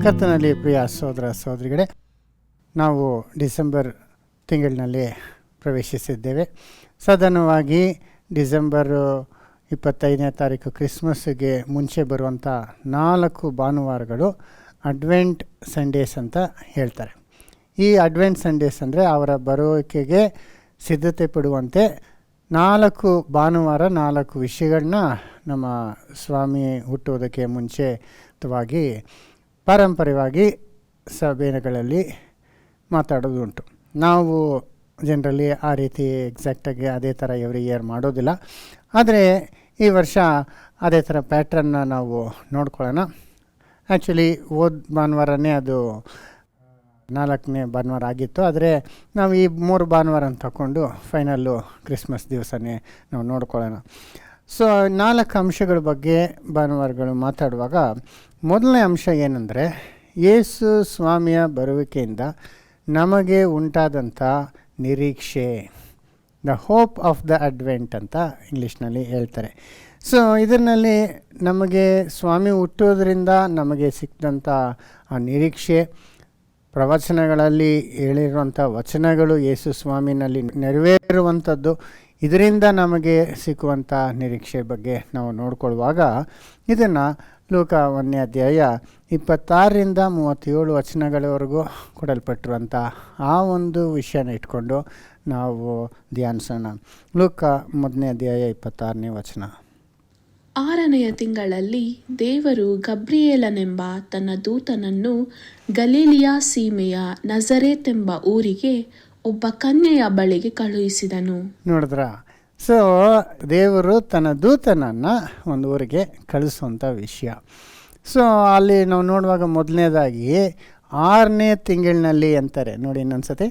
ಕರ್ತನಲ್ಲಿ ಪ್ರಿಯ ಸಹೋದರ ಸಹೋದರಿಗಳೇ, ನಾವು ಡಿಸೆಂಬರ್ ತಿಂಗಳಿನಲ್ಲಿ ಪ್ರವೇಶಿಸಿದ್ದೇವೆ. ಸಾಧಾರಣವಾಗಿ ಡಿಸೆಂಬರ್ 25ನೇ ತಾರೀಕು ಕ್ರಿಸ್ಮಸ್ಗೆ ಮುಂಚೆ ಬರುವಂಥ 4 ಭಾನುವಾರಗಳು ಅಡ್ವೆಂಟ್ ಸಂಡೇಸ್ ಅಂತ ಹೇಳ್ತಾರೆ. ಈ ಅಡ್ವೆಂಟ್ ಸಂಡೇಸ್ ಅಂದರೆ ಅವರ ಬರುವಿಕೆಗೆ ಸಿದ್ಧತೆ ಪಡುವಂತೆ 4 ಭಾನುವಾರ 4 ವಿಷಯಗಳನ್ನ ನಮ್ಮ ಸ್ವಾಮಿ ಹುಟ್ಟುವುದಕ್ಕೆ ಮುಂಚಿತವಾಗಿ ಪಾರಂಪರ್ಯವಾಗಿ ಸಭೆಗಳಲ್ಲಿ ಮಾತಾಡೋದು ಉಂಟು. ನಾವು ಜನರಲಿ ಆ ರೀತಿ ಎಕ್ಸಾಕ್ಟಾಗಿ ಅದೇ ಥರ ಎವ್ರಿ ಇಯರ್ ಮಾಡೋದಿಲ್ಲ. ಆದರೆ ಈ ವರ್ಷ ಅದೇ ಥರ ಪ್ಯಾಟ್ರನ್ನ ನಾವು ನೋಡ್ಕೊಳ್ಳೋಣ. ಆ್ಯಕ್ಚುಲಿ ಹೋದ ಭಾನುವಾರನೇ ಅದು 4ನೇ ಭಾನುವಾರ ಆಗಿತ್ತು. ಆದರೆ ನಾವು ಈ 3 ಭಾನುವಾರ ಅಂತ ತಗೊಂಡು ಫೈನಲ್ಲು ಕ್ರಿಸ್ಮಸ್ ದಿವಸನೇ ನಾವು ನೋಡ್ಕೊಳ್ಳೋಣ. ಸೊ 4 ಅಂಶಗಳ ಬಗ್ಗೆ ಭಾನುವಾರಗಳು ಮಾತಾಡುವಾಗ ಮೊದಲನೇ ಅಂಶ ಏನಂದರೆ, ಯೇಸು ಸ್ವಾಮಿಯ ಬರುವಿಕೆಯಿಂದ ನಮಗೆ ಉಂಟಾದಂಥ ನಿರೀಕ್ಷೆ, the hope of the advent ಅಂತ ಇಂಗ್ಲೀಷ್ನಲ್ಲಿ ಹೇಳ್ತಾರೆ. ಸೊ ಇದರಲ್ಲಿ ನಮಗೆ ಸ್ವಾಮಿ ಹುಟ್ಟೋದ್ರಿಂದ ನಮಗೆ ಸಿಕ್ಕಿದಂಥ ಆ ನಿರೀಕ್ಷೆ, ಪ್ರವಚನಗಳಲ್ಲಿ ಹೇಳಿರುವಂಥ ವಚನಗಳು ಯೇಸು ಸ್ವಾಮಿನಲ್ಲಿ ನೆರವೇರುವಂಥದ್ದು, ಇದರಿಂದ ನಮಗೆ ಸಿಕ್ಕುವಂಥ ನಿರೀಕ್ಷೆ ಬಗ್ಗೆ ನಾವು ನೋಡ್ಕೊಳ್ಳುವಾಗ ಇದನ್ನು ಲೂಕ 1ನೇ ಅಧ್ಯಾಯ 26ರಿಂದ 37 ವಚನಗಳವರೆಗೂ ಕೊಡಲ್ಪಟ್ಟಿರುವಂಥ ಆ ಒಂದು ವಿಷಯನ ಇಟ್ಕೊಂಡು ನಾವು ಧ್ಯಾನಿಸೋಣ. ಲೂಕ 1ನೇ ಅಧ್ಯಾಯ 26ನೇ ವಚನ. 6ನೆಯ ತಿಂಗಳಲ್ಲಿ ದೇವರು ಗಬ್ರಿಯೇಲನೆಂಬ ತನ್ನ ದೂತನನ್ನು ಗಲಿಲಿಯ ಸೀಮೆಯ ನಜರೇತ್ ಎಂಬ ಊರಿಗೆ ಒಬ್ಬ ಕನ್ಯೆಯ ಬಳಿಗೆ ಕಳುಹಿಸಿದನು. ನೋಡಿದ್ರ? ಸೊ ದೇವರು ತನ್ನ ದೂತನನ್ನು ಒಂದು ಊರಿಗೆ ಕಳಿಸುವಂಥ ವಿಷಯ. ಸೊ ಅಲ್ಲಿ ನಾವು ನೋಡುವಾಗ ಮೊದಲನೇದಾಗಿ 6ನೇ ತಿಂಗಳಿನಲ್ಲಿ ಅಂತಾರೆ ನೋಡಿ ಇನ್ನೊಂದ್ಸತಿ.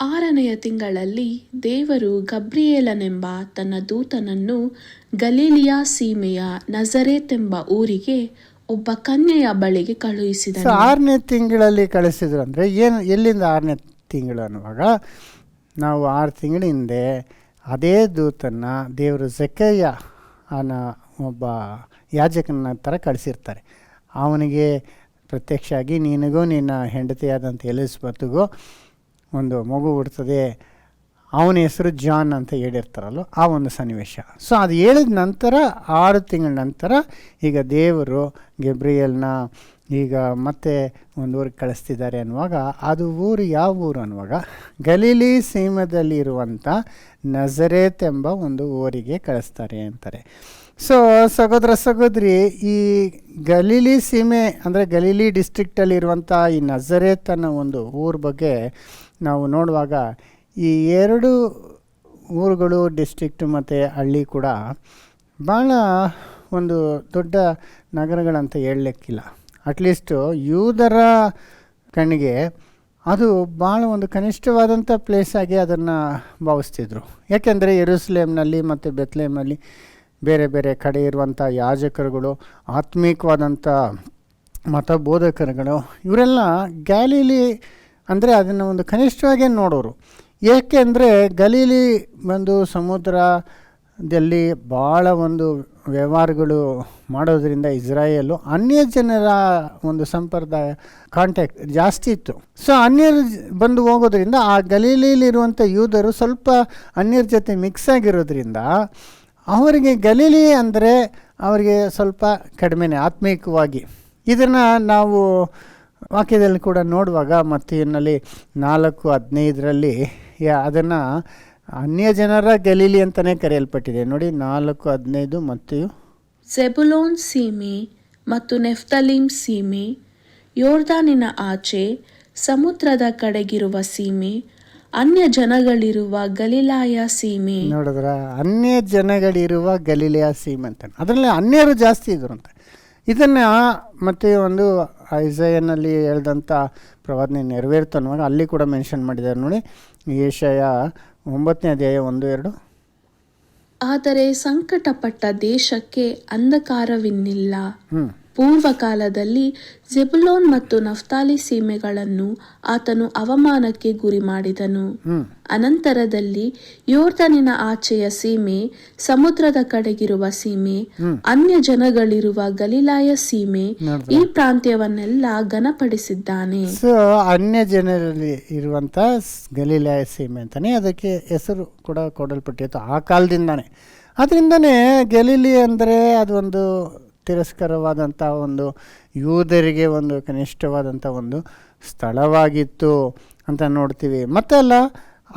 6ನೆಯ ತಿಂಗಳಲ್ಲಿ ದೇವರು ಗಬ್ರಿಯೇಲನೆಂಬ ತನ್ನ ದೂತನನ್ನು ಗಲಿಲಿಯ ಸೀಮೆಯ ನಜರೇತ್ ಎಂಬ ಊರಿಗೆ ಒಬ್ಬ ಕನ್ಯೆಯ ಬಳಿಗೆ ಕಳುಹಿಸಿದನು. ಸೊ 6ನೇ ತಿಂಗಳಲ್ಲಿ ಕಳಿಸಿದ್ರು ಅಂದರೆ ಏನು, ಎಲ್ಲಿಂದ 6ನೇ ತಿಂಗಳು ಅನ್ನುವಾಗ ನಾವು 6 ತಿಂಗಳ ಹಿಂದೆ ಅದೇ ದೂತನ್ನು ದೇವರು ಜಕ್ಕಯ್ಯ ಅನ್ನೋ ಒಬ್ಬ ಯಾಜಕನ ಥರ ಕಳಿಸಿರ್ತಾರೆ. ಅವನಿಗೆ ಪ್ರತ್ಯಕ್ಷ ಆಗಿ ನಿನಗೂ ನಿನ್ನ ಹೆಂಡತಿಯಾದಂಥ ಎಲಿಜಬೆತ್ಗೂ ಒಂದು ಮಗು ಹುಡ್ತದೆ, ಅವನ ಹೆಸರು ಜಾನ್ ಅಂತ ಹೇಳಿರ್ತಾರಲ್ಲ, ಆ ಒಂದು ಸನ್ನಿವೇಶ. ಸೊ ಅದು ಹೇಳಿದ ನಂತರ 6 ತಿಂಗಳ ನಂತರ ಈಗ ದೇವರು ಗಬ್ರಿಯೇಲನ ಈಗ ಮತ್ತೆ ಒಂದು ಊರಿಗೆ ಕಳಿಸ್ತಿದ್ದಾರೆ ಅನ್ನುವಾಗ, ಅದು ಊರು ಯಾವ ಊರು ಅನ್ನುವಾಗ ಗಲಿಲಿ ಸೀಮೆಯಲ್ಲಿ ಇರುವಂಥ ನಜರೇತ್ ಎಂಬ ಒಂದು ಊರಿಗೆ ಕಳಿಸ್ತಾರೆ ಅಂತಾರೆ. ಸೊ ಸಹೋದರ ಸಹೋದರಿ, ಈ ಗಲಿಲಿ ಸೀಮೆ ಅಂದರೆ ಗಲಿಲಿ ಡಿಸ್ಟ್ರಿಕ್ಟಲ್ಲಿರುವಂಥ ಈ ನಜರೇತ್ ಅನ್ನೋ ಒಂದು ಊರ ಬಗ್ಗೆ ನಾವು ನೋಡುವಾಗ ಈ 2 ಊರುಗಳು, ಡಿಸ್ಟ್ರಿಕ್ಟ್ ಮತ್ತು ಹಳ್ಳಿ ಕೂಡ ಭಾಳ ಒಂದು ದೊಡ್ಡ ನಗರಗಳಂತ ಹೇಳಲಿಕ್ಕಿಲ್ಲ. ಅಟ್ಲೀಸ್ಟು ಯೂದರ ಕಣ್ಣಿಗೆ ಅದು ಭಾಳ ಒಂದು ಕನಿಷ್ಠವಾದಂಥ ಪ್ಲೇಸಾಗಿ ಅದನ್ನು ಭಾವಿಸ್ತಿದ್ರು. ಯಾಕೆಂದರೆ ಯೆರೂಸಲೇಮ್ನಲ್ಲಿ ಮತ್ತು ಬೆತ್ಲೆಹೇಮಲ್ಲಿ ಬೇರೆ ಬೇರೆ ಕಡೆ ಇರುವಂಥ ಯಾಜಕರುಗಳು, ಆತ್ಮೀಕವಾದಂಥ ಮತಬೋಧಕರುಗಳು, ಇವರೆಲ್ಲ ಗ್ಯಾಲಿಲಿ ಅಂದರೆ ಅದನ್ನು ಒಂದು ಕನಿಷ್ಠವಾಗಿ ನೋಡೋರು. ಏಕೆಂದರೆ ಗಲೀಲಿ ಒಂದು ಸಮುದ್ರದಲ್ಲಿ ಭಾಳ ಒಂದು ವ್ಯವಹಾರಗಳು ಮಾಡೋದ್ರಿಂದ ಇಸ್ರಾಯೇಲು ಅನ್ಯ ಜನರ ಒಂದು ಸಂಪ್ರದಾಯ ಕಾಂಟ್ಯಾಕ್ಟ್ ಜಾಸ್ತಿ ಇತ್ತು. ಸೊ ಅನ್ಯರು ಬಂದು ಹೋಗೋದ್ರಿಂದ ಆ ಗಲೀಲಿರುವಂಥ ಯೂದರು ಸ್ವಲ್ಪ ಅನ್ಯರ ಜೊತೆ ಮಿಕ್ಸ್ ಆಗಿರೋದ್ರಿಂದ ಅವರಿಗೆ ಗಲೀಲಿ ಅಂದರೆ ಅವರಿಗೆ ಸ್ವಲ್ಪ ಕಡಿಮೆನೇ ಆತ್ಮೀಕವಾಗಿ. ಇದನ್ನು ನಾವು ವಾಕ್ಯದಲ್ಲಿ ಕೂಡ ನೋಡುವಾಗ ಮತ್ತಿನಲ್ಲಿ 4:15 ಅದನ್ನು ಅನ್ಯ ಜನರ ಗಲೀಲಿ ಅಂತಲೇ ಕರೆಯಲ್ಪಟ್ಟಿದೆ ನೋಡಿ. 4:15 ಮತ್ತು ಜೆಬುಲೋನ್ ಸೀಮೆ ಮತ್ತು ನೆಫ್ತಲೀಮ್ ಸೀಮೆ, ಯೋರ್ದಾನಿನ ಆಚೆ ಸಮುದ್ರದ ಕಡೆಗಿರುವ ಸೀಮೆ, ಅನ್ಯ ಜನಗಳಿರುವ ಗಲಿಲಾಯ ಸೀಮೆ. ನೋಡಿದ್ರ, ಅನ್ಯ ಜನಗಳಿರುವ ಗಲಿಲಾಯ ಸೀಮೆ ಅಂತ, ಅದರಲ್ಲಿ ಅನ್ಯರು ಜಾಸ್ತಿ ಇದ್ರು ಅಂತ. ಇದನ್ನು ಮತ್ತೆ ಒಂದು ಐಸಾಯನಲ್ಲಿ ಹೇಳಿದಂಥ ಪ್ರವಾದನೆ ನೆರವೇರ್ತು ಅನ್ನುವಾಗ ಅಲ್ಲಿ ಕೂಡ ಮೆನ್ಷನ್ ಮಾಡಿದ್ದಾರೆ ನೋಡಿ. ಯೆಶಾಯ 9ನೇ ಅಧ್ಯಾಯ 1-2. ಆದರೆ ಸಂಕಟಪಟ್ಟ ದೇಶಕ್ಕೆ ಅಂಧಕಾರವಿನ್ನಿಲ್ಲ, ಪೂರ್ವಕಾಲದಲ್ಲಿ ಜೆಬುಲೋನ್ ಮತ್ತು ನಫ್ತಾಲಿ ಸೀಮೆಗಳನ್ನು ಆತನು ಅವಮಾನಕ್ಕೆ ಗುರಿ ಮಾಡಿದನು. ಅನಂತರದಲ್ಲಿ ಯೋರ್ದನಿನ ಆಚೆಯ ಸೀಮೆ, ಸಮುದ್ರದ ಕಡೆಗಿರುವ ಸೀಮೆ, ಅನ್ಯ ಜನಗಳಿರುವ ಗಲಿಲಾಯ ಸೀಮೆ, ಈ ಪ್ರಾಂತ್ಯವನ್ನೆಲ್ಲ ಘನಪಡಿಸಿದ್ದಾನೆ. ಸೊ ಅನ್ಯ ಜನರಲ್ಲಿ ಇರುವಂಥ ಗಲಿಲಾಯ ಸೀಮೆ ಅಂತಾನೆ ಅದಕ್ಕೆ ಹೆಸರು ಕೂಡ ಕೊಡಲ್ಪಟ್ಟಿತ್ತು ಆ ಕಾಲದಿಂದಾನೆ. ಅದರಿಂದನೇ ಗಲಿಲಿ ಅಂದರೆ ಅದೊಂದು ತಿರಸ್ಕರವಾದಂಥ ಒಂದು ಯೂದರಿಗೆ ಒಂದು ಕನಿಷ್ಠವಾದಂಥ ಒಂದು ಸ್ಥಳವಾಗಿತ್ತು ಅಂತ ನೋಡ್ತೀವಿ. ಮತ್ತಲ್ಲ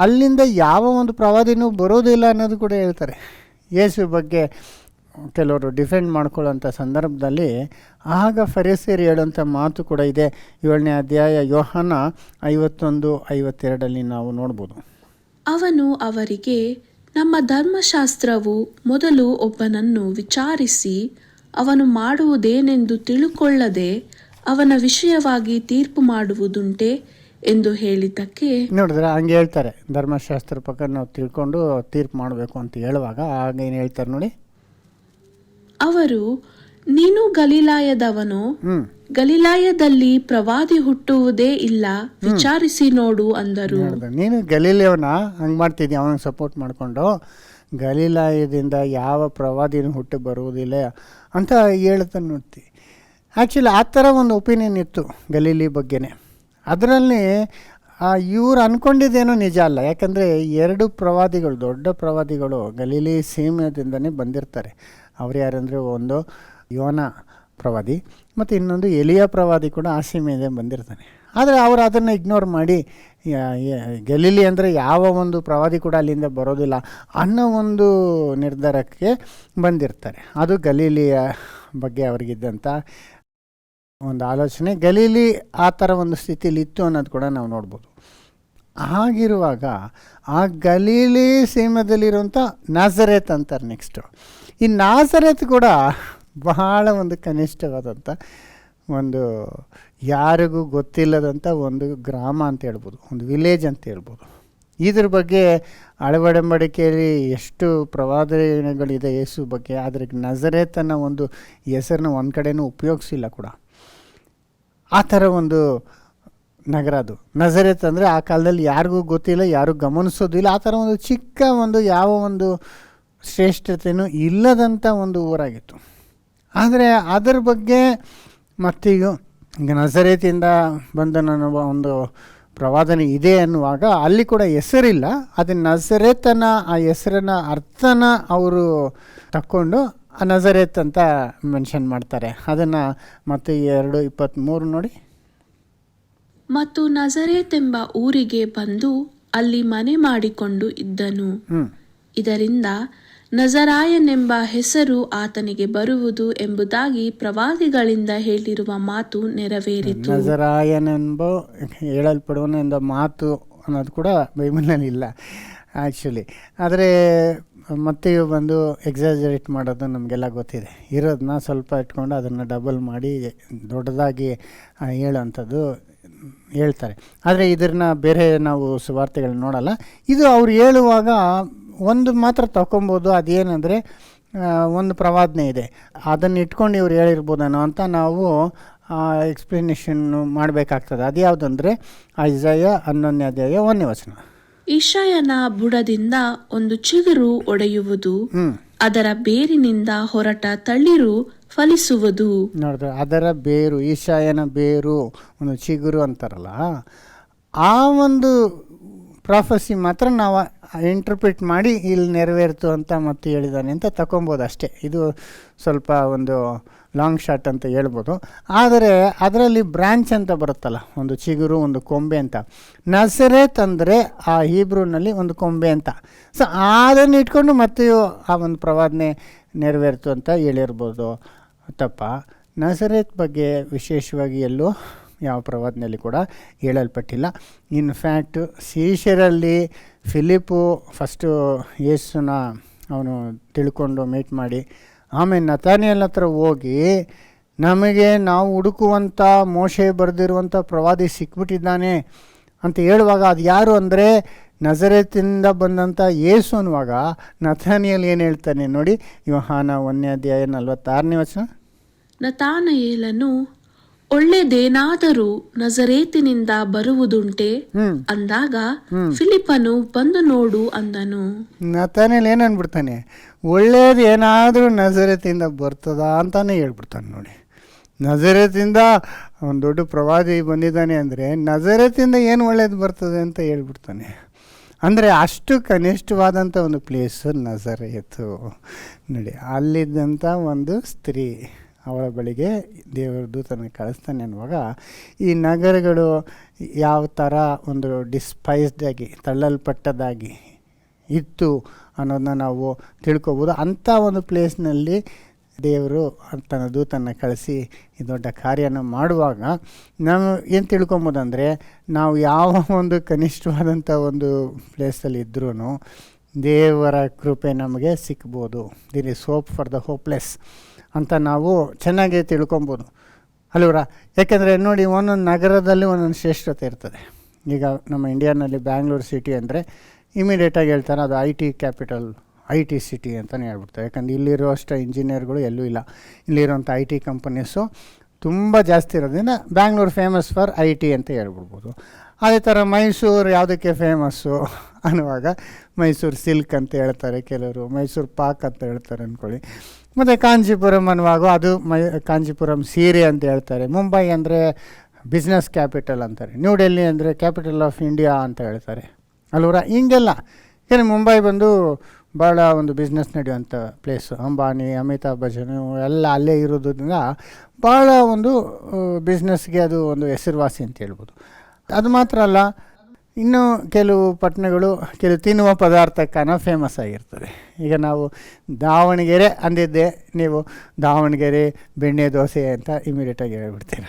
ಅಲ್ಲಿಂದ ಯಾವ ಒಂದು ಪ್ರವಾದಿನೂ ಬರೋದಿಲ್ಲ ಅನ್ನೋದು ಕೂಡ ಹೇಳ್ತಾರೆ. ಯೇಸು ಬಗ್ಗೆ ಕೆಲವರು ಡಿಫೆಂಡ್ ಮಾಡ್ಕೊಳ್ಳೋಂಥ ಸಂದರ್ಭದಲ್ಲಿ ಆಗ ಫರಿಸೇಯರು ಹೇಳೋಂಥ ಮಾತು ಕೂಡ ಇದೆ. 7ನೇ ಅಧ್ಯಾಯ ಯೋಹಾನ 51-52 ನಾವು ನೋಡ್ಬೋದು. ಅವನು ಅವರಿಗೆ, ನಮ್ಮ ಧರ್ಮಶಾಸ್ತ್ರವು ಮೊದಲು ಒಬ್ಬನನ್ನು ವಿಚಾರಿಸಿ ಅವನು ಮಾಡುವುದೇನೆಂದು ತಿಳುಕೊಳ್ಳದೆ ಅವನ ವಿಷಯವಾಗಿ ತೀರ್ಪು ಮಾಡುವುದುಂಟೆ ಎಂದು ಹೇಳಿದ್ದಕ್ಕೆ, ನೋಡಿದ್ರೆ ಹಂಗೆ ಹೇಳ್ತಾರೆ, ಧರ್ಮಶಾಸ್ತ್ರ ಪ್ರಕಾರ ನಾವು ತಿಳ್ಕೊಂಡು ತೀರ್ಪು ಮಾಡಬೇಕು ಅಂತ ಹೇಳುವಾಗ ಆಗ ಏನು ಹೇಳ್ತಾರೆ ನೋಡಿ, ಅವರು, ನೀನು ಗಲಿಲಾಯದವನು, ಗಲಿಲಾಯದಲ್ಲಿ ಪ್ರವಾದಿ ಹುಟ್ಟುವುದೇ ಇಲ್ಲ, ವಿಚಾರಿಸಿ ನೋಡು ಅಂದರು. ನೀನು ಗಲಿಲಾಯವನ ಹಂಗೆ ಮಾಡ್ತಿದ್ದಿ, ಅವನಿಗೆ ಸಪೋರ್ಟ್ ಮಾಡಿಕೊಂಡು ಗಲಿಲಾಯದಿಂದ ಯಾವ ಪ್ರವಾದಿನೂ ಹುಟ್ಟು ಬರುವುದಿಲ್ಲ ಅಂತ ಹೇಳ್ತಾ ನೋಡ್ತೀವಿ. ಆ್ಯಕ್ಚುಲಿ ಆ ಥರ ಒಂದು ಒಪಿನಿಯನ್ ಇತ್ತು ಗಲೀಲಿ ಬಗ್ಗೆನೇ. ಅದರಲ್ಲಿ ಇವ್ರು ಅಂದ್ಕೊಂಡಿದ್ದೇನೋ ನಿಜ ಅಲ್ಲ. ಯಾಕಂದರೆ 2 ಪ್ರವಾದಿಗಳು, ದೊಡ್ಡ ಪ್ರವಾದಿಗಳು ಗಲೀಲಿ ಸೀಮೆಯಿಂದನೇ ಬಂದಿರ್ತಾರೆ. ಅವ್ರು ಯಾರಂದರೆ ಒಂದು ಯೋನ ಪ್ರವಾದಿ ಮತ್ತು ಇನ್ನೊಂದು ಎಲಿಯಾ ಪ್ರವಾದಿ ಕೂಡ ಆ ಸೀಮೆಯಿಂದ ಬಂದಿರ್ತಾನೆ. ಆದರೆ ಅವರು ಅದನ್ನು ಇಗ್ನೋರ್ ಮಾಡಿ ಗಲೀಲಿ ಅಂದರೆ ಯಾವ ಒಂದು ಪ್ರವಾದಿ ಕೂಡ ಅಲ್ಲಿಂದ ಬರೋದಿಲ್ಲ ಅನ್ನೋ ಒಂದು ನಿರ್ಧಾರಕ್ಕೆ ಬಂದಿರ್ತಾರೆ. ಅದು ಗಲೀಲಿಯ ಬಗ್ಗೆ ಅವ್ರಿಗಿದ್ದಂಥ ಒಂದು ಆಲೋಚನೆ. ಗಲೀಲಿ ಆ ಥರ ಒಂದು ಸ್ಥಿತಿಲಿ ಇತ್ತು ಅನ್ನೋದು ಕೂಡ ನಾವು ನೋಡ್ಬೋದು. ಹಾಗಿರುವಾಗ ಆ ಗಲೀಲಿ ಸೀಮೆದಲ್ಲಿರುವಂಥ ನಾಜರೇತ್ ಅಂತಾರೆ ನೆಕ್ಸ್ಟು. ಈ ನಾಜರೇತ್ ಕೂಡ ಬಹಳ ಒಂದು ಕನಿಷ್ಠವಾದಂಥ ಒಂದು ಯಾರಿಗೂ ಗೊತ್ತಿಲ್ಲದಂಥ ಒಂದು ಗ್ರಾಮ ಅಂತ ಹೇಳ್ಬೋದು, ಒಂದು ವಿಲೇಜ್ ಅಂತ ಹೇಳ್ಬೋದು. ಇದ್ರ ಬಗ್ಗೆ ಅಳವಡಿಕೆಯಲ್ಲಿ ಎಷ್ಟು ಪ್ರವಾದನೆಗಳಿದೆ ಯೇಸು ಬಗ್ಗೆ. ಆದರೆ ನಜರೇತ್ ಅನ್ನೋ ಒಂದು ಹೆಸರನ್ನ ಒಂದು ಕಡೆನೂ ಉಪಯೋಗಿಸಿಲ್ಲ ಕೂಡ. ಆ ಥರ ಒಂದು ನಗರ ಅದು ನಜರೇತ್ ಅಂದರೆ ಆ ಕಾಲದಲ್ಲಿ ಯಾರಿಗೂ ಗೊತ್ತಿಲ್ಲ, ಯಾರೂ ಗಮನಿಸೋದಿಲ್ಲ. ಆ ಥರ ಒಂದು ಚಿಕ್ಕ ಒಂದು ಯಾವ ಒಂದು ಶ್ರೇಷ್ಠತೆಯೂ ಇಲ್ಲದಂಥ ಒಂದು ಊರಾಗಿತ್ತು. ಆದರೆ ಅದರ ಬಗ್ಗೆ ಮತ್ತೀಗ ನಜರೇತಿಂದ ಬಂದ ನನ್ನ ಒಂದು ಪ್ರವಾದನೆ ಇದೆ ಅನ್ನುವಾಗ ಅಲ್ಲಿ ಕೂಡ ಹೆಸರಿಲ್ಲ. ಅದು ನಜರೇತನ ಆ ಹೆಸರನ್ನ ಅರ್ಥನ ಅವರು ತಕ್ಕೊಂಡು ಆ ನಜರೇತ್ ಅಂತ ಮೆನ್ಷನ್ ಮಾಡ್ತಾರೆ. ಅದನ್ನು ಮತ್ತೆ 2:23 ನೋಡಿ. ಮತ್ತು ನಜರೇತ್ ಎಂಬ ಊರಿಗೆ ಬಂದು ಅಲ್ಲಿ ಮನೆ ಮಾಡಿಕೊಂಡು ಇದ್ದನು. ಇದರಿಂದ ನಜರಾಯನೆಂಬ ಹೆಸರು ಆತನಿಗೆ ಬರುವುದು ಎಂಬುದಾಗಿ ಪ್ರವಾದಿಗಳಿಂದ ಹೇಳಿರುವ ಮಾತು ನೆರವೇರಿತು. ನಜರಾಯನೆಂಬ ಹೇಳಲ್ಪಡುವನೆಂಬ ಮಾತು ಅನ್ನೋದು ಕೂಡ ಬೈಬಲ್ನಲ್ಲಿ ಇಲ್ಲ ಆ್ಯಕ್ಚುಲಿ. ಆದರೆ ಮತ್ತೆ ಬಂದು ಎಕ್ಸಾಜರೇಟ್ ಮಾಡೋದು ನಮಗೆಲ್ಲ ಗೊತ್ತಿದೆ. ಇರೋದನ್ನ ಸ್ವಲ್ಪ ಇಟ್ಕೊಂಡು ಅದನ್ನು ಡಬಲ್ ಮಾಡಿ ದೊಡ್ಡದಾಗಿ ಹೇಳೋವಂಥದ್ದು ಹೇಳ್ತಾರೆ. ಆದರೆ ಇದನ್ನ ಬೇರೆ ನಾವು ಸುವಾರ್ತೆಗಳನ್ನ ನೋಡಲ್ಲ. ಇದು ಅವ್ರು ಹೇಳುವಾಗ ಒಂದು ಮಾತ್ರ ತಗೊಬೋದು. ಅದೇನೆಂದರೆ ಒಂದು ಪ್ರವಾದನೆ ಇದೆ, ಅದನ್ನು ಇಟ್ಕೊಂಡು ಇವ್ರು ಹೇಳಿರ್ಬೋದೇನೋ ಅಂತ ನಾವು ಎಕ್ಸ್ಪ್ಲನೇಷನ್ನು ಮಾಡಬೇಕಾಗ್ತದೆ. ಅದು ಯಾವುದಂದರೆ ಐಸಾಯ 11ನೇ ಅಧ್ಯಾಯ 1ನೇ ವಚನ. ಇಷಯನ ಬುಡದಿಂದ ಒಂದು ಚಿಗುರು ಒಡೆಯುವುದು, ಅದರ ಬೇರಿನಿಂದ ಹೊರಟ ತಳಿರು ಫಲಿಸುವುದು. ನೋಡಿದ್ರೆ ಅದರ ಬೇರು, ಇಷಯನ ಬೇರು, ಒಂದು ಚಿಗುರು ಅಂತಾರಲ್ಲ, ಆ ಒಂದು ಪ್ರಾಫೆಸಿ ಮಾತ್ರ ನಾವು ಇಂಟರ್ಪ್ರಿಟ್ ಮಾಡಿ ಇಲ್ಲಿ ನೆರವೇರ್ತು ಅಂತ ಮತ್ತೆ ಹೇಳಿದ್ದಾನೆ ಅಂತ ತಗೊಬೋದು ಅಷ್ಟೇ. ಇದು ಸ್ವಲ್ಪ ಒಂದು ಲಾಂಗ್ ಶಾಟ್ ಅಂತ ಹೇಳ್ಬೋದು. ಆದರೆ ಅದರಲ್ಲಿ ಬ್ರ್ಯಾಂಚ್ ಅಂತ ಬರುತ್ತಲ್ಲ, ಒಂದು ಚಿಗುರು ಒಂದು ಕೊಂಬೆ ಅಂತ. ನಜರೇತ್ ಅಂದರೆ ಆ ಹೀಬ್ರೂನಲ್ಲಿ ಒಂದು ಕೊಂಬೆ ಅಂತ. ಸೊ ಅದನ್ನು ಇಟ್ಕೊಂಡು ಮತ್ತೆ ಆ ಒಂದು ಪ್ರವಾದನೆ ನೆರವೇರ್ತು ಅಂತ ಹೇಳಿರ್ಬೋದು. ತಪ್ಪ. ನಜರೇತ್ ಬಗ್ಗೆ ವಿಶೇಷವಾಗಿ ಎಲ್ಲೂ ಯಾವ ಪ್ರವಾದನೆಯಲ್ಲಿ ಕೂಡ ಹೇಳಲ್ಪಟ್ಟಿಲ್ಲ. ಇನ್ಫ್ಯಾಕ್ಟು ಶಿಷ್ಯರಲ್ಲಿ ಫಿಲಿಪ್ಪು ಫಸ್ಟು ಯೇಸುನ ಅವನು ತಿಳ್ಕೊಂಡು ಮೀಟ್ ಮಾಡಿ ಆಮೇಲೆ ನತಾನಿಯಲ್ ಹತ್ರ ಹೋಗಿ ನಮಗೆ ನಾವು ಹುಡುಕುವಂಥ ಮೋಶೆ ಬರೆದಿರುವಂಥ ಪ್ರವಾದಿ ಸಿಕ್ಬಿಟ್ಟಿದ್ದಾನೆ ಅಂತ ಹೇಳುವಾಗ ಅದು ಯಾರು ಅಂದರೆ ನಜರೇತಿಂದ ಬಂದಂಥ ಯೇಸು ಅನ್ನುವಾಗ ನತಾನಿಯಲ್ ಏನು ಹೇಳ್ತಾನೆ ನೋಡಿ. ಯೋಹಾನ 1ನೇ ಅಧ್ಯಾಯ 46ನೇ ವಚನ. ನತಾನಯೇಲನು, ಒಳ್ಳೆದೇನಾದರೂ ನಜರೇತಿನಿಂದ ಬರುವುದುಂಟೆ ಅಂದಾಗ ಫಿಲಿಪ್ಪನು, ಬಂದು ನೋಡು ಅಂದನು. ನತಾನೇಲ್ ಏನು ಅಂದ್ಬಿಡ್ತಾನೆ, ಒಳ್ಳೇದು ಏನಾದರೂ ನಜರೇತಿಂದ ಬರ್ತದಾ ಅಂತಾನೆ ಹೇಳ್ಬಿಡ್ತಾನೆ. ನೋಡಿ, ನಜರೇತಿಂದ ಒಂದು ದೊಡ್ಡ ಪ್ರವಾದಿ ಬಂದಿದ್ದಾನೆ ಅಂದರೆ ನಜರೇತಿಂದ ಏನು ಒಳ್ಳೇದು ಬರ್ತದೆ ಅಂತ ಹೇಳ್ಬಿಡ್ತಾನೆ. ಅಂದರೆ ಅಷ್ಟು ಕನಿಷ್ಠವಾದಂಥ ಒಂದು ಪ್ಲೇಸು ನಜರೇತು. ನೋಡಿ, ಅಲ್ಲಿದ್ದಂಥ ಒಂದು ಸ್ತ್ರೀ, ಅವಳ ಬಳಿಗೆ ದೇವರ ದೂತನ ಕಳಿಸ್ತಾನೆ ಅನ್ನುವಾಗ ಈ ನಗರಗಳು ಯಾವ ಥರ ಒಂದು ಡಿಸ್ಪೈಸ್ಡಾಗಿ, ತಳ್ಳಲ್ಪಟ್ಟದಾಗಿ ಇತ್ತು ಅನ್ನೋದನ್ನ ನಾವು ತಿಳ್ಕೊಬೋದು. ಅಂಥ ಒಂದು ಪ್ಲೇಸ್ನಲ್ಲಿ ದೇವರು ತನ್ನ ದೂತನ್ನು ಕಳಿಸಿ ಈ ದೊಡ್ಡ ಕಾರ್ಯನ ಮಾಡುವಾಗ ನಾವು ಏನು ತಿಳ್ಕೊಬೋದಂದರೆ, ನಾವು ಯಾವ ಒಂದು ಕನಿಷ್ಠವಾದಂಥ ಒಂದು ಪ್ಲೇಸಲ್ಲಿ ಇದ್ರೂ ದೇವರ ಕೃಪೆ ನಮಗೆ ಸಿಕ್ಬೋದು. There is hope for the hopeless ಅಂತ ನಾವು ಚೆನ್ನಾಗಿ ತಿಳ್ಕೊಬೋದು ಅಲ್ವರ. ಯಾಕೆಂದರೆ ನೋಡಿ, ಒಂದೊಂದು ನಗರದಲ್ಲಿ ಒಂದೊಂದು ಶ್ರೇಷ್ಠತೆ ಇರ್ತದೆ. ಈಗ ನಮ್ಮ ಇಂಡಿಯಾನಲ್ಲಿ ಬ್ಯಾಂಗ್ಳೂರು ಸಿಟಿ ಅಂದರೆ ಇಮಿಡಿಯೇಟಾಗಿ ಹೇಳ್ತಾರೆ ಅದು IT ಕ್ಯಾಪಿಟಲ್, IT ಸಿಟಿ ಅಂತಲೇ ಹೇಳ್ಬಿಡ್ತಾರೆ. ಯಾಕಂದರೆ ಇಲ್ಲಿರುವಷ್ಟು ಇಂಜಿನಿಯರ್ಗಳು ಎಲ್ಲೂ ಇಲ್ಲ. ಇಲ್ಲಿರುವಂಥ IT ಕಂಪನೀಸು ತುಂಬ ಜಾಸ್ತಿ ಇರೋದ್ರಿಂದ ಬ್ಯಾಂಗ್ಳೂರು ಫೇಮಸ್ ಫಾರ್ IT ಅಂತ ಹೇಳ್ಬಿಡ್ಬೋದು. ಅದೇ ಥರ ಮೈಸೂರು ಯಾವುದಕ್ಕೆ ಫೇಮಸ್ಸು ಅನ್ನುವಾಗ ಮೈಸೂರು ಸಿಲ್ಕ್ ಅಂತ ಹೇಳ್ತಾರೆ ಕೆಲವರು, ಮೈಸೂರು ಪಾಕ್ ಅಂತ ಹೇಳ್ತಾರೆ ಅಂದ್ಕೊಳ್ಳಿ. ಮತ್ತು ಕಾಂಚೀಪುರಂ ಅನ್ನುವಾಗ ಅದು ಕಾಂಚೀಪುರಂ ಸೀರೆ ಅಂತ ಹೇಳ್ತಾರೆ. ಮುಂಬೈ ಅಂದರೆ ಬಿಸ್ನೆಸ್ ಕ್ಯಾಪಿಟಲ್ ಅಂತಾರೆ. ನ್ಯೂ ಡೆಲ್ಲಿ ಅಂದರೆ ಕ್ಯಾಪಿಟಲ್ ಆಫ್ ಇಂಡಿಯಾ ಅಂತ ಹೇಳ್ತಾರೆ ಅಲ್ವರ. ಹಿಂಗೆಲ್ಲ ಏನು ಮುಂಬೈ ಬಂದು ಭಾಳ ಒಂದು ಬಿಸ್ನೆಸ್ ನಡೆಯುವಂಥ ಪ್ಲೇಸು. ಅಂಬಾನಿ, ಅಮಿತಾಬ್ ಬಚ್ಚನ್ ಎಲ್ಲ ಅಲ್ಲೇ ಇರೋದ್ರಿಂದ ಭಾಳ ಒಂದು ಬಿಸ್ನೆಸ್ಗೆ ಅದು ಒಂದು ಹೆಸರುವಾಸಿ ಅಂತ ಹೇಳ್ಬೋದು. ಅದು ಮಾತ್ರ ಅಲ್ಲ, ಇನ್ನು ಕೆಲವು ಪಟ್ಟಣಗಳು ಕೆಲವು ತಿನ್ನುವ ಪದಾರ್ಥಕ್ಕನ ಫೇಮಸ್ ಆಗಿರ್ತದೆ. ಈಗ ನಾವು ದಾವಣಗೆರೆ ಅಂದಿದ್ದೆ, ನೀವು ದಾವಣಗೆರೆ ಬೆಣ್ಣೆ ದೋಸೆ ಅಂತ ಇಮಿಡಿಯೇಟಾಗಿ ಹೇಳ್ಬಿಡ್ತೀರ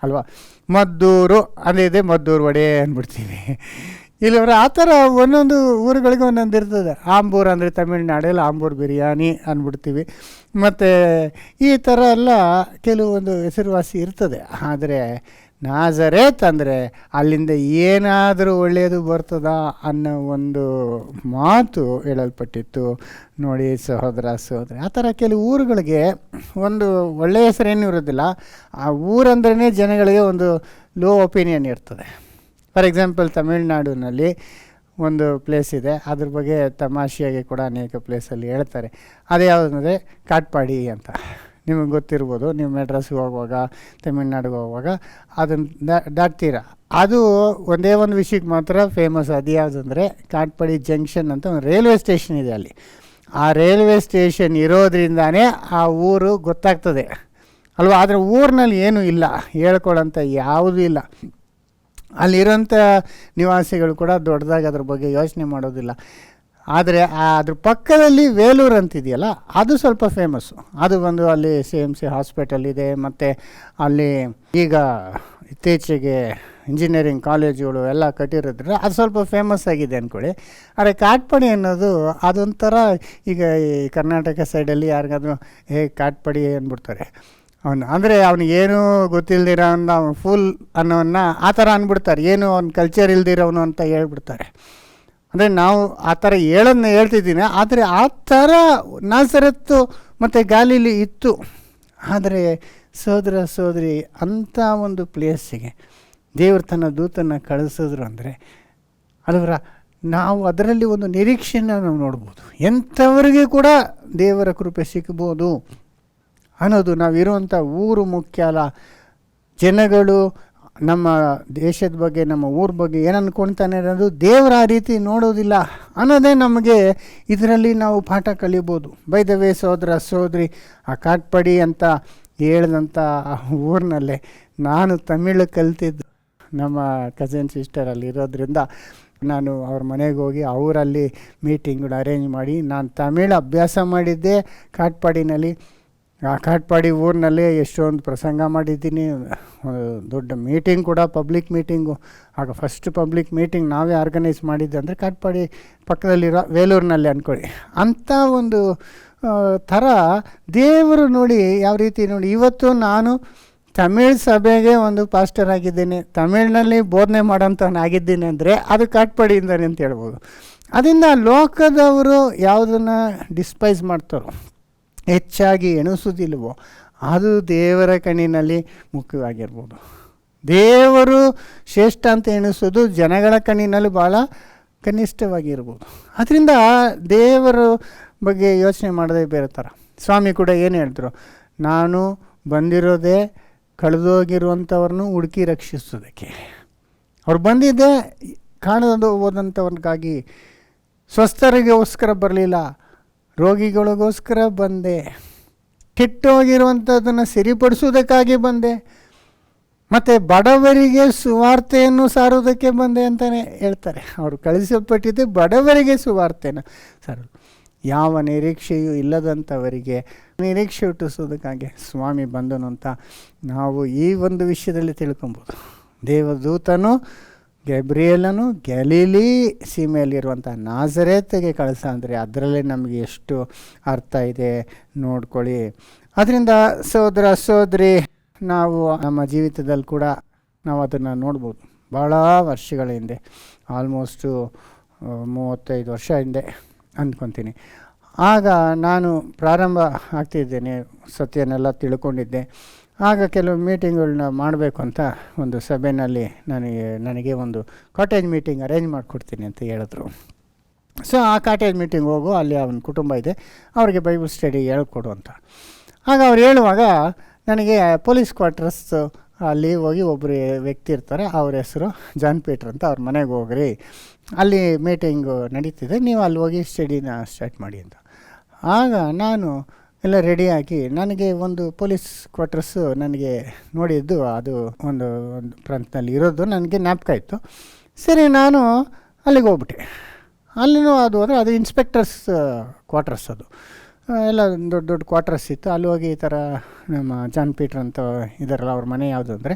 ಅಲ್ವಾ. ಮದ್ದೂರು ಅಂದಿದ್ದೆ, ಮದ್ದೂರು ವಡೆ ಅಂದ್ಬಿಡ್ತೀವಿ. ಇಲ್ಲವ್ರೆ ಆ ಥರ ಒಂದೊಂದು ಊರುಗಳಿಗೆ ಒಂದೊಂದು ಇರ್ತದೆ. ಆಂಬೂರು ಅಂದರೆ ತಮಿಳ್ನಾಡಲ್ಲಿ ಆಂಬೂರು ಬಿರಿಯಾನಿ ಅಂದ್ಬಿಡ್ತೀವಿ. ಮತ್ತು ಈ ಥರ ಎಲ್ಲ ಕೆಲವೊಂದು ಹೆಸರುವಾಸಿ ಇರ್ತದೆ. ಆದರೆ ನಾಜರೇತ್ ಅಂದರೆ ಅಲ್ಲಿಂದ ಏನಾದರೂ ಒಳ್ಳೆಯದು ಬರ್ತದಾ ಅನ್ನೋ ಒಂದು ಮಾತು ಹೇಳಲ್ಪಟ್ಟಿತ್ತು. ನೋಡಿ ಸಹೋದರ ಸಹೋದರಿ, ಆ ಥರ ಕೆಲವು ಊರುಗಳಿಗೆ ಒಂದು ಒಳ್ಳೆಯ ಹೆಸರೇನೂ ಇರೋದಿಲ್ಲ. ಆ ಊರಂದ್ರೇ ಜನಗಳಿಗೆ ಒಂದು ಲೋ ಒಪಿನಿಯನ್ ಇರ್ತದೆ. ಫಾರ್ ಎಕ್ಸಾಂಪಲ್, ತಮಿಳ್ನಾಡಿನಲ್ಲಿ ಒಂದು ಪ್ಲೇಸ್ ಇದೆ, ಅದ್ರ ಬಗ್ಗೆ ತಮಾಷೆಯಾಗಿ ಕೂಡ ಅನೇಕ ಪ್ಲೇಸಲ್ಲಿ ಹೇಳ್ತಾರೆ. ಅದೇ ಯಾವುದಂದರೆ ಕಾಟ್ಪಾಡಿ ಅಂತ. ನಿಮಗೆ ಗೊತ್ತಿರ್ಬೋದು, ನೀವು ಮೆಡ್ರಾಸ್ಗೆ ಹೋಗುವಾಗ, ತಮಿಳ್ನಾಡಿಗೆ ಹೋಗುವಾಗ ಅದನ್ನು ದಾಟ್ತೀರ. ಅದು ಒಂದೇ ಒಂದು ವಿಷಯಕ್ಕೆ ಮಾತ್ರ ಫೇಮಸ್. ಅದು ಯಾವುದಂದರೆ ಕಾಟ್ಪಾಡಿ ಜಂಕ್ಷನ್ ಅಂತ ಒಂದು ರೈಲ್ವೆ ಸ್ಟೇಷನ್ ಇದೆ ಅಲ್ಲಿ. ಆ ರೈಲ್ವೆ ಸ್ಟೇಷನ್ ಇರೋದ್ರಿಂದಾನೇ ಆ ಊರು ಗೊತ್ತಾಗ್ತದೆ ಅಲ್ವಾ. ಆದರೆ ಊರಿನಲ್ಲಿ ಏನೂ ಇಲ್ಲ, ಹೇಳ್ಕೊಳ್ಳೋಂಥ ಯಾವುದೂ ಇಲ್ಲ. ಅಲ್ಲಿರೋಂಥ ನಿವಾಸಿಗಳು ಕೂಡ ದೊಡ್ಡದಾಗಿ ಅದ್ರ ಬಗ್ಗೆ ಯೋಚನೆ ಮಾಡೋದಿಲ್ಲ. ಆದರೆ ಅದ್ರ ಪಕ್ಕದಲ್ಲಿ ವೇಲೂರು ಅಂತಿದೆಯಲ್ಲ, ಅದು ಸ್ವಲ್ಪ ಫೇಮಸ್ಸು. ಅದು ಬಂದು ಅಲ್ಲಿ CMC ಹಾಸ್ಪಿಟಲ್ ಇದೆ. ಮತ್ತು ಅಲ್ಲಿ ಈಗ ಇತ್ತೀಚೆಗೆ ಇಂಜಿನಿಯರಿಂಗ್ ಕಾಲೇಜುಗಳು ಎಲ್ಲ ಕಟ್ಟಿರೋದ್ರೆ ಅದು ಸ್ವಲ್ಪ ಫೇಮಸ್ ಆಗಿದೆ ಅಂದ್ಕೊಳ್ಳಿ. ಆದರೆ ಕಾಟ್ಪಾಡಿ ಅನ್ನೋದು ಅದೊಂಥರ, ಈಗ ಈ ಕರ್ನಾಟಕ ಸೈಡಲ್ಲಿ ಯಾರಿಗಾದ್ರೂ ಕಾಟ್ಪಾಡಿ ಅಂದ್ಬಿಡ್ತಾರೆ ಅವನು. ಅಂದರೆ ಅವನಿಗೇನೂ ಗೊತ್ತಿಲ್ಲದಿರೋ ಅವನು ಫುಲ್ ಅನ್ನೋನ್ನ ಆ ಥರ ಅಂದ್ಬಿಡ್ತಾರೆ. ಏನು ಅವ್ನ ಕಲ್ಚರ್ ಇಲ್ದಿರೋನು ಅಂತ ಹೇಳ್ಬಿಡ್ತಾರೆ. ಅಂದರೆ ನಾವು ಆ ಥರ ಹೇಳೋದನ್ನ ಹೇಳ್ತಿದ್ದೀನಿ. ಆದರೆ ಆ ಥರ ನಾಸರತ್ತು ಮತ್ತು ಗಾಲೀಲಿ ಇತ್ತು. ಆದರೆ ಸಹೋದರ ಸಹೋದರಿ, ಅಂಥ ಒಂದು ಪ್ಲೇಸಿಗೆ ದೇವರು ತನ್ನ ದೂತನ್ನು ಕಳಿಸಿದ್ರು ಅಂದರೆ ಅದರ ನಾವು ಅದರಲ್ಲಿ ಒಂದು ನಿರೀಕ್ಷೆಯನ್ನು ನಾವು ನೋಡ್ಬೋದು. ಎಂಥವರಿಗೆ ಕೂಡ ದೇವರ ಕೃಪೆ ಸಿಗ್ಬೋದು ಅನ್ನೋದು. ನಾವಿರುವಂಥ ಊರು ಮುಖ್ಯ ಅಲ್ಲ. ಜನಗಳು ನಮ್ಮ ದೇಶದ ಬಗ್ಗೆ, ನಮ್ಮ ಊರ ಬಗ್ಗೆ ಏನು ಅಂದ್ಕೊಳ್ತಾನೆ ಅನ್ನೋದು ದೇವರ ಆ ರೀತಿ ನೋಡೋದಿಲ್ಲ ಅನ್ನೋದೇ ನಮಗೆ ಇದರಲ್ಲಿ ನಾವು ಪಾಠ ಕಲಿಬೋದು. ಬೈ ದ ವೇ ಸಹೋದರ ಸಹೋದರಿ, ಆ ಕಾಟ್ಪಾಡಿ ಅಂತ ಹೇಳಿದಂಥ ಊರಿನಲ್ಲೇ ನಾನು ತಮಿಳು ಕಲ್ತಿದ್ದು. ನಮ್ಮ ಕಸಿನ್ ಸಿಸ್ಟರ್ ಅಲ್ಲಿ ಇರೋದ್ರಿಂದ ನಾನು ಅವ್ರ ಮನೆಗೆ ಹೋಗಿ ಅವರಲ್ಲಿ ಮೀಟಿಂಗ್ಗಳು ಅರೇಂಜ್ ಮಾಡಿ ನಾನು ತಮಿಳು ಅಭ್ಯಾಸ ಮಾಡಿದ್ದೆ ಕಾಟ್ಪಾಡಿನಲ್ಲಿ. ಆ ಕಾಟ್ಪಾಡಿ ಊರಿನಲ್ಲೇ ಎಷ್ಟೊಂದು ಪ್ರಸಂಗ ಮಾಡಿದ್ದೀನಿ. ದೊಡ್ಡ ಮೀಟಿಂಗ್ ಕೂಡ, ಪಬ್ಲಿಕ್ ಮೀಟಿಂಗು. ಆಗ ಫಸ್ಟ್ ಪಬ್ಲಿಕ್ ಮೀಟಿಂಗ್ ನಾವೇ ಆರ್ಗನೈಸ್ ಮಾಡಿದ್ದೆ ಅಂದರೆ ಕಾಟ್ಪಾಡಿ ಪಕ್ಕದಲ್ಲಿರೋ ವೇಲೂರಿನಲ್ಲಿ ಅಂದ್ಕೊಳ್ಳಿ. ಅಂಥ ಒಂದು ಥರ ದೇವರು ನೋಡಿ ಯಾವ ರೀತಿ ನೋಡಿ. ಇವತ್ತು ನಾನು ತಮಿಳ್ ಸಭೆಗೆ ಒಂದು ಪಾಸ್ಟರ್ ಆಗಿದ್ದೇನೆ, ತಮಿಳಿನಲ್ಲಿ ಬೋಧನೆ ಮಾಡೋಂಥವನಾಗಿದ್ದೀನಿ ಅಂದರೆ ಅದು ಕಾಟ್ಪಾಡಿಯಿಂದನೇ ಅಂತ ಹೇಳ್ಬೋದು. ಅದರಿಂದ ಲೋಕದವರು ಯಾವುದನ್ನು ಡಿಸ್ಪೈಸ್ ಮಾಡ್ತಾರೋ, ಹೆಚ್ಚಾಗಿ ಎಣಿಸೋದಿಲ್ವೋ ಅದು ದೇವರ ಕಣ್ಣಿನಲ್ಲಿ ಮುಖ್ಯವಾಗಿರ್ಬೋದು. ದೇವರು ಶ್ರೇಷ್ಠ ಅಂತ ಎಣಿಸೋದು ಜನಗಳ ಕಣ್ಣಿನಲ್ಲಿ ಭಾಳ ಕನಿಷ್ಠವಾಗಿರ್ಬೋದು. ಅದರಿಂದ ದೇವರ ಬಗ್ಗೆ ಯೋಚನೆ ಮಾಡೋದೇ ಬೇರೆ ಥರ. ಸ್ವಾಮಿ ಕೂಡ ಏನು ಹೇಳಿದ್ರು, ನಾನು ಬಂದಿರೋದೇ ಕಳೆದೋಗಿರುವಂಥವ್ರನ್ನು ಹುಡುಕಿ ರಕ್ಷಿಸೋದಕ್ಕೆ. ಅವ್ರು ಬಂದಿದ್ದೆ ಕಾಣದು ಹೋದಂಥವ್ರಿಗಾಗಿ, ಸ್ವಸ್ಥರಿಗೋಸ್ಕರ ಬರಲಿಲ್ಲ, ರೋಗಿಗಳಿಗೋಸ್ಕರ ಬಂದೆ, ಕೆಟ್ಟೋಗಿರುವಂಥದ್ದನ್ನು ಸರಿಪಡಿಸೋದಕ್ಕಾಗಿ ಬಂದೆ, ಮತ್ತು ಬಡವರಿಗೆ ಸುವಾರ್ತೆಯನ್ನು ಸಾರೋದಕ್ಕೆ ಬಂದೆ ಅಂತಲೇ ಹೇಳ್ತಾರೆ. ಅವರು ಕಳಿಸಲ್ಪಟ್ಟಿದ್ದು ಬಡವರಿಗೆ ಸುವಾರ್ತೆಯನ್ನು ಸಾರೋದು. ಯಾವ ನಿರೀಕ್ಷೆಯೂ ಇಲ್ಲದಂಥವರಿಗೆ ನಿರೀಕ್ಷೆ ಹುಟ್ಟಿಸೋದಕ್ಕಾಗಿ ಸ್ವಾಮಿ ಬಂದನು ಅಂತ ನಾವು ಈ ಒಂದು ವಿಷಯದಲ್ಲಿ ತಿಳ್ಕೊಬೋದು. ದೇವದೂತನು ಗಬ್ರಿಯೇಲನು ಗಲೀಲಿ ಸೀಮೆಯಲ್ಲಿರುವಂಥ ನಾಜರೇತಿಗೆ ಕಳಿಸ ಅಂದರೆ ಅದರಲ್ಲೇ ನಮಗೆ ಎಷ್ಟು ಅರ್ಥ ಇದೆ ನೋಡ್ಕೊಳ್ಳಿ. ಅದರಿಂದ ಸಹೋದರ ಸಹೋದರಿ, ನಾವು ನಮ್ಮ ಜೀವಿತದಲ್ಲಿ ಕೂಡ ನಾವು ಅದನ್ನು ನೋಡ್ಬೋದು. ಭಾಳ ವರ್ಷಗಳ ಹಿಂದೆ, ಆಲ್ಮೋಸ್ಟು 35 ವರ್ಷ ಹಿಂದೆ ಅಂದ್ಕೊತೀನಿ. ಆಗ ನಾನು ಪ್ರಾರಂಭ ಆಗ್ತಿದ್ದೇನೆ, ಸತ್ಯನೆಲ್ಲ ತಿಳ್ಕೊಂಡಿದ್ದೆ. ಆಗ ಕೆಲವು ಮೀಟಿಂಗ್ಗಳನ್ನ ಮಾಡಬೇಕು ಅಂತ ಒಂದು ಸಭೆಯಲ್ಲಿ ನನಗೆ ಒಂದು ಕಾಟೇಜ್ ಮೀಟಿಂಗ್ ಅರೇಂಜ್ ಮಾಡಿಕೊಡ್ತೀನಿ ಅಂತ ಹೇಳಿದ್ರು. ಸೊ ಆ ಕಾಟೇಜ್ ಮೀಟಿಂಗ್ ಹೋಗು, ಅಲ್ಲಿ ಅವನ ಕುಟುಂಬ ಇದೆ, ಅವ್ರಿಗೆ ಬೈಬಲ್ ಸ್ಟಡಿ ಹೇಳ್ಕೊಡು ಅಂತ. ಆಗ ಅವ್ರು ಹೇಳುವಾಗ ನನಗೆ ಪೊಲೀಸ್ ಕ್ವಾರ್ಟರ್ಸ್ ಅಲ್ಲಿ ಹೋಗಿ ಒಬ್ಬರು ವ್ಯಕ್ತಿ ಇರ್ತಾರೆ, ಅವ್ರ ಹೆಸರು ಜಾನ್ ಪೀಟರ್ ಅಂತ, ಅವ್ರ ಮನೆಗೆ ಹೋಗ್ರಿ, ಅಲ್ಲಿ ಮೀಟಿಂಗು ನಡೀತಿದೆ, ನೀವು ಅಲ್ಲಿ ಹೋಗಿ ಸ್ಟಡಿನ ಸ್ಟಾರ್ಟ್ ಮಾಡಿ ಅಂತ. ಆಗ ನಾನು ಎಲ್ಲ ರೆಡಿಯಾಗಿ, ನನಗೆ ಒಂದು ಪೊಲೀಸ್ ಕ್ವಾರ್ಟರ್ಸು ನನಗೆ ನೋಡಿದ್ದು ಅದು ಒಂದು ಪ್ರಾಂತದಲ್ಲಿ ಇರೋದು ನನಗೆ ಜ್ಞಾಪಕ ಇತ್ತು. ಸರಿ, ನಾನು ಅಲ್ಲಿಗೆ ಹೋಗ್ಬಿಟ್ಟೆ. ಅಲ್ಲಿನೂ ಅದು ಹೋದರೆ ಅದು ಇನ್ಸ್ಪೆಕ್ಟರ್ಸ್ ಕ್ವಾರ್ಟರ್ಸ್, ಅದು ಎಲ್ಲ ದೊಡ್ಡ ದೊಡ್ಡ ಕ್ವಾರ್ಟರ್ಸ್ ಇತ್ತು. ಅಲ್ಲಿ ಹೋಗಿ ಈ ಥರ ನಮ್ಮ ಜಾನ್ ಪೀಟರ್ ಅಂತ ಇದಾರಲ್ಲ, ಅವ್ರ ಮನೆ ಯಾವುದು ಅಂದರೆ,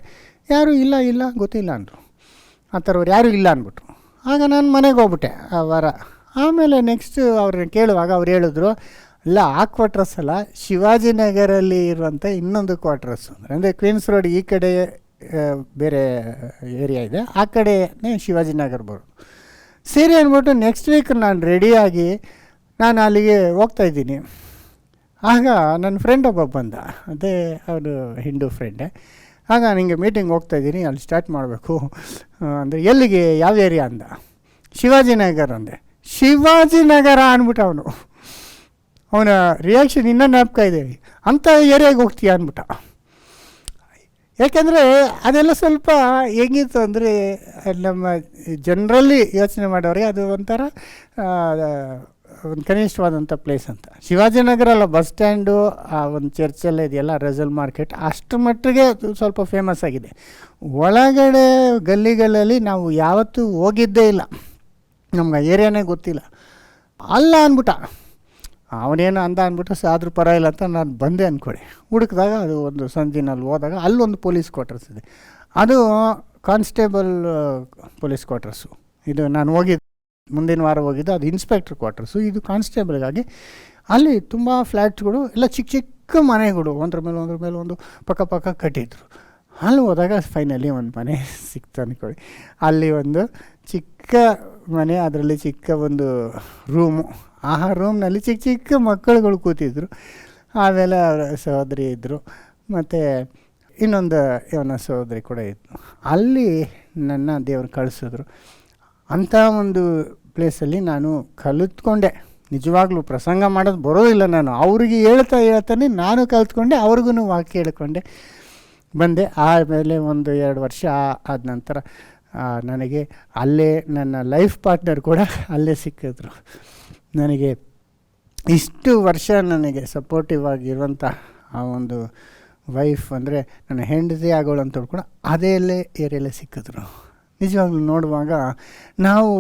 ಯಾರೂ ಇಲ್ಲ ಗೊತ್ತಿಲ್ಲ ಅಂದರು. ಆ ಥರವ್ರು ಯಾರೂ ಇಲ್ಲ ಅಂದ್ಬಿಟ್ರು. ಆಗ ನಾನು ಮನೆಗೆ ಹೋಗ್ಬಿಟ್ಟೆ ಆ ವಾರ. ಆಮೇಲೆ ನೆಕ್ಸ್ಟು ಅವ್ರನ್ನ ಕೇಳುವಾಗ ಅವ್ರು ಹೇಳಿದ್ರು, ಇಲ್ಲ ಆ ಕ್ವಾರ್ಟರ್ಸ್ ಅಲ್ಲ, ಶಿವಾಜಿನಗರಲ್ಲಿ ಇರುವಂಥ ಇನ್ನೊಂದು ಕ್ವಾರ್ಟರ್ಸ್ ಅಂದರೆ ಕ್ವೀನ್ಸ್ ರೋಡ್ ಈ ಕಡೆ ಬೇರೆ ಏರಿಯಾ ಇದೆ, ಆ ಕಡೆನೇ ಶಿವಾಜಿನಗರ ಬರೋದು. ಸರಿ ಅಂದ್ಬಿಟ್ಟು ನೆಕ್ಸ್ಟ್ ವೀಕ್ ನಾನು ರೆಡಿಯಾಗಿ ನಾನು ಅಲ್ಲಿಗೆ ಹೋಗ್ತಾಯಿದ್ದೀನಿ. ಆಗ ನನ್ನ ಫ್ರೆಂಡ್ ಒಬ್ಬ ಬಂದ, ಅದೇ ಅವನು ಹಿಂದೂ ಫ್ರೆಂಡೇ. ಆಗ ನಿಮಗೆ ಮೀಟಿಂಗ್ ಹೋಗ್ತಾಯಿದ್ದೀನಿ, ಅಲ್ಲಿ ಸ್ಟಾರ್ಟ್ ಮಾಡಬೇಕು ಅಂದರೆ, ಎಲ್ಲಿಗೆ, ಯಾವ ಏರಿಯಾ ಅಂದ. ಶಿವಾಜಿನಗರ ಅಂದೆ. ಶಿವಾಜಿನಗರ ಅಂದ್ಬಿಟ್ಟು ಅವನ ರಿಯಾಕ್ಷನ್ ಇನ್ನೂ ಜ್ಞಾಪಕ ಇದೆ, ಅಂಥ ಏರಿಯಾಗೆ ಹೋಗ್ತೀಯ ಅಂದ್ಬಿಟ್ಟ. ಯಾಕೆಂದರೆ ಅದೆಲ್ಲ ಸ್ವಲ್ಪ ಹೆಂಗಿತ್ತು ಅಂದರೆ, ನಮ್ಮ ಜನರಲ್ಲಿ ಯೋಚನೆ ಮಾಡೋರಿಗೆ ಅದು ಒಂಥರ ಒಂದು ಕನಿಷ್ಠವಾದಂಥ ಪ್ಲೇಸ್ ಅಂತ. ಶಿವಾಜಿನಗರ ಅಲ್ಲ, ಬಸ್ ಸ್ಟ್ಯಾಂಡು, ಆ ಒಂದು ಚರ್ಚೆಲ್ಲ ಇದೆಯಲ್ಲ, ರೆಸಲ್ ಮಾರ್ಕೆಟ್, ಅಷ್ಟು ಮಟ್ಟಿಗೆ ಸ್ವಲ್ಪ ಫೇಮಸ್ ಆಗಿದೆ. ಒಳಗಡೆ ಗಲ್ಲಿಗಳಲ್ಲಿ ನಾವು ಯಾವತ್ತೂ ಹೋಗಿದ್ದೇ ಇಲ್ಲ, ನಮ್ಗೆ ಏರಿಯಾನೇ ಗೊತ್ತಿಲ್ಲ. ಅಲ್ಲ ಅಂದ್ಬಿಟ್ಟ, ಅವನೇನು ಅಂದ್ಬಿಟ್ಟು ಆದರೂ ಪರವಾಗಿಲ್ಲ ಅಂತ ನಾನು ಬಂದೆ ಅಂದ್ಕೊಳ್ಳಿ. ಹುಡುಕಿದಾಗ ಅದು ಒಂದು ಸಂಜಿನಲ್ಲಿ ಹೋದಾಗ ಅಲ್ಲೊಂದು ಪೊಲೀಸ್ ಕ್ವಾರ್ಟರ್ಸ್ ಇದೆ, ಅದು ಕಾನ್ಸ್ಟೇಬಲ್ ಪೊಲೀಸ್ ಕ್ವಾರ್ಟರ್ಸು. ಇದು ನಾನು ಹೋಗಿದ್ದು ಮುಂದಿನ ವಾರ ಹೋಗಿದ್ದು, ಅದು ಇನ್ಸ್ಪೆಕ್ಟರ್ ಕ್ವಾರ್ಟರ್ಸು, ಇದು ಕಾನ್ಸ್ಟೇಬಲ್ಗಾಗಿ. ಅಲ್ಲಿ ತುಂಬ ಫ್ಲ್ಯಾಟ್ಸ್ಗಳು ಎಲ್ಲ ಚಿಕ್ಕ ಚಿಕ್ಕ ಮನೆಗಳು, ಒಂದ್ರ ಮೇಲೆ ಒಂದು ಪಕ್ಕ ಕಟ್ಟಿದ್ರು. ಅಲ್ಲಿ ಹೋದಾಗ ಫೈನಲಿ ಒಂದು ಮನೆ ಸಿಕ್ತು ಅಂದ್ಕೊಳ್ಳಿ. ಅಲ್ಲಿ ಒಂದು ಚಿಕ್ಕ ಮನೆ, ಅದರಲ್ಲಿ ಚಿಕ್ಕ ಒಂದು ರೂಮು, ಆ ರೂಮ್ನಲ್ಲಿ ಚಿಕ್ಕ ಚಿಕ್ಕ ಮಕ್ಕಳುಗಳು ಕೂತಿದ್ರು. ಆಮೇಲೆ ಅವರ ಸಹೋದರಿ ಇದ್ದರು, ಮತ್ತು ಇನ್ನೊಂದು ಇವನ ಸಹೋದರಿ ಕೂಡ ಇತ್ತು. ಅಲ್ಲಿ ನನ್ನ ದೇವರು ಕಳಿಸಿದ್ರು. ಅಂಥ ಒಂದು ಪ್ಲೇಸಲ್ಲಿ ನಾನು ಕಲಿತ್ಕೊಂಡೆ. ನಿಜವಾಗ್ಲೂ ಪ್ರಸಂಗ ಮಾಡೋದು ಬರೋದಿಲ್ಲ, ನಾನು ಅವ್ರಿಗೆ ಹೇಳ್ತಾನೆ ನಾನು ಕಲಿತ್ಕೊಂಡೆ, ಅವ್ರಿಗೂ ವಾಕ್ಯ ಹೇಳ್ಕೊಂಡೆ ಬಂದೆ. ಆಮೇಲೆ 1-2 ವರ್ಷ ಆದ ನಂತರ ನನಗೆ ಅಲ್ಲೇ ನನ್ನ ಲೈಫ್ ಪಾರ್ಟ್ನರ್ ಕೂಡ ಅಲ್ಲೇ ಸಿಕ್ಕಿದ್ರು. ನನಗೆ ಇಷ್ಟು ವರ್ಷ ನನಗೆ ಸಪೋರ್ಟಿವ್ ಆಗಿರುವಂಥ ಆ ಒಂದು ವೈಫ್ ಅಂದರೆ ನನ್ನ ಹೆಂಡತಿ ಆಗೋಳು ಅಂತೇಳಿ ಕೂಡ ಅದೇ ಏರಿಯಲ್ಲೇ ಸಿಕ್ಕಿದ್ರು. ನಿಜವಾಗ್ಲೂ ನೋಡುವಾಗ ನಾವು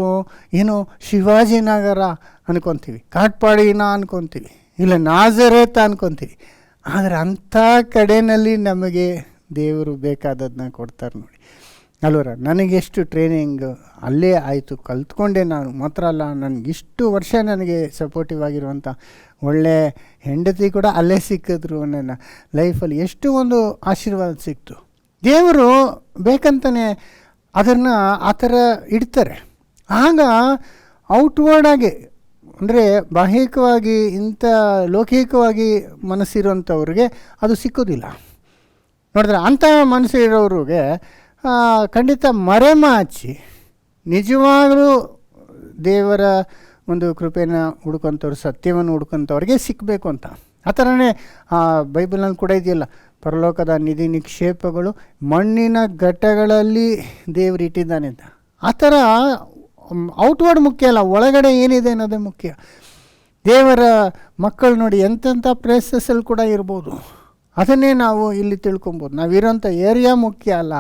ಏನೋ ಶಿವಾಜಿನಗರ ಅಂದ್ಕೊತೀವಿ, ಕಾಟ್ಪಾಡಿನ ಅಂದ್ಕೊತೀವಿ, ಇಲ್ಲ ನಾಜರೇತ್ ಅಂದ್ಕೊತೀವಿ. ಆದರೆ ಅಂಥ ಕಡೆಯಲ್ಲಿ ನಮಗೆ ದೇವರು ಬೇಕಾದದನ್ನ ಕೊಡ್ತಾರೆ ನೋಡಿ ಅಲ್ವರ. ನನಗೆಷ್ಟು ಟ್ರೈನಿಂಗ್ ಅಲ್ಲೇ ಆಯಿತು, ಕಲ್ತ್ಕೊಂಡೆ. ನಾನು ಮಾತ್ರ ಅಲ್ಲ, ನನಗಿಷ್ಟು ವರ್ಷ ನನಗೆ ಸಪೋರ್ಟಿವ್ ಆಗಿರುವಂಥ ಒಳ್ಳೆ ಹೆಂಡತಿ ಕೂಡ ಅಲ್ಲೇ ಸಿಕ್ಕಿದ್ರು. ನನ್ನ ಲೈಫಲ್ಲಿ ಎಷ್ಟು ಒಂದು ಆಶೀರ್ವಾದ ಸಿಕ್ತು. ದೇವರು ಬೇಕಂತಲೇ ಅದನ್ನು ಆ ಥರ ಇಡ್ತಾರೆ. ಆಗ ಔಟ್ವರ್ಡಾಗಿ ಅಂದರೆ ಬಾಹ್ಯಿಕವಾಗಿ ಇಂಥ ಲೌಕಿಕವಾಗಿ ಮನಸ್ಸಿರುವಂಥವ್ರಿಗೆ ಅದು ಸಿಕ್ಕೋದಿಲ್ಲ. ನೋಡಿದ್ರೆ ಅಂಥ ಮನಸ್ಸು ಇರೋರಿಗೆ ಖಂಡಿತ ಮರೆಮಾಚಿ ನಿಜವಾಗಲೂ ದೇವರ ಒಂದು ಕೃಪೆನ ಹುಡ್ಕೊಂಥವ್ರು, ಸತ್ಯವನ್ನು ಹುಡ್ಕೊಂಥವ್ರಿಗೆ ಸಿಕ್ಕಬೇಕು ಅಂತ. ಆ ಥರನೇ ಬೈಬಲ್ನಲ್ಲಿ ಕೂಡ ಇದೆಯಲ್ಲ, ಪರಲೋಕದ ನಿಧಿ ನಿಕ್ಷೇಪಗಳು ಮಣ್ಣಿನ ಘಟ್ಟಗಳಲ್ಲಿ ದೇವರು ಇಟ್ಟಿದ್ದಾನೆ ಅಂತ. ಆ ಥರ ಔಟ್ವರ್ಡ್ ಮುಖ್ಯ ಅಲ್ಲ, ಒಳಗಡೆ ಏನಿದೆ ಅನ್ನೋದೇ ಮುಖ್ಯ. ದೇವರ ಮಕ್ಕಳು ನೋಡಿ ಎಂತೆಂಥ ಪ್ಲೇಸಸ್ಸಲ್ಲಿ ಕೂಡ ಇರ್ಬೋದು, ಅದನ್ನೇ ನಾವು ಇಲ್ಲಿ ತಿಳ್ಕೊಬೋದು. ನಾವಿರೋಂಥ ಏರಿಯಾ ಮುಖ್ಯ ಅಲ್ಲ,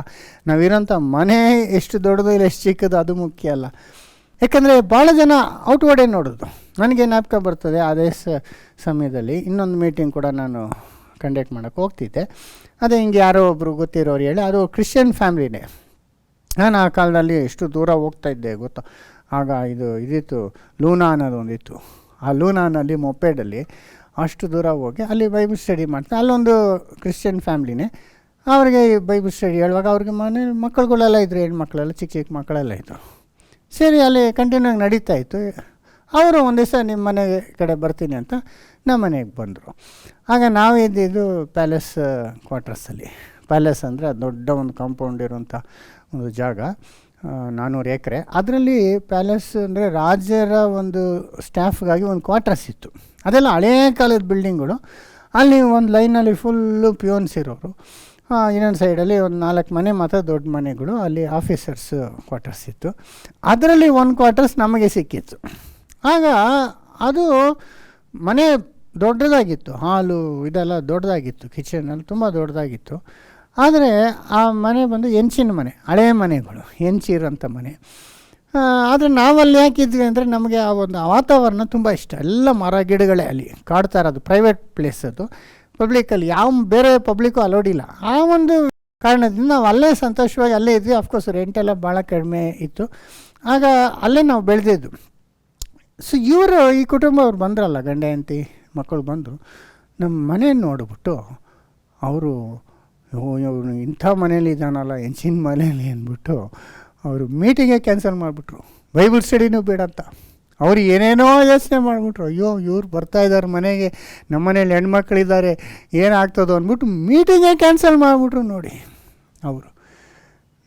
ನಾವಿರೋಂಥ ಮನೆ ಎಷ್ಟು ದೊಡ್ಡದು ಇಲ್ಲ ಎಷ್ಟು ಚಿಕ್ಕದು ಅದು ಮುಖ್ಯ ಅಲ್ಲ. ಯಾಕಂದರೆ ಭಾಳ ಜನ ಔಟ್ವರ್ಡೇ ನೋಡೋದು. ನನಗೆ ಜ್ಞಾಪಕ ಬರ್ತದೆ, ಅದೇ ಸಮಯದಲ್ಲಿ ಇನ್ನೊಂದು ಮೀಟಿಂಗ್ ಕೂಡ ನಾನು ಕಂಡಕ್ಟ್ ಮಾಡೋಕ್ಕೆ ಹೋಗ್ತಿದ್ದೆ. ಅದೇ ಹಿಂಗೆ ಯಾರೋ ಒಬ್ಬರು ಗೊತ್ತಿರೋರು ಹೇಳಿ, ಅದು ಕ್ರಿಶ್ಚಿಯನ್ ಫ್ಯಾಮ್ಲಿನೇ. ನಾನು ಆ ಕಾಲದಲ್ಲಿ ಎಷ್ಟು ದೂರ ಹೋಗ್ತಾಯಿದ್ದೆ ಗೊತ್ತಾ. ಆಗ ಇದಿತ್ತು ಲೂನಾ ಅನ್ನೋದು ಒಂದಿತ್ತು. ಆ ಲೂನಾನಲ್ಲಿ ಮೊಪೇಡಲ್ಲಿ ಅಷ್ಟು ದೂರ ಹೋಗಿ ಅಲ್ಲಿ ಬೈಬಲ್ ಸ್ಟಡಿ ಮಾಡ್ತಾರೆ. ಅಲ್ಲೊಂದು ಕ್ರಿಶ್ಚಿಯನ್ ಫ್ಯಾಮ್ಲಿನೇ. ಅವರಿಗೆ ಬೈಬಲ್ ಸ್ಟಡಿ ಹೇಳುವಾಗ ಅವ್ರಿಗೆ ಮಕ್ಕಳುಗಳೆಲ್ಲ ಇದ್ದರು, ಹೆಣ್ಮಕ್ಳೆಲ್ಲ ಚಿಕ್ಕ ಚಿಕ್ಕ ಮಕ್ಕಳೆಲ್ಲ ಇದ್ದರು. ಸರಿ, ಅಲ್ಲಿ ಕಂಟಿನ್ಯೂ ಆಗಿ ನಡೀತಾ ಇತ್ತು. ಅವರು ಒಂದು ದಿವಸ ನಿಮ್ಮ ಮನೆ ಕಡೆ ಬರ್ತೀನಿ ಅಂತ ನಮ್ಮ ಮನೆಗೆ ಬಂದರು. ಆಗ ನಾವು ಇದ್ದಿದ್ದು ಪ್ಯಾಲೇಸ್ ಕ್ವಾರ್ಟರ್ಸಲ್ಲಿ. ಪ್ಯಾಲೇಸ್ ಅಂದರೆ ದೊಡ್ಡ ಒಂದು ಕಾಂಪೌಂಡ್ ಇರುವಂಥ ಒಂದು ಜಾಗ, 400 ಎಕರೆ. ಅದರಲ್ಲಿ ಪ್ಯಾಲೇಸ್ ಅಂದರೆ ರಾಜರ ಒಂದು ಸ್ಟಾಫ್ಗಾಗಿ ಒಂದು ಕ್ವಾರ್ಟರ್ಸ್ ಇತ್ತು. ಅದೆಲ್ಲ ಹಳೇ ಕಾಲದ ಬಿಲ್ಡಿಂಗ್ಗಳು. ಅಲ್ಲಿ ಒಂದು ಲೈನಲ್ಲಿ ಫುಲ್ಲು ಪ್ಯೂನ್ಸ್ ಇರೋರು. ಇನ್ನೊಂದು ಸೈಡಲ್ಲಿ ಒಂದು 4 ಮನೆ ಮಾತ್ರ ದೊಡ್ಡ ಮನೆಗಳು, ಅಲ್ಲಿ ಆಫೀಸರ್ಸ್ ಕ್ವಾರ್ಟರ್ಸ್ ಇತ್ತು. ಅದರಲ್ಲಿ ಒಂದು ಕ್ವಾರ್ಟರ್ಸ್ ನಮಗೆ ಸಿಕ್ಕಿತ್ತು. ಆಗ ಅದು ಮನೆ ದೊಡ್ಡದಾಗಿತ್ತು, ಹಾಲು ಇದೆಲ್ಲ ದೊಡ್ಡದಾಗಿತ್ತು, ಕಿಚನಲ್ಲಿ ತುಂಬ ದೊಡ್ಡದಾಗಿತ್ತು. ಆದರೆ ಆ ಮನೆ ಬಂದು ಹೆಂಚಿನ ಮನೆ, ಹಳೇ ಮನೆಗಳು, ಹೆಂಚಿರೋಂಥ ಮನೆ. ಆದರೆ ನಾವಲ್ಲಿ ಯಾಕಿದ್ವಿ ಅಂದರೆ ನಮಗೆ ಆ ಒಂದು ವಾತಾವರಣ ತುಂಬ ಇಷ್ಟ. ಎಲ್ಲ ಮರ ಗಿಡಗಳೇ ಅಲ್ಲಿ ಕಾಡ್ತಾ ಇರೋದು. ಪ್ರೈವೇಟ್ ಪ್ಲೇಸ್ ಅದು, ಪಬ್ಲಿಕಲ್ಲಿ ಯಾವ ಬೇರೆ ಪಬ್ಲಿಕ್ಕು ಅಲೋಡಿಲ್ಲ. ಆ ಒಂದು ಕಾರಣದಿಂದ ನಾವು ಅಲ್ಲೇ ಸಂತೋಷವಾಗಿ ಅಲ್ಲೇ ಇದ್ವಿ. ಅಫ್ಕೋರ್ಸ್ ರೆಂಟೆಲ್ಲ ಭಾಳ ಕಡಿಮೆ ಇತ್ತು. ಆಗ ಅಲ್ಲೇ ನಾವು ಬೆಳೆದಿದ್ದು. ಸೊ ಇವರು ಈ ಕುಟುಂಬ ಅವ್ರು ಬಂದ್ರಲ್ಲ, ಗಂಡ ಹೆಂಡತಿ ಮಕ್ಕಳು ಬಂದರು. ನಮ್ಮ ಮನೆಯನ್ನು ನೋಡಿಬಿಟ್ಟು ಅವರು ಇವನು ಇಂಥ ಮನೇಲಿ ಇದ್ದಾನಲ್ಲ, ಹೆಂಚಿನ ಮನೇಲಿ ಅಂದ್ಬಿಟ್ಟು ಅವರು ಮೀಟಿಂಗೇ ಕ್ಯಾನ್ಸಲ್ ಮಾಡಿಬಿಟ್ರು. ಬೈಬಲ್ ಸ್ಟಡಿನೂ ಬೇಡ ಅಂತ ಅವ್ರು ಏನೇನೋ ಯೋಚನೆ ಮಾಡಿಬಿಟ್ರು. ಅಯ್ಯೋ ಇವ್ರು ಬರ್ತಾಯಿದ್ದಾರೆ ಮನೆಗೆ, ನಮ್ಮ ಮನೇಲಿ ಹೆಣ್ಮಕ್ಳಿದ್ದಾರೆ, ಏನಾಗ್ತದೋ ಅಂದ್ಬಿಟ್ಟು ಮೀಟಿಂಗೇ ಕ್ಯಾನ್ಸಲ್ ಮಾಡಿಬಿಟ್ರು. ನೋಡಿ ಅವರು.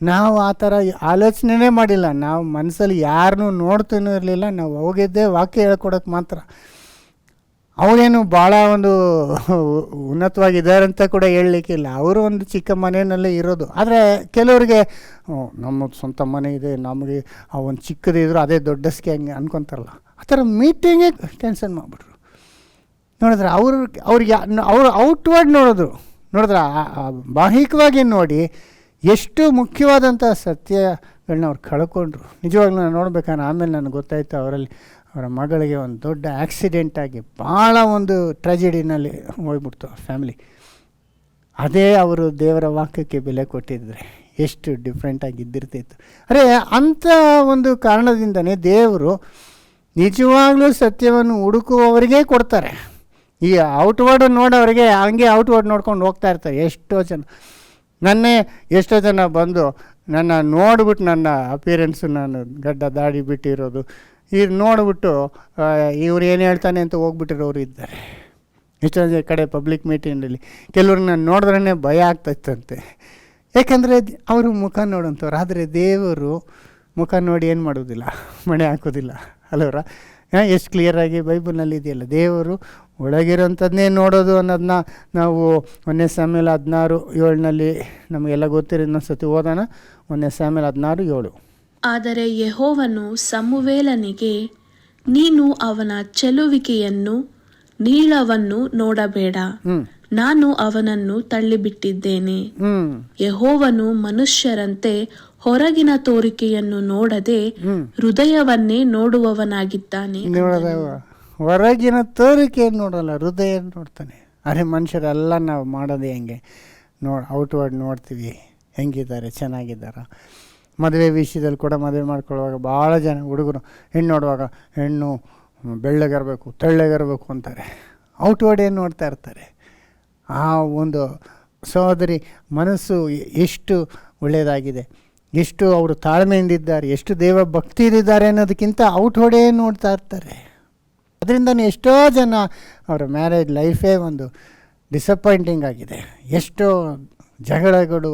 ನಾವು ಆ ಥರ ಆಲೋಚನೆನೇ ಮಾಡಿಲ್ಲ. ನಾವು ಮನಸ್ಸಲ್ಲಿ ಯಾರನ್ನೂ ನೋಡ್ತಾನೂ ಇರಲಿಲ್ಲ. ನಾವು ಹೋಗಿದ್ದೆ ವಾಕ್ಯ ಹೇಳ್ಕೊಡೋಕ್ಕೆ ಮಾತ್ರ. ಅವರೇನು ಭಾಳ ಒಂದು ಉನ್ನತವಾಗಿದ್ದಾರೆ ಅಂತ ಕೂಡ ಹೇಳಲಿಕ್ಕಿಲ್ಲ. ಅವರು ಒಂದು ಚಿಕ್ಕ ಮನೆಯಲ್ಲೇ ಇರೋದು. ಆದರೆ ಕೆಲವರಿಗೆ ನಮ್ಮದು ಸ್ವಂತ ಮನೆ ಇದೆ, ನಮಗೆ ಆ ಒಂದು ಚಿಕ್ಕದಿದ್ರು ಅದೇ ದೊಡ್ಡಸ್ಗೆ ಹಂಗೆ ಅನ್ಕೊತಾರಲ್ಲ, ಆ ಥರ ಮೀಟಿಂಗೇ ಕ್ಯಾನ್ಸಲ್ ಮಾಡಿಬಿಟ್ರು. ನೋಡಿದ್ರೆ ಅವ್ರಿಗೆ ಅವರು ಔಟ್ವರ್ಡ್ ನೋಡಿದ್ರೆ ಬಾಹ್ಯಿಕವಾಗಿ ನೋಡಿ ಎಷ್ಟು ಮುಖ್ಯವಾದಂಥ ಸತ್ಯಗಳನ್ನ ಅವ್ರು ಕಳ್ಕೊಂಡ್ರು. ನಿಜವಾಗ್ಲೂ ನಾನು ನೋಡ್ಬೇಕಾದ್ರೆ ಆಮೇಲೆ ನನಗೆ ಗೊತ್ತಾಯಿತು, ಅವರ ಮಗಳಿಗೆ ಒಂದು ದೊಡ್ಡ ಆಕ್ಸಿಡೆಂಟಾಗಿ ಭಾಳ ಒಂದು ಟ್ರಾಜಿಡಿನಲ್ಲಿ ಹೋಗ್ಬಿಡ್ತು ಫ್ಯಾಮಿಲಿ. ಅದೇ ಅವರು ದೇವರ ವಾಕ್ಯಕ್ಕೆ ಬೆಲೆ ಕೊಟ್ಟಿದ್ರೆ ಎಷ್ಟು ಡಿಫ್ರೆಂಟಾಗಿ ಇದ್ದಿರ್ತಿತ್ತು. ಅರೆ ಅಂಥ ಒಂದು ಕಾರಣದಿಂದನೇ ದೇವರು ನಿಜವಾಗ್ಲೂ ಸತ್ಯವನ್ನು ಹುಡುಕುವವರಿಗೆ ಕೊಡ್ತಾರೆ. ಈ ಔಟ್ವರ್ಡ್ ನೋಡೋರಿಗೆ ಹಂಗೆ ಔಟ್ವರ್ಡ್ ನೋಡ್ಕೊಂಡು ಹೋಗ್ತಾ ಇರ್ತಾರೆ. ಎಷ್ಟೋ ಜನ ಬಂದು ನನ್ನ ನೋಡಿಬಿಟ್ಟು, ನನ್ನ ಅಪಿಯರೆನ್ಸು, ನಾನು ಗಡ್ಡ ದಾಡಿ ಬಿಟ್ಟಿರೋದು ಇದು ನೋಡಿಬಿಟ್ಟು ಇವ್ರು ಏನು ಹೇಳ್ತಾನೆ ಅಂತ ಹೋಗ್ಬಿಟ್ಟಿರೋರು ಇದ್ದಾರೆ. ಎಷ್ಟೊಂದು ಕಡೆ ಪಬ್ಲಿಕ್ ಮೀಟಿಂಗಲ್ಲಿ ಕೆಲವ್ರಿಗೆ ನಾನು ನೋಡಿದ್ರೇ ಭಯ ಆಗ್ತಾಯಿತ್ತಂತೆ. ಯಾಕಂದರೆ ಅವರು ಮುಖ ನೋಡೋಂಥವ್ರು. ಆದರೆ ದೇವರು ಮುಖ ನೋಡಿ ಏನು ಮಾಡೋದಿಲ್ಲ, ಮಣೆ ಹಾಕೋದಿಲ್ಲ ಅಲ್ಲವರ. ಎಷ್ಟು ಕ್ಲಿಯರಾಗಿ ಬೈಬಲ್ನಲ್ಲಿ ಇದೆಯಲ್ಲ, ದೇವರು ಒಳಗಿರೋಂಥದ್ದನ್ನೇ ನೋಡೋದು ಅನ್ನೋದನ್ನ ನಾವು 1 ಸಾಮ್ಯುಯೇಲ 16:7 ನಮಗೆಲ್ಲ ಗೊತ್ತಿರೋ ಇನ್ನೊಂದ್ಸತಿ ಓದೋಣ. 1 ಸಾಮ್ಯುಯೇಲ 16:7. ಆದರೆ ಯೆಹೋವನು ಸಮುವೇಲನಿಗೆ, ನೀನು ಅವನ ಚೆಲುವಿಕೆಯನ್ನು ನೀಳವನ್ನು ನೋಡಬೇಡ, ನಾನು ಅವನನ್ನು ತಳ್ಳಿಬಿಟ್ಟಿದ್ದೇನೆ. ಯೆಹೋವನು ಮನುಷ್ಯರಂತೆ ಹೊರಗಿನ ತೋರಿಕೆಯನ್ನು ನೋಡದೆ ಹೃದಯವನ್ನೇ ನೋಡುವವನಾಗಿದ್ದಾನೆ. ಹೊರಗಿನ ತೋರಿಕೆಯನ್ನು ನೋಡಲ್ಲ, ಹೃದಯ ನೋಡ್ತಾನೆ. ಅರೆ ಮನುಷ್ಯರೆಲ್ಲ ನಾವು ಮಾಡೋದೇ ಹೆಂಗೆ ಔಟ್ವರ್ಡ್ ನೋಡ್ತೀವಿ, ಹೆಂಗಿದ್ದಾರೆ, ಚೆನ್ನಾಗಿದ್ದಾರ. ಮದುವೆ ವಿಷಯದಲ್ಲಿ ಕೂಡ ಮದುವೆ ಮಾಡ್ಕೊಳ್ಳುವಾಗ ಭಾಳ ಜನ ಹುಡುಗರು ಹೆಣ್ಣು ನೋಡುವಾಗ ಹೆಣ್ಣು ಬೆಳ್ಳಗಿರಬೇಕು, ತೆಳ್ಳಗಿರಬೇಕು ಅಂತಾರೆ. ಔಟ್ವರ್ಡ್ ಏನು ನೋಡ್ತಾ ಇರ್ತಾರೆ. ಆ ಒಂದು ಸಹೋದರಿ ಮನಸ್ಸು ಎಷ್ಟು ಒಳ್ಳೆಯದಾಗಿದೆ, ಎಷ್ಟು ಅವರು ತಾಳ್ಮೆಯಿಂದಿದ್ದಾರೆ, ಎಷ್ಟು ದೇವ ಭಕ್ತಿಯಿದ್ದಾರೆ ಅನ್ನೋದಕ್ಕಿಂತ ಔಟ್ವರ್ಡೇ ನೋಡ್ತಾ ಇರ್ತಾರೆ. ಅದರಿಂದನೇ ಎಷ್ಟೋ ಜನ ಅವರ ಮ್ಯಾರೇಜ್ ಲೈಫೇ ಒಂದು ಡಿಸಪಾಯಿಂಟಿಂಗ್ ಆಗಿದೆ. ಎಷ್ಟೋ ಜಗಳಗಳು,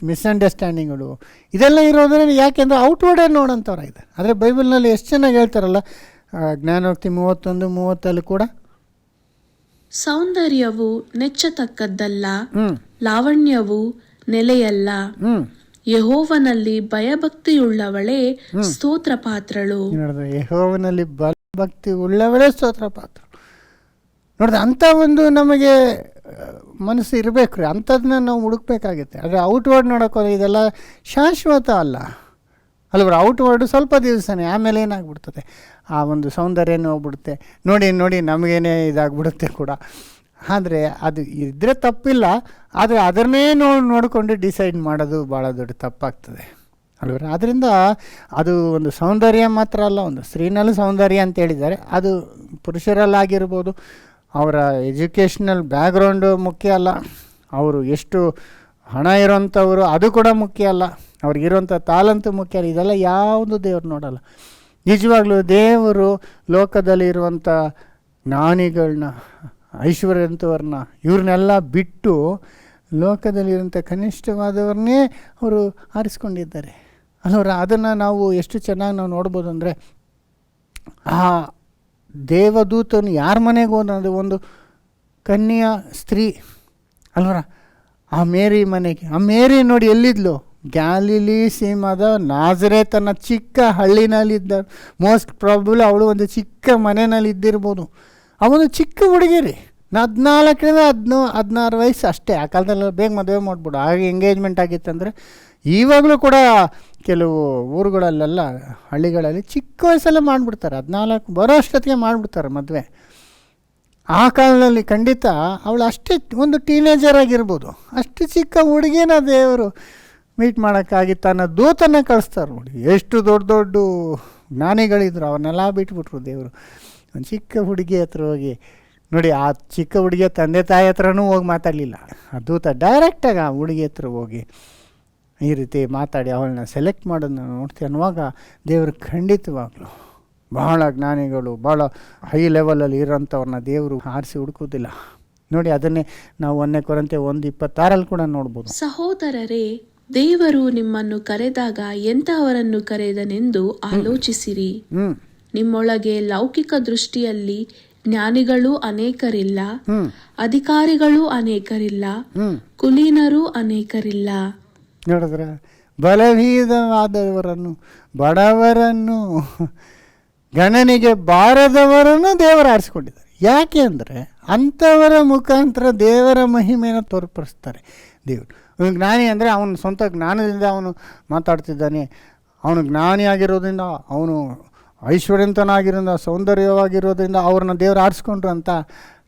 ಮಿಸ್ಅಂಡರ್ಸ್ಟ್ಯಾಂಡಿಂಗ್ಗಳು ಇದೆಲ್ಲ ಇರೋದ್ರೆ ಯಾಕೆಂದರೆ ಔಟ್ವರ್ಡೇ ನೋಡೋಂಥವ್ರಾಗಿದೆ. ಆದರೆ ಬೈಬಲ್ನಲ್ಲಿ ಎಷ್ಟು ಚೆನ್ನಾಗಿ ಹೇಳ್ತಾರಲ್ಲ, ಜ್ಞಾನೋಕ್ತಿ 31:30 ಕೂಡ ಸೌಂದರ್ಯವು ನೆಚ್ಚತಕ್ಕದ್ದಲ್ಲ, ಲಾವಣ್ಯವು ನೆಲೆಯಲ್ಲ, ಯೆಹೋವನಲ್ಲಿ ಭಯಭಕ್ತಿಯುಳ್ಳವಳೇ ಸ್ತೋತ್ರ ಪಾತ್ರಳು. ಯೆಹೋವನಲ್ಲಿ ಭಕ್ತಿ ಉಳ್ಳವಳೇ ಸ್ತೋತ್ರ ಪಾತ್ರ. ನೋಡಿದ್ರೆ ಅಂಥ ಒಂದು ನಮಗೆ ಮನಸ್ಸು ಇರಬೇಕು ರೀ, ಅಂಥದನ್ನ ನಾವು ಹುಡುಕ್ಬೇಕಾಗುತ್ತೆ. ಆದರೆ ಔಟ್ವರ್ಡ್ ನೋಡೋಕೆ ಇದೆಲ್ಲ ಶಾಶ್ವತ ಅಲ್ಲ ಅಲ್ವ. ಔಟ್ವರ್ಡು ಸ್ವಲ್ಪ ದಿವಸನೇ, ಆಮೇಲೆ ಏನಾಗ್ಬಿಡ್ತದೆ, ಆ ಒಂದು ಸೌಂದರ್ಯನೂ ಹೋಗ್ಬಿಡುತ್ತೆ. ನೋಡಿ ನಮಗೇನೆ ಇದಾಗ್ಬಿಡುತ್ತೆ ಕೂಡ. ಆದರೆ ಅದು ಇದ್ದರೆ ತಪ್ಪಿಲ್ಲ, ಆದರೆ ಅದನ್ನೇ ನೋಡಿಕೊಂಡು ಡಿಸೈಡ್ ಮಾಡೋದು ಭಾಳ ದೊಡ್ಡ ತಪ್ಪಾಗ್ತದೆ ಅಲ್ವ. ಆದ್ದರಿಂದ ಅದು ಒಂದು ಸೌಂದರ್ಯ ಮಾತ್ರ ಅಲ್ಲ, ಒಂದು ಸ್ತ್ರೀನಲ್ಲೂ ಸೌಂದರ್ಯ ಅಂತ ಹೇಳಿದ್ದಾರೆ. ಅದು ಪುರುಷರಲ್ಲಾಗಿರ್ಬೋದು, ಅವರ ಎಜುಕೇಷ್ನಲ್ ಬ್ಯಾಕ್ಗ್ರೌಂಡು ಮುಖ್ಯ ಅಲ್ಲ, ಅವರು ಎಷ್ಟು ಹಣ ಇರೋಂಥವರು ಅದು ಕೂಡ ಮುಖ್ಯ ಅಲ್ಲ, ಅವ್ರಿಗಿರೋಂಥ ತಾಲಂತು ಮುಖ್ಯ ಅಲ್ಲ. ಇದೆಲ್ಲ ಯಾವುದು ದೇವರು ನೋಡಲ್ಲ. ನಿಜವಾಗ್ಲೂ ದೇವರು ಲೋಕದಲ್ಲಿರುವಂಥ ಜ್ಞಾನಿಗಳನ್ನ, ಐಶ್ವರ್ಯವಂತವ್ರನ್ನ, ಇವ್ರನ್ನೆಲ್ಲ ಬಿಟ್ಟು ಲೋಕದಲ್ಲಿರುವಂಥ ಕನಿಷ್ಠವಾದವ್ರನ್ನೇ ಅವರು ಆರಿಸ್ಕೊಂಡಿದ್ದಾರೆ ಅಲ್ಲವ್ರ. ಅದನ್ನು ನಾವು ಎಷ್ಟು ಚೆನ್ನಾಗಿ ನಾವು ನೋಡ್ಬೋದು ಅಂದರೆ, ಆ ದೇವದೂತನು ಯಾರ ಮನೆಗೆ ಹೋದ, ಒಂದು ಕನ್ಯಾ ಸ್ತ್ರೀ ಅಲ್ವರ, ಆ ಮೇರಿ ಮನೆಗೆ. ಆ ಮೇರಿ ನೋಡಿ ಎಲ್ಲಿದ್ಲು, ಗ್ಯಾಲಿಲಿ ಸೀಮಾದ ನಾಜರೇತನ ಚಿಕ್ಕ ಹಳ್ಳಿನಲ್ಲಿದ್ದ. ಮೋಸ್ಟ್ ಪ್ರಾಬಬಲ್ ಅವಳು ಒಂದು ಚಿಕ್ಕ ಮನೆಯಲ್ಲಿ ಇದ್ದಿರ್ಬೋದು. ಅವನು ಚಿಕ್ಕ ಹುಡುಗಿರಿ, 14-16 ವಯಸ್ಸು ಅಷ್ಟೇ. ಆ ಕಾಲದಲ್ಲ ಬೇಗ ಮದುವೆ ಮಾಡಿಬಿಡು, ಹಾಗೆ ಎಂಗೇಜ್ಮೆಂಟ್ ಆಗಿತ್ತಂದರೆ. ಇವಾಗಲೂ ಕೂಡ ಕೆಲವು ಊರುಗಳಲ್ಲೆಲ್ಲ, ಹಳ್ಳಿಗಳಲ್ಲಿ ಚಿಕ್ಕ ವಯಸ್ಸಲ್ಲೇ ಮಾಡಿಬಿಡ್ತಾರೆ, 14 ಬರೋ ಅಷ್ಟೊತ್ತಿಗೆ ಮಾಡಿಬಿಡ್ತಾರೆ ಮದುವೆ. ಆ ಕಾಲದಲ್ಲಿ ಖಂಡಿತ ಅವಳು ಅಷ್ಟೇ ಒಂದು ಟೀನೇಜರ್ ಆಗಿರ್ಬೋದು. ಅಷ್ಟು ಚಿಕ್ಕ ಹುಡುಗಿನ ದೇವರು ಮೀಟ್ ಮಾಡೋಕ್ಕಾಗಿ ತನ್ನ ದೂತನ್ನು ಕಳಿಸ್ತಾರೆ ನೋಡಿ. ಎಷ್ಟು ದೊಡ್ಡ ದೊಡ್ಡ ಜ್ಞಾನಿಗಳಿದ್ರು, ಅವನ್ನೆಲ್ಲ ಬಿಟ್ಬಿಟ್ರು ದೇವರು. ಒಂದು ಚಿಕ್ಕ ಹುಡುಗಿ ಹತ್ರ ಹೋಗಿ ನೋಡಿ, ಆ ಚಿಕ್ಕ ಹುಡುಗಿಯ ತಂದೆ ತಾಯಿ ಹತ್ರನೂ ಹೋಗಿ ಮಾತಾಡಲಿಲ್ಲ. ಆ ದೂತ ಡೈರೆಕ್ಟಾಗಿ ಆ ಹುಡುಗಿ ಹತ್ರ ಹೋಗಿ ಈ ರೀತಿ ಮಾತಾಡಿ ಅವಳನ್ನ ಸೆಲೆಕ್ಟ್ ಮಾಡೋದನ್ನ ನೋಡ್ತೀವಿ ಅನ್ನುವಾಗ ದೇವರು ಖಂಡಿತವಾಗಲೂ ಬಹಳ ಜ್ಞಾನಿಗಳು, ಭಾಳ ಹೈ ಲೆವೆಲಲ್ಲಿ ಇರೋಂಥವ್ರನ್ನ ದೇವರು ಆರಿಸಿ ಹುಡುಕೋದಿಲ್ಲ ನೋಡಿ. ಅದನ್ನೇ ನಾವು 1 ಕೊರಿಂಥಿ 1:26 ಕೂಡ ನೋಡ್ಬೋದು. ಸಹೋದರರೇ, ದೇವರು ನಿಮ್ಮನ್ನು ಕರೆದಾಗ ಎಂತಹವರನ್ನು ಕರೆದನೆಂದು ಆಲೋಚಿಸಿರಿ. ನಿಮ್ಮೊಳಗೆ ಲೌಕಿಕ ದೃಷ್ಟಿಯಲ್ಲಿ ಜ್ಞಾನಿಗಳು ಅನೇಕರಿಲ್ಲ, ಅಧಿಕಾರಿಗಳು ಅನೇಕರಿಲ್ಲ, ಕುಲೀನರು ಅನೇಕರಿಲ್ಲ. ನೋಡಿದ್ರೆ ಬಲಹೀನವಾದವರನ್ನು, ಬಡವರನ್ನು, ಗಣನೆಗೆ ಬಾರದವರನ್ನು ದೇವರು ಆರಿಸ್ಕೊಂಡಿದ್ದಾರೆ. ಯಾಕೆ ಅಂದರೆ ಅಂಥವರ ಮುಖಾಂತರ ದೇವರ ಮಹಿಮೆಯನ್ನು ತೋರ್ಪಡಿಸ್ತಾರೆ ದೇವರು. ಜ್ಞಾನಿ ಅಂದರೆ ಅವನ ಸ್ವಂತ ಜ್ಞಾನದಿಂದ ಅವನು ಮಾತಾಡ್ತಿದ್ದಾನೆ, ಅವನು ಜ್ಞಾನಿಯಾಗಿರೋದ್ರಿಂದ, ಅವನು ಐಶ್ವರ್ಯಂತನಾಗಿರೋದ್ರಿಂದ, ಸೌಂದರ್ಯವಾಗಿರೋದ್ರಿಂದ ಅವ್ರನ್ನ ದೇವರು ಆರಿಸ್ಕೊಂಡ್ರು ಅಂತ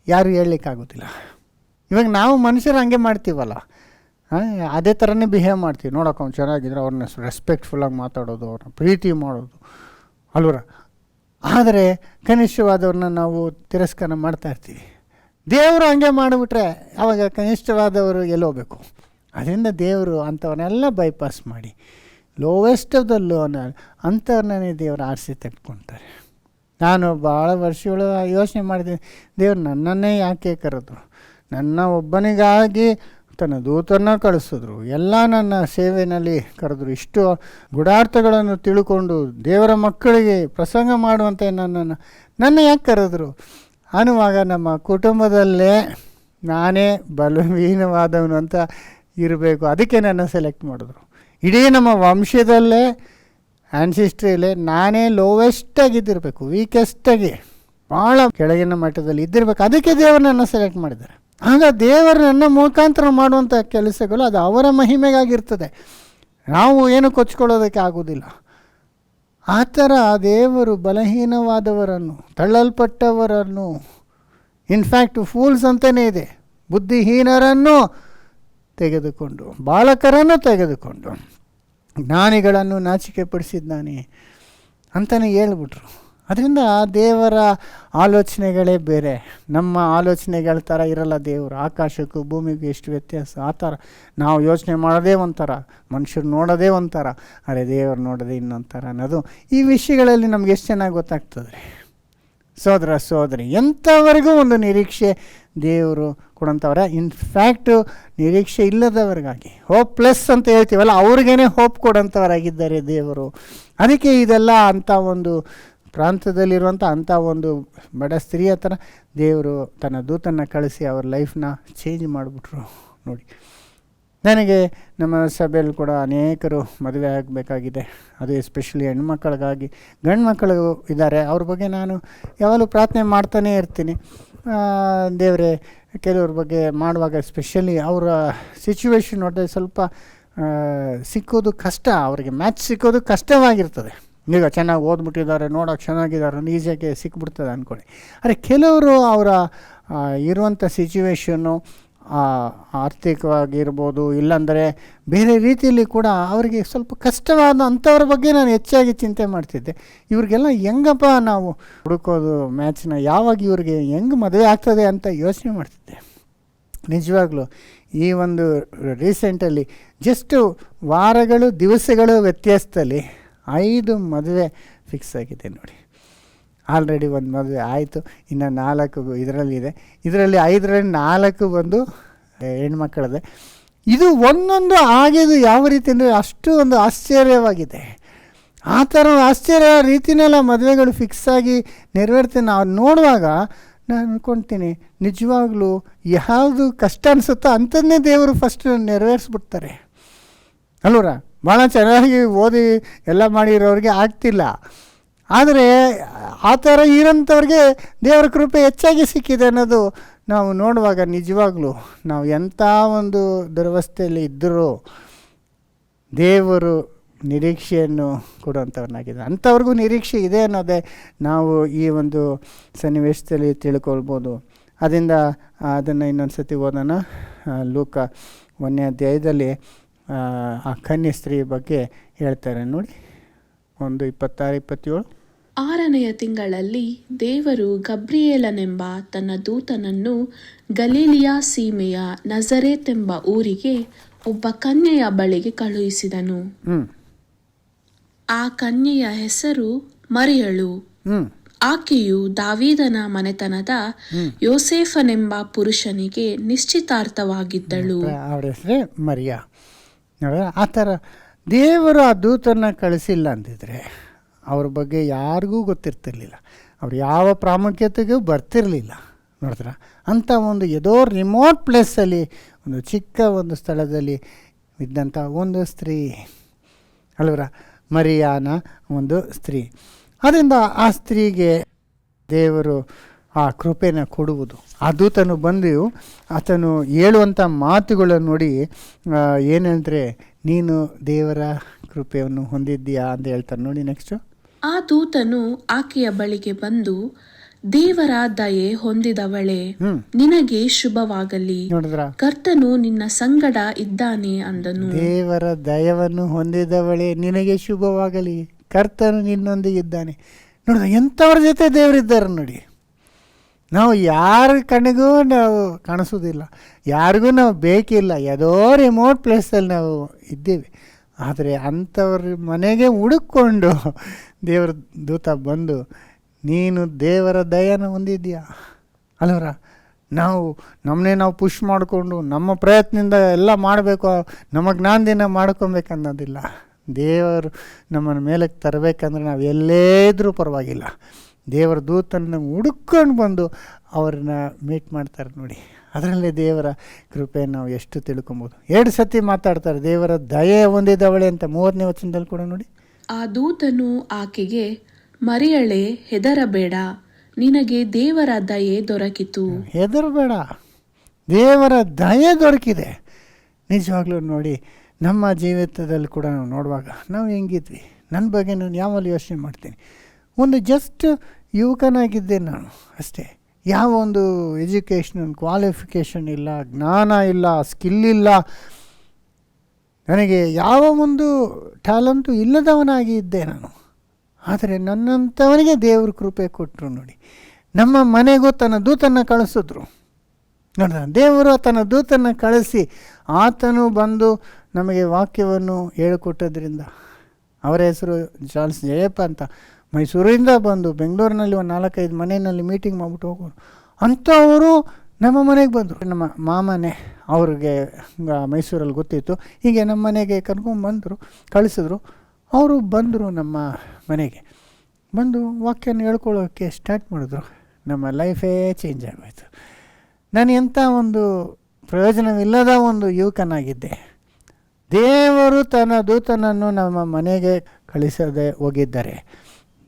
ಯಾರು ಹೇಳಲಿಕ್ಕಾಗೋದಿಲ್ಲ. ಇವಾಗ ನಾವು ಮನುಷ್ಯರು ಹಂಗೆ ಮಾಡ್ತೀವಲ್ಲ, ಅದೇ ಥರನೇ ಬಿಹೇವ್ ಮಾಡ್ತೀವಿ. ನೋಡೋಕೆ ಅವ್ನು ಚೆನ್ನಾಗಿದ್ರೆ ಅವ್ರನ್ನ ರೆಸ್ಪೆಕ್ಟ್ಫುಲ್ಲಾಗಿ ಮಾತಾಡೋದು, ಅವ್ರನ್ನ ಪ್ರೀತಿ ಮಾಡೋದು ಅಲ್ವರ. ಆದರೆ ಕನಿಷ್ಠವಾದವ್ರನ್ನ ನಾವು ತಿರಸ್ಕಾರ ಮಾಡ್ತಾಯಿರ್ತೀವಿ. ದೇವರು ಹಂಗೆ ಮಾಡಿಬಿಟ್ರೆ ಆವಾಗ ಕನಿಷ್ಠವಾದವರು ಎಲ್ಲೋಗ್ಬೇಕು. ಅದರಿಂದ ದೇವರು ಅಂಥವನ್ನೆಲ್ಲ ಬೈಪಾಸ್ ಮಾಡಿ ಲೋವೆಸ್ಟ್ ಆಫ್ ದ ಲೋನ ಅಂಥವ್ರನ್ನೇ ದೇವರು ಆರಿಸಿ ತೆಗೆದುಕೊಳ್ತಾರೆ. ನಾನು ಭಾಳ ವರ್ಷಗಳು ಯೋಚನೆ ಮಾಡಿದ್ದೀನಿ, ದೇವರು ನನ್ನನ್ನೇ ಯಾಕೆ ಕರೆದ್ರು, ನನ್ನ ಒಬ್ಬನಿಗಾಗಿ ತನ್ನ ದೂತನ್ನು ಕಳಿಸಿದ್ರು, ಎಲ್ಲ ನನ್ನ ಸೇವೆಯಲ್ಲಿ ಕರೆದ್ರು, ಇಷ್ಟು ಗುಡಾರ್ಥಗಳನ್ನು ತಿಳ್ಕೊಂಡು ದೇವರ ಮಕ್ಕಳಿಗೆ ಪ್ರಸಂಗ ಮಾಡುವಂತೆ ನನ್ನ ಯಾಕೆ ಕರೆದ್ರು ಅನ್ನುವಾಗ ನಮ್ಮ ಕುಟುಂಬದಲ್ಲೇ ನಾನೇ ಬಲಹೀನವಾದವನು ಅಂತ ಇರಬೇಕು. ಅದಕ್ಕೆ ನನ್ನ ಸೆಲೆಕ್ಟ್ ಮಾಡಿದ್ರು. ಇಡೀ ನಮ್ಮ ವಂಶದಲ್ಲೇ ಆ್ಯನ್ಸಿಸ್ಟ್ರಿಯಲ್ಲೇ ನಾನೇ ಲೋವೆಸ್ಟಾಗಿದ್ದಿರಬೇಕು, ವೀಕೆಸ್ಟಾಗಿ ಭಾಳ ಕೆಳಗಿನ ಮಟ್ಟದಲ್ಲಿ ಇದ್ದಿರಬೇಕು. ಅದಕ್ಕೆ ದೇವರು ನನ್ನ ಸೆಲೆಕ್ಟ್ ಮಾಡಿದ್ದಾರೆ. ಆಗ ದೇವರು ನನ್ನ ಮುಖಾಂತರ ಮಾಡುವಂಥ ಕೆಲಸಗಳು ಅದು ಅವರ ಮಹಿಮೆಗಾಗಿರ್ತದೆ, ನಾವು ಏನು ಕೊಚ್ಕೊಳ್ಳೋದಕ್ಕೆ ಆಗೋದಿಲ್ಲ. ಆ ಥರ ದೇವರು ಬಲಹೀನವಾದವರನ್ನು, ತಳ್ಳಲ್ಪಟ್ಟವರನ್ನು, ಇನ್ಫ್ಯಾಕ್ಟ್ ಫೂಲ್ಸ್ ಅಂತಲೇ ಇದೆ, ಬುದ್ಧಿಹೀನರನ್ನು ತೆಗೆದುಕೊಂಡು, ಬಾಲಕರನ್ನು ತೆಗೆದುಕೊಂಡು ಜ್ಞಾನಿಗಳನ್ನು ನಾಚಿಕೆ ಪಡಿಸಿದ್ದಾನೆ ಅಂತಲೇ ಹೇಳ್ಬಿಟ್ರು. ಅದರಿಂದ ದೇವರ ಆಲೋಚನೆಗಳೇ ಬೇರೆ, ನಮ್ಮ ಆಲೋಚನೆಗಳ ಥರ ಇರಲ್ಲ ದೇವರು. ಆಕಾಶಕ್ಕೂ ಭೂಮಿಗೂ ಎಷ್ಟು ವ್ಯತ್ಯಾಸ. ಆ ಥರ ನಾವು ಯೋಚನೆ ಮಾಡೋದೇ ಒಂಥರ, ಮನುಷ್ಯರು ನೋಡೋದೇ ಒಂಥರ, ಅರೆ ದೇವರು ನೋಡೋದೇ ಇನ್ನೊಂಥರ ಅನ್ನೋದು ಈ ವಿಷಯಗಳಲ್ಲಿ ನಮ್ಗೆ ಎಷ್ಟು ಚೆನ್ನಾಗಿ ಗೊತ್ತಾಗ್ತದೆ ರೀ. ಸೋದರ ಸೋದರಿ, ಎಂಥವರೆಗೂ ಒಂದು ನಿರೀಕ್ಷೆ ದೇವರು ಕೊಡೋಂಥವ್ರೆ. ಇನ್ಫ್ಯಾಕ್ಟು ನಿರೀಕ್ಷೆ ಇಲ್ಲದವ್ರಿಗಾಗಿ ಹೋಪ್ಲೆಸ್ ಅಂತ ಹೇಳ್ತೀವಲ್ಲ, ಅವ್ರಿಗೇ ಹೋಪ್ ಕೊಡೋಂಥವರಾಗಿದ್ದಾರೆ ದೇವರು. ಅದಕ್ಕೆ ಇದೆಲ್ಲ ಅಂಥ ಒಂದು ಪ್ರಾಂತದಲ್ಲಿರುವಂಥ ಅಂಥ ಒಂದು ಬಡ ಸ್ತ್ರೀಯ ಥರ ದೇವರು ತನ್ನ ದೂತನ್ನು ಕಳಿಸಿ ಅವ್ರ ಲೈಫ್ನ ಚೇಂಜ್ ಮಾಡಿಬಿಟ್ರು ನೋಡಿ. ನನಗೆ ನಮ್ಮ ಸಭೆಯಲ್ಲಿ ಕೂಡ ಅನೇಕರು ಮದುವೆ ಆಗಬೇಕಾಗಿದೆ, ಅದು ಎಸ್ಪೆಷಲಿ ಹೆಣ್ಮಕ್ಳಿಗಾಗಿ. ಗಂಡು ಮಕ್ಕಳು ಇದ್ದಾರೆ, ಅವ್ರ ಬಗ್ಗೆ ನಾನು ಯಾವಾಗಲೂ ಪ್ರಾರ್ಥನೆ ಮಾಡ್ತಾನೇ ಇರ್ತೀನಿ. ದೇವರೇ, ಕೆಲವ್ರ ಬಗ್ಗೆ ಮಾಡುವಾಗ ಎಸ್ಪೆಷಲಿ ಅವರ ಸಿಚುವೇಶನ್ ನೋಡಿದ್ರೆ ಸ್ವಲ್ಪ ಸಿಕ್ಕೋದು ಕಷ್ಟ, ಅವರಿಗೆ ಮ್ಯಾಚ್ ಸಿಕ್ಕೋದು ಕಷ್ಟವಾಗಿರ್ತದೆ. ಈಗ ಚೆನ್ನಾಗಿ ಓದ್ಬಿಟ್ಟಿದ್ದಾರೆ, ನೋಡೋಕೆ ಚೆನ್ನಾಗಿದ್ದಾರೆ, ಈಸಿಯಾಗಿ ಸಿಕ್ಬಿಡ್ತದೆ ಅಂದ್ಕೊಳ್ಳಿ. ಆದರೆ ಕೆಲವರು ಅವರ ಇರುವಂಥ ಸಿಚುವೇಶನ್ನು ಆರ್ಥಿಕವಾಗಿರ್ಬೋದು, ಇಲ್ಲಾಂದರೆ ಬೇರೆ ರೀತಿಯಲ್ಲಿ ಕೂಡ ಅವರಿಗೆ ಸ್ವಲ್ಪ ಕಷ್ಟವಾದ ಅಂಥವ್ರ ಬಗ್ಗೆ ನಾನು ಹೆಚ್ಚಾಗಿ ಚಿಂತೆ ಮಾಡ್ತಿದ್ದೆ. ಇವ್ರಿಗೆಲ್ಲ ಹೆಂಗಪ್ಪ ನಾವು ಹುಡುಕೋದು ಮ್ಯಾಚ್ನ, ಯಾವಾಗ ಇವ್ರಿಗೆ ಹೆಂಗೆ ಮದುವೆ ಆಗ್ತದೆ ಅಂತ ಯೋಚನೆ ಮಾಡ್ತಿದ್ದೆ. ನಿಜವಾಗ್ಲೂ ಈ ಒಂದು ರೀಸೆಂಟಲ್ಲಿ ಜಸ್ಟ್ ವಾರಗಳು ದಿವಸಗಳು ವ್ಯತ್ಯಾಸದಲ್ಲಿ 5 ಮದುವೆ ಫಿಕ್ಸ್ ಆಗಿದೆ ನೋಡಿ. ಆಲ್ರೆಡಿ ಒಂದು ಮದುವೆ ಆಯಿತು, ಇನ್ನು 4 ಇದರಲ್ಲಿದೆ. ಇದರಲ್ಲಿ 5ರಲ್ಲಿ 4 ಬಂದು ಹೆಣ್ಮಕ್ಕಳದೆ. ಇದು ಒಂದೊಂದು ಆಗಿದ್ದು ಯಾವ ರೀತಿ ಅಂದರೆ ಅಷ್ಟು ಒಂದು ಆಶ್ಚರ್ಯವಾಗಿದೆ. ಆ ಥರ ಆಶ್ಚರ್ಯ ರೀತಿನೆಲ್ಲ ಮದುವೆಗಳು ಫಿಕ್ಸ್ ಆಗಿ ನೆರವೇರ್ತೀನಿ. ನಾವು ನೋಡುವಾಗ ನಾನು ಅಂದ್ಕೊಳ್ತೀನಿ, ನಿಜವಾಗ್ಲೂ ಯಾವುದು ಕಷ್ಟ ಅನಿಸುತ್ತೋ ಅಂಥನ್ನೇ ದೇವರು ಫಸ್ಟ್ ನೆರವೇರಿಸ್ಬಿಡ್ತಾರೆ ಅಲ್ವರ. ಭಾಳ ಚೆನ್ನಾಗಿ ಓದಿ ಎಲ್ಲ ಮಾಡಿರೋರಿಗೆ ಆಗ್ತಿಲ್ಲ, ಆದರೆ ಆ ಥರ ಇರೋಂಥವ್ರಿಗೆ ದೇವರ ಕೃಪೆ ಹೆಚ್ಚಾಗಿ ಸಿಕ್ಕಿದೆ ಅನ್ನೋದು ನಾವು ನೋಡುವಾಗ ನಿಜವಾಗ್ಲೂ ನಾವು ಎಂಥ ಒಂದು ದುರವಸ್ಥೆಯಲ್ಲಿ ಇದ್ದರೂ ದೇವರು ನಿರೀಕ್ಷೆಯನ್ನು ಕೊಡುವಂಥವ್ರನ್ನಾಗಿದೆ. ಅಂಥವ್ರಿಗೂ ನಿರೀಕ್ಷೆ ಇದೆ ಅನ್ನೋದೇ ನಾವು ಈ ಒಂದು ಸನ್ನಿವೇಶದಲ್ಲಿ ತಿಳ್ಕೊಳ್ಬೋದು. ಅದರಿಂದ ಅದನ್ನು ಇನ್ನೊಂದು ಸತಿ ಓದೋಣ. ಲೂಕ 1ನೇ ಅಧ್ಯಾಯದಲ್ಲಿ ಆ ಕನ್ಯೆ ಸ್ತ್ರೀ ಬಗ್ಗೆ ಹೇಳ್ತಾರೆ ನೋಡಿ, 1:26-27. 6ನೆಯ ತಿಂಗಳಲ್ಲಿ ದೇವರು ಗಬ್ರಿಯೇಲನೆಂಬ ತನ್ನ ದೂತನನ್ನು ಗಲೀಲಿಯ ಸೀಮೆಯ ನಜರೇತ್ ಎಂಬ ಊರಿಗೆ ಒಬ್ಬ ಕನ್ಯೆಯ ಬಳಿಗೆ ಕಳುಹಿಸಿದನು. ಆ ಕನ್ಯೆಯ ಹೆಸರು ಮರಿಯಳು. ಆಕೆಯು ದಾವೀದನ ಮನೆತನದ ಯೋಸೇಫನೆಂಬ ಪುರುಷನಿಗೆ ನಿಶ್ಚಿತಾರ್ಥವಾಗಿದ್ದಳು. ಅವರ ಹೆಸರೇ ಮರಿಯಾ. ಆ ಥರ ದೇವರು ಆ ದೂತನ್ನು ಕಳಿಸಿಲ್ಲ ಅಂತಿದ್ರೆ ಅವ್ರ ಬಗ್ಗೆ ಯಾರಿಗೂ ಗೊತ್ತಿರ್ತಿರ್ಲಿಲ್ಲ, ಅವ್ರು ಯಾವ ಪ್ರಾಮುಖ್ಯತೆಗೂ ಬರ್ತಿರಲಿಲ್ಲ. ನೋಡಿದ್ರ, ಅಂಥ ಒಂದು ಏದೋ ರಿಮೋಟ್ ಪ್ಲೇಸಲ್ಲಿ ಒಂದು ಚಿಕ್ಕ ಒಂದು ಸ್ಥಳದಲ್ಲಿ ಇದ್ದಂಥ ಒಂದು ಸ್ತ್ರೀ ಅಲ್ವರ, ಮರಿಯಾನ ಒಂದು ಸ್ತ್ರೀ. ಅದರಿಂದ ಆ ಸ್ತ್ರೀಗೆ ದೇವರು ಆ ಕೃಪೆನ ಕೊಡುವುದು. ಆ ದೂತನು ಬಂದು ಆತನು ಹೇಳುವಂಥ ಮಾತುಗಳನ್ನು ನೋಡಿ ಏನಂದರೆ, ನೀನು ದೇವರ ಕೃಪೆಯನ್ನು ಹೊಂದಿದ್ದೀಯಾ ಅಂತ ಹೇಳ್ತಾರೆ ನೋಡಿ. ನೆಕ್ಸ್ಟು, ಆ ದೂತನು ಆಕೆಯ ಬಳಿಗೆ ಬಂದು, ದೇವರ ದಯೆ ಹೊಂದಿದವಳೆ, ನಿನಗೆ ಶುಭವಾಗಲಿ, ನೋಡಿದ್ರ, ಕರ್ತನು ನಿನ್ನ ಸಂಗಡ ಇದ್ದಾನೆ ಅಂದನು. ದೇವರ ದಯವನ್ನು ಹೊಂದಿದವಳೆ, ನಿನಗೆ ಶುಭವಾಗಲಿ, ಕರ್ತನು ನಿನ್ನೊಂದಿಗೆ ಇದ್ದಾನೆ. ನೋಡಿದ್ರ, ಎಂಥವ್ರ ಜೊತೆ ದೇವರಿದ್ದಾರೆ ನೋಡಿ. ನಾವು ಯಾರ ಕಣ್ಣಿಗೂ ನಾವು ಕಾಣಿಸೋದಿಲ್ಲ, ಯಾರಿಗೂ ನಾವು ಬೇಕಿಲ್ಲ, ಯಾವುದೋ ರಿಮೋಟ್ ಪ್ಲೇಸಲ್ಲಿ ನಾವು ಇದ್ದೀವಿ. ಆದರೆ ಅಂಥವ್ರ ಮನೆಗೆ ಹುಡುಕೊಂಡು ದೇವರ ದೂತ ಬಂದು, ನೀನು ದೇವರ ದಯನ ಹೊಂದಿದ್ದೀಯಾ ಅಲ್ವರ. ನಾವು ನಮ್ಮನ್ನೇ ನಾವು ಪುಷ್ ಮಾಡಿಕೊಂಡು ನಮ್ಮ ಪ್ರಯತ್ನದಿಂದ ಎಲ್ಲ ಮಾಡಬೇಕು, ನಮ್ಮ ಜ್ಞಾನದಿಂದ ಮಾಡ್ಕೊಬೇಕನ್ನೋದಿಲ್ಲ. ದೇವರು ನಮ್ಮನ್ನು ಮೇಲಕ್ಕೆ ತರಬೇಕಂದ್ರೆ ನಾವು ಎಲ್ಲೇ ಇದ್ರೂ ಪರವಾಗಿಲ್ಲ, ದೇವರ ದೂತನ್ನು ಹುಡುಕೊಂಡು ಬಂದು ಅವ್ರನ್ನ ಮೀಟ್ ಮಾಡ್ತಾರೆ ನೋಡಿ. ಅದರಲ್ಲೇ ದೇವರ ಕೃಪೆ ನಾವು ಎಷ್ಟು ತಿಳ್ಕೊಬೋದು. 2 ಸತಿ ಮಾತಾಡ್ತಾರೆ, ದೇವರ ದಯೆ ಹೊಂದಿದವಳೆ ಅಂತ 30ನೇ ವಚನದಲ್ಲಿ ಕೂಡ ನೋಡಿ. ಆ ದೂತನು ಆಕೆಗೆ, ಮರಿಯಳೆ, ಹೆದರಬೇಡ, ನಿನಗೆ ದೇವರ ದಯೆ ದೊರಕಿತು. ಹೆದರಬೇಡ, ದೇವರ ದಯೆ ದೊರಕಿದೆ. ನಿಜವಾಗ್ಲೂ ನೋಡಿ, ನಮ್ಮ ಜೀವಿತದಲ್ಲಿ ಕೂಡ ನಾವು ನೋಡುವಾಗ ನಾವು ಹೆಂಗಿದ್ವಿ, ನನ್ನ ಬಗ್ಗೆ ನಾನು ಯಾವಾಗಲೂ ಯೋಚನೆ ಮಾಡ್ತೀನಿ. ಒಂದು ಜಸ್ಟ್ ಯುವಕನಾಗಿದ್ದೆ ನಾನು ಅಷ್ಟೇ, ಯಾವ ಒಂದು ಎಜುಕೇಷನ್ ಕ್ವಾಲಿಫಿಕೇಷನ್ ಇಲ್ಲ, ಜ್ಞಾನ ಇಲ್ಲ, ಸ್ಕಿಲ್ ಇಲ್ಲ, ನನಗೆ ಯಾವ ಒಂದು ಟ್ಯಾಲೆಂಟು ಇಲ್ಲದವನಾಗಿ ಇದ್ದೆ ನಾನು. ಆದರೆ ನನ್ನಂಥವನಿಗೆ ದೇವರು ಕೃಪೆ ಕೊಟ್ಟರು ನೋಡಿ. ನಮ್ಮ ಮನೆಗೂ ತನ್ನ ದೂತನ್ನು ಕಳಿಸಿದ್ರು ನೋಡಿದ. ದೇವರು ತನ್ನ ದೂತನ್ನು ಕಳಿಸಿ ಆತನು ಬಂದು ನಮಗೆ ವಾಕ್ಯವನ್ನು ಹೇಳಿಕೊಟ್ಟದ್ರಿಂದ, ಅವರ ಹೆಸರು ಚಾರ್ಲ್ಸ್ ಜಯಪ್ಪ ಅಂತ, ಮೈಸೂರಿಂದ ಬಂದು ಬೆಂಗಳೂರಿನಲ್ಲಿ ಒಂದು 4-5 ಮನೆಯಲ್ಲಿ ಮೀಟಿಂಗ್ ಮಾಡಿಬಿಟ್ಟು ಹೋಗೋರು. ಅಂಥವರು ನಮ್ಮ ಮನೆಗೆ ಬಂದರು. ನಮ್ಮ ಮಾಮನೇ ಅವ್ರಿಗೆ ಮೈಸೂರಲ್ಲಿ ಗೊತ್ತಿತ್ತು. ಹೀಗೆ ನಮ್ಮ ಮನೆಗೆ ಕರ್ಕೊಂಡ್ಬಂದರು, ಕಳಿಸಿದ್ರು. ಅವರು ಬಂದರು ನಮ್ಮ ಮನೆಗೆ. ಬಂದು ವಾಕ್ಯನ ಹೇಳ್ಕೊಳ್ಳೋಕ್ಕೆ ಸ್ಟಾರ್ಟ್ ಮಾಡಿದ್ರು. ನಮ್ಮ ಲೈಫೇ ಚೇಂಜ್ ಆಗೋಯ್ತು. ನಾನು ಎಂಥ ಒಂದು ಪ್ರಯೋಜನವಿಲ್ಲದ ಒಂದು ಯುವಕನಾಗಿದ್ದೆ. ದೇವರು ತನ್ನ ದೂತನನ್ನು ನಮ್ಮ ಮನೆಗೆ ಕಳಿಸದೆ ಹೋಗಿದ್ದರೆ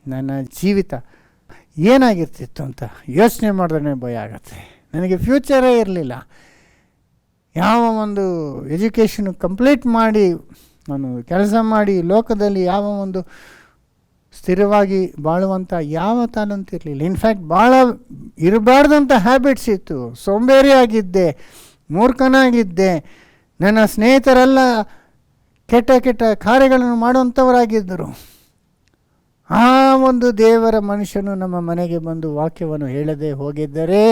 ನನ್ನ ಜೀವಿತ ಏನಾಗಿರ್ತಿತ್ತು ಅಂತ ಯೋಚನೆ ಮಾಡಿದ್ರೆ ಭಯ ಆಗುತ್ತೆ. ನನಗೆ ಫ್ಯೂಚರೇ ಇರಲಿಲ್ಲ. ಯಾವ ಒಂದು ಎಜುಕೇಷನ್ ಕಂಪ್ಲೀಟ್ ಮಾಡಿ ನಾನು ಕೆಲಸ ಮಾಡಿ ಲೋಕದಲ್ಲಿ ಯಾವ ಒಂದು ಸ್ಥಿರವಾಗಿ ಬಾಳುವಂಥ ಯಾವ ತಾಲಂತ ಇರಲಿಲ್ಲ. ಇನ್ಫ್ಯಾಕ್ಟ್ ಭಾಳ ಇರಬಾರ್ದಂಥ ಹ್ಯಾಬಿಟ್ಸ್ ಇತ್ತು. ಸೋಂಬೇರಿಯಾಗಿದ್ದೆ, ಮೂರ್ಖನಾಗಿದ್ದೆ. ನನ್ನ ಸ್ನೇಹಿತರೆಲ್ಲ ಕೆಟ್ಟ ಕೆಟ್ಟ ಕಾರ್ಯಗಳನ್ನು ಮಾಡುವಂಥವರಾಗಿದ್ದರು. ಆ ಒಂದು ದೇವರ ಮನುಷ್ಯನು ನಮ್ಮ ಮನೆಗೆ ಬಂದು ವಾಕ್ಯವನ್ನು ಹೇಳದೆ ಹೋಗಿದ್ದರೆ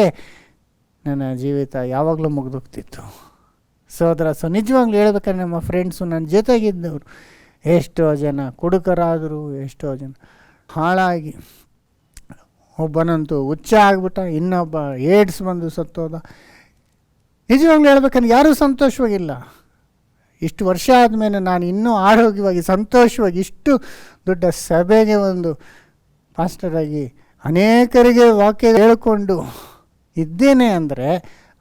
ನನ್ನ ಜೀವಿತ ಯಾವಾಗಲೂ ಮುಗಿದೋಗ್ತಿತ್ತು. ಸೋದರ ನಿಜವಾಗ್ಲೂ ಹೇಳ್ಬೇಕಾದ್ರೆ ನಮ್ಮ ಫ್ರೆಂಡ್ಸು ನನ್ನ ಜೊತೆಗಿದ್ದವರು ಎಷ್ಟೋ ಜನ ಕುಡುಕರಾದರು, ಎಷ್ಟೋ ಜನ ಹಾಳಾಗಿ, ಒಬ್ಬನಂತೂ ಹುಚ್ಚ ಆಗಿಬಿಟ್ಟ, ಇನ್ನೊಬ್ಬ ಏಡ್ಸ್ ಬಂದು ಸತ್ತೋದ. ನಿಜವಾಗ್ಲೂ ಹೇಳ್ಬೇಕಂದ್ರೆ ಯಾರೂ ಸಂತೋಷವಾಗಿಲ್ಲ. ಇಷ್ಟು ವರ್ಷ ಆದಮೇಲೆ ನಾನು ಇನ್ನೂ ಆರೋಗ್ಯವಾಗಿ ಸಂತೋಷವಾಗಿ ಇಷ್ಟು ದೊಡ್ಡ ಸಭೆಗೆ ಒಂದು ಪಾಸ್ಟರಾಗಿ ಅನೇಕರಿಗೆ ವಾಕ್ಯ ಹೇಳಿಕೊಂಡು ಇದ್ದೇನೆ ಅಂದರೆ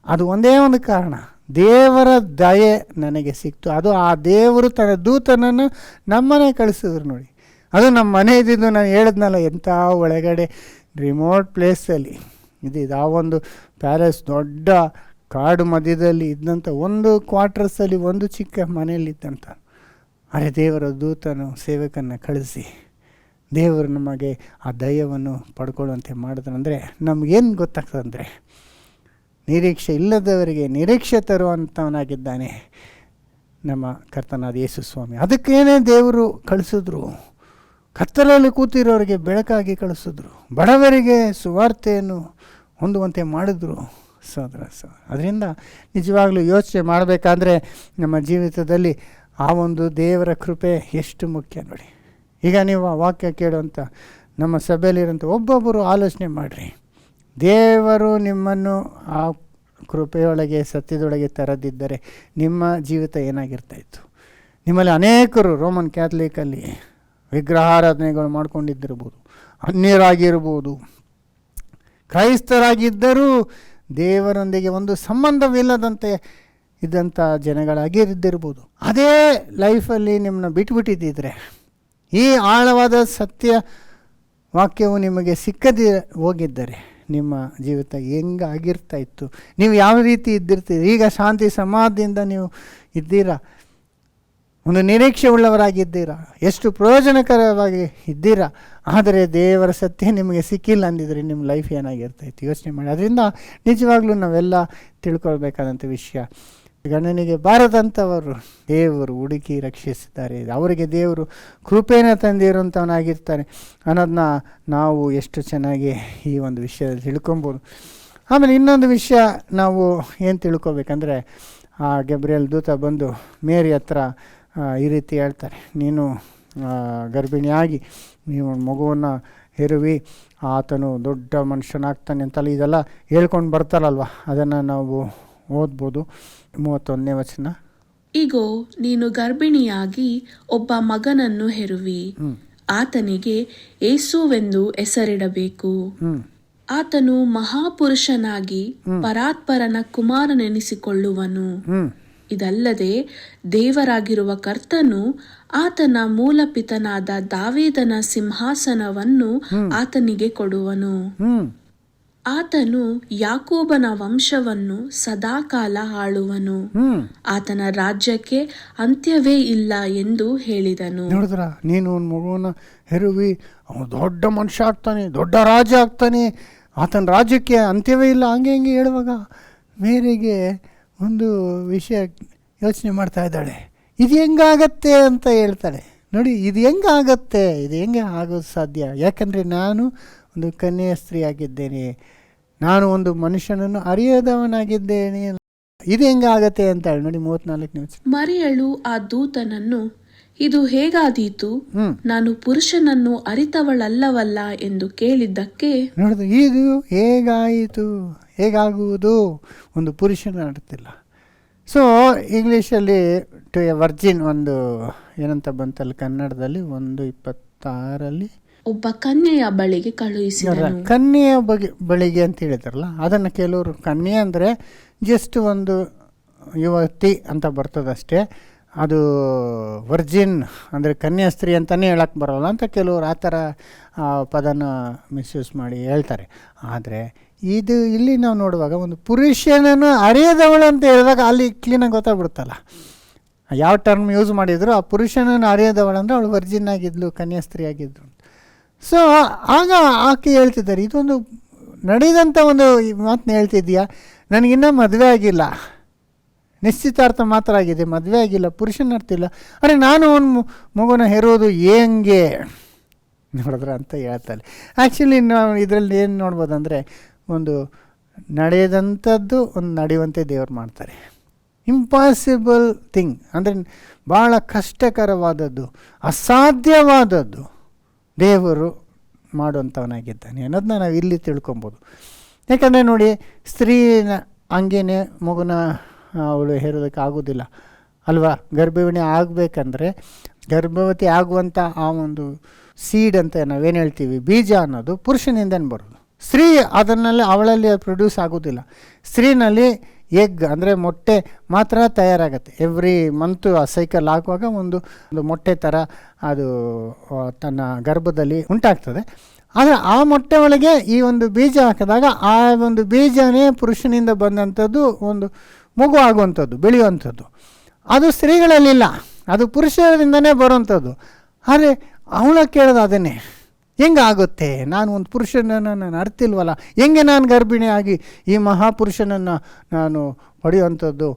ಅದು ಒಂದೇ ಒಂದು ಕಾರಣ, ದೇವರ ದಯೆ ನನಗೆ ಸಿಕ್ತು. ಅದು ಆ ದೇವರು ತನ್ನ ದೂತನನ್ನು ನಮ್ಮನೆ ಕಳಿಸಿದ್ರು ನೋಡಿ. ಅದು ನಮ್ಮ ಮನೆ ಇದ್ದಿದ್ದು ನಾನು ಹೇಳಿದ್ನಲ್ಲ, ಎಂಥ ಒಳಗಡೆ ರಿಮೋಟ್ ಪ್ಲೇಸಲ್ಲಿ ಇದು ಆ ಒಂದು ಪ್ಯಾಲೇಸ್ ದೊಡ್ಡ ಕಾಡು ಮಧ್ಯದಲ್ಲಿ ಇದ್ದಂಥ ಒಂದು ಕ್ವಾರ್ಟರ್ಸಲ್ಲಿ ಒಂದು ಚಿಕ್ಕ ಮನೆಯಲ್ಲಿದ್ದಂಥ ಅರೆ ದೇವರ ದೂತನು ಸೇವಕನ್ನು ಕಳಿಸಿ ದೇವರು ನಮಗೆ ಆ ದಯವನ್ನು ಪಡ್ಕೊಳ್ಳುವಂತೆ ಮಾಡಿದ್ರಂದರೆ ನಮಗೇನು ಗೊತ್ತಾಗ್ತದಂದರೆ ನಿರೀಕ್ಷೆ ಇಲ್ಲದವರಿಗೆ ನಿರೀಕ್ಷೆ ತರುವಂಥವನಾಗಿದ್ದಾನೆ ನಮ್ಮ ಕರ್ತನಾದ ಯೇಸು ಸ್ವಾಮಿ. ಅದಕ್ಕೇನೆ ದೇವರು ಕಳಿಸಿದ್ರು. ಕತ್ತಲಲ್ಲಿ ಕೂತಿರೋರಿಗೆ ಬೆಳಕಾಗಿ ಕಳಿಸಿದ್ರು, ಬಡವರಿಗೆ ಸುವಾರ್ತೆಯನ್ನು ಹೊಂದುವಂತೆ ಮಾಡಿದ್ರು. ಅದರಿಂದ ನಿಜವಾಗ್ಲೂ ಯೋಚನೆ ಮಾಡಬೇಕಾದ್ರೆ ನಮ್ಮ ಜೀವಿತದಲ್ಲಿ ಆ ಒಂದು ದೇವರ ಕೃಪೆ ಎಷ್ಟು ಮುಖ್ಯ ನೋಡಿ. ಈಗ ನೀವು ಆ ವಾಕ್ಯ ಕೇಳುವಂಥ ನಮ್ಮ ಸಭೆಯಲ್ಲಿರೋಂಥ ಒಬ್ಬೊಬ್ಬರು ಆಲೋಚನೆ ಮಾಡಿರಿ. ದೇವರು ನಿಮ್ಮನ್ನು ಆ ಕೃಪೆಯೊಳಗೆ ಸತ್ಯದೊಳಗೆ ತರದಿದ್ದರೆ ನಿಮ್ಮ ಜೀವಿತ ಏನಾಗಿರ್ತಾಯಿತ್ತು? ನಿಮ್ಮಲ್ಲಿ ಅನೇಕರು ರೋಮನ್ ಕ್ಯಾಥಲಿಕಲ್ಲಿ ವಿಗ್ರಹಾರಾಧನೆಗಳು ಮಾಡ್ಕೊಂಡಿದ್ದಿರ್ಬೋದು, ಅನ್ಯರಾಗಿರ್ಬೋದು, ಕ್ರೈಸ್ತರಾಗಿದ್ದರೂ ದೇವರೊಂದಿಗೆ ಒಂದು ಸಂಬಂಧವಿಲ್ಲದಂತೆ ಇದ್ದಂಥ ಜನಗಳಾಗಿದ್ದಿರ್ಬೋದು. ಅದೇ ಲೈಫಲ್ಲಿ ನಿಮ್ಮನ್ನ ಬಿಟ್ಬಿಟ್ಟಿದ್ದಿದ್ರೆ ಈ ಆಳವಾದ ಸತ್ಯ ವಾಕ್ಯವು ನಿಮಗೆ ಸಿಕ್ಕದೇ ಹೋಗಿದ್ದರೆ ನಿಮ್ಮ ಜೀವಿತ ಹೆಂಗಾಗಿರ್ತಾ ಇತ್ತು? ನೀವು ಯಾವ ರೀತಿ ಇದ್ದಿರ್ತೀರಿ? ಈಗ ಶಾಂತಿ ಸಮಾಧಿಯಿಂದ ನೀವು ಇದ್ದೀರಾ, ಒಂದು ನಿರೀಕ್ಷೆ ಉಳ್ಳವರಾಗಿದ್ದೀರಾ, ಎಷ್ಟು ಪ್ರಯೋಜನಕರವಾಗಿ ಇದ್ದೀರಾ. ಆದರೆ ದೇವರ ಸತ್ಯ ನಿಮಗೆ ಸಿಕ್ಕಿಲ್ಲ ಅಂದಿದ್ರೆ ನಿಮ್ಮ ಲೈಫ್ ಏನಾಗಿರ್ತಾಯಿತ್ತು ಯೋಚನೆ ಮಾಡಿ. ಅದರಿಂದ ನಿಜವಾಗ್ಲೂ ನಾವೆಲ್ಲ ತಿಳ್ಕೊಳ್ಬೇಕಾದಂಥ ವಿಷಯ, ಗಣನಿಗೆ ಬಾರದಂಥವರು ದೇವರು ಹುಡುಕಿ ರಕ್ಷಿಸಿದ್ದಾರೆ, ಅವರಿಗೆ ದೇವರು ಕೃಪೆನ ತಂದಿರುವಂಥವನಾಗಿರ್ತಾನೆ ಅನ್ನೋದನ್ನ ನಾವು ಎಷ್ಟು ಚೆನ್ನಾಗಿ ಈ ಒಂದು ವಿಷಯದಲ್ಲಿ ತಿಳ್ಕೊಬೋದು. ಆಮೇಲೆ ಇನ್ನೊಂದು ವಿಷಯ ನಾವು ಏನು ತಿಳ್ಕೊಬೇಕಂದ್ರೆ, ಆ ಗಬ್ರಿಯಲ್ ದೂತ ಬಂದು ಮೇರಿ ಹತ್ರ ಈ ರೀತಿ ಹೇಳ್ತಾರೆ, ನೀನು ಗರ್ಭಿಣಿಯಾಗಿ ನೀವು ಮಗುವನ್ನು ಹೆರುವಿ, ಆತನು ದೊಡ್ಡ ಮನುಷ್ಯನಾಗ್ತಾನೆ ಅಂತಲ್ಲ ಇದೆಲ್ಲ ಹೇಳ್ಕೊಂಡು ಬರ್ತಾರಲ್ವ, ಅದನ್ನು ನಾವು ಓದ್ಬೋದು. 31ನೇ ವಚನ, ಇಗೋ ನೀನು ಗರ್ಭಿಣಿಯಾಗಿ ಒಬ್ಬ ಮಗನನ್ನು ಹೆರುವಿ, ಆತನಿಗೆ ಯೇಸುವೆಂದು ಹೆಸರಿಡಬೇಕು. ಆತನು ಮಹಾಪುರುಷನಾಗಿ ಪರಾತ್ಪರನ ಕುಮಾರನೆನಿಸಿಕೊಳ್ಳುವನು. ಇದಲ್ಲದೆ ದೇವರಾಗಿರುವ ಕರ್ತನು ಆತನ ಮೂಲಪಿತನಾದ ದಾವೀದನ ಸಿಂಹಾಸನವನ್ನು ಆತನಿಗೆ ಕೊಡುವನು. ಆತನು ಯಾಕೋಬನ ವಂಶವನ್ನು ಸದಾಕಾಲ ಆಳುವನು. ಆತನ ರಾಜ್ಯಕ್ಕೆ ಅಂತ್ಯವೇ ಇಲ್ಲ ಎಂದು ಹೇಳಿದನು. ನೋಡಿದ್ರ, ನೀನು ಒಂದು ಮಗುವನ್ನ ಹೆರುವಿ, ಅವನು ದೊಡ್ಡ ಮನುಷ್ಯ ಆಗ್ತಾನೆ, ದೊಡ್ಡ ರಾಜ ಆಗ್ತಾನೆ, ಆತನ ರಾಜ್ಯಕ್ಕೆ ಅಂತ್ಯವೇ ಇಲ್ಲ, ಹಂಗೆ ಹಿಂಗೆ ಹೇಳುವಾಗ ಮೇರೆಗೆ ಒಂದು ವಿಷಯ ಯೋಚನೆ ಮಾಡ್ತಾ ಇದ್ದಾಳೆ. ಇದು ಹೆಂಗಾಗತ್ತೆ ಅಂತ ಹೇಳ್ತಾಳೆ. ನೋಡಿ, ಇದು ಹೆಂಗಾಗತ್ತೆ, ಇದು ಹೆಂಗೆ ಆಗೋದು ಸಾಧ್ಯ? ಯಾಕಂದರೆ ನಾನು ಒಂದು ಕನ್ಯೆಯ ಸ್ತ್ರೀ ಆಗಿದ್ದೇನೆ, ನಾನು ಒಂದು ಮನುಷ್ಯನನ್ನು ಅರಿಯದವನಾಗಿದ್ದೇನೆ, ಇದು ಹೆಂಗಾಗತ್ತೆ ಅಂತ ಹೇಳಿ. ನೋಡಿ 34ನೇ ವಚನ, ಮರಿಯಳು ಆ ದೂತನನ್ನು ಇದು ಹೇಗಾದೀತು, ನಾನು ಪುರುಷನನ್ನು ಅರಿತವಳಲ್ಲವಲ್ಲ ಎಂದು ಕೇಳಿದ್ದಕ್ಕೆ, ನೋಡಿದ ಇದು ಹೇಗಾಯಿತು, ಹೇಗಾಗುವುದು, ಒಂದು ಪುರುಷನ ಅರ್ತಿಲ್ಲ. ಸೊ ಇಂಗ್ಲೀಷಲ್ಲಿ ಟು ಎ ವರ್ಜಿನ್ ಒಂದು ಏನಂತ ಬಂತಲ್ಲ ಕನ್ನಡದಲ್ಲಿ 1:26 ಒಬ್ಬ ಕನ್ಯೆಯ ಬಳಿಗೆ ಕಳುಹಿಸಿದನು. ಕನ್ಯೆಯ ಬಳಿಗೆ ಅಂತ ಹೇಳಿದಾರಲ್ಲ, ಅದನ್ನು ಕೆಲವರು ಕನ್ಯೆ ಅಂದರೆ ಜಸ್ಟ್ ಒಂದು ಯುವತಿ ಅಂತ ಬರ್ತದಷ್ಟೇ, ಅದು ವರ್ಜಿನ್ ಅಂದರೆ ಕನ್ಯಾಸ್ತ್ರೀ ಅಂತಲೇ ಹೇಳಕ್ಕೆ ಬರೋಲ್ಲ ಅಂತ ಕೆಲವರು ಆ ಥರ ಪದನ ಮಿಸ್ಯೂಸ್ ಮಾಡಿ ಹೇಳ್ತಾರೆ. ಆದರೆ ಇದು ಇಲ್ಲಿ ನಾವು ನೋಡುವಾಗ ಒಂದು ಪುರುಷನನ್ನು ಅರಿಯದವಳು ಅಂತ ಹೇಳಿದಾಗ ಅಲ್ಲಿ ಕ್ಲೀನಾಗಿ ಗೊತ್ತಾಗ್ಬಿಡುತ್ತಲ್ಲ ಯಾವ ಟರ್ಮ್ ಯೂಸ್ ಮಾಡಿದ್ರು. ಆ ಪುರುಷನನ್ನು ಅರಿಯದವಳು ಅಂದರೆ ಅವಳು ವರ್ಜಿನ್ ಆಗಿದ್ಲು, ಕನ್ಯಾಸ್ತ್ರೀ ಆಗಿದ್ಲು. ಸೊ ಆಗ ಆಕೆ ಹೇಳ್ತಿದ್ದಾರೆ, ಇದೊಂದು ನಡೆದಂಥ ಒಂದು ಮಾತನ್ನ ಹೇಳ್ತಿದ್ದೀಯಾ, ನನಗಿನ್ನೂ ಮದುವೆ ಆಗಿಲ್ಲ, ನಿಶ್ಚಿತಾರ್ಥ ಮಾತ್ರ ಆಗಿದೆ, ಮದುವೆ ಆಗಿಲ್ಲ, ಪುರುಷನ ಅರ್ಥ ಇಲ್ಲ, ಅರೆ ನಾನು ಒಂದು ಮಗುನ ಹೆರೋದು ಹೆಂಗೆ ನೋಡಿದ್ರೆ ಅಂತ ಹೇಳ್ತಾರೆ. ಆ್ಯಕ್ಚುಲಿ ನಾವು ಇದರಲ್ಲಿ ಏನು ನೋಡ್ಬೋದು ಅಂದರೆ, ಒಂದು ನಡೆಯದಂಥದ್ದು ಒಂದು ನಡೆಯುವಂತೆ ದೇವರು ಮಾಡ್ತಾರೆ. ಇಂಪಾಸಿಬಲ್ ಥಿಂಗ್ ಅಂದರೆ ಭಾಳ ಕಷ್ಟಕರವಾದದ್ದು, ಅಸಾಧ್ಯವಾದದ್ದು ದೇವರು ಮಾಡುವಂಥವನಾಗಿದ್ದಾನೆ ಅನ್ನೋದನ್ನ ನಾವು ಇಲ್ಲಿ ತಿಳ್ಕೊಬೋದು. ಯಾಕಂದರೆ ನೋಡಿ, ಸ್ತ್ರೀನ ಹಂಗೇನೆ ಮಗುನ ಅವಳು ಹೇರೋದಕ್ಕೆ ಆಗೋದಿಲ್ಲ ಅಲ್ವಾ. ಗರ್ಭಿಣಿ ಆಗಬೇಕಂದ್ರೆ ಗರ್ಭವತಿ ಆಗುವಂಥ ಆ ಒಂದು ಸೀಡ್ ಅಂತ ನಾವೇನು ಹೇಳ್ತೀವಿ, ಬೀಜ ಅನ್ನೋದು ಪುರುಷನಿಂದನೇ ಬರೋದು. ಸ್ತ್ರೀ ಅದನ್ನಲ್ಲಿ ಅವಳಲ್ಲಿ ಪ್ರೊಡ್ಯೂಸ್ ಆಗೋದಿಲ್ಲ. ಸ್ತ್ರೀನಲ್ಲಿ ಎಗ್ ಅಂದರೆ ಮೊಟ್ಟೆ ಮಾತ್ರ ತಯಾರಾಗತ್ತೆ. ಎವ್ರಿ ಮಂತು ಆ ಸೈಕಲ್ ಆಗುವಾಗ ಒಂದು ಮೊಟ್ಟೆ ಥರ ಅದು ತನ್ನ ಗರ್ಭದಲ್ಲಿ ಉಂಟಾಗ್ತದೆ. ಆದರೆ ಆ ಮೊಟ್ಟೆ ಒಳಗೆ ಈ ಒಂದು ಬೀಜ ಹಾಕಿದಾಗ ಆ ಒಂದು ಬೀಜನೇ ಪುರುಷನಿಂದ ಬಂದಂಥದ್ದು ಒಂದು ಮಗು ಆಗುವಂಥದ್ದು, ಬೆಳೆಯುವಂಥದ್ದು. ಅದು ಸ್ತ್ರೀಗಳಲ್ಲಿಲ್ಲ, ಅದು ಪುರುಷರಿಂದನೇ ಬರುವಂಥದ್ದು. ಆದರೆ ಅವಳ ಕೇಳೋದು ಅದನ್ನೇ, ಹೆಂಗೆ ಆಗುತ್ತೆ, ನಾನು ಒಂದು ಪುರುಷನನ್ನು ನಾನು ಅರ್ತಿಲ್ವಲ್ಲ, ಹೆಂಗೆ ನಾನು ಗರ್ಭಿಣಿ ಆಗಿ ಈ ಮಹಾಪುರುಷನನ್ನು ನಾನು ಪಡೆಯುವಂಥದ್ದು,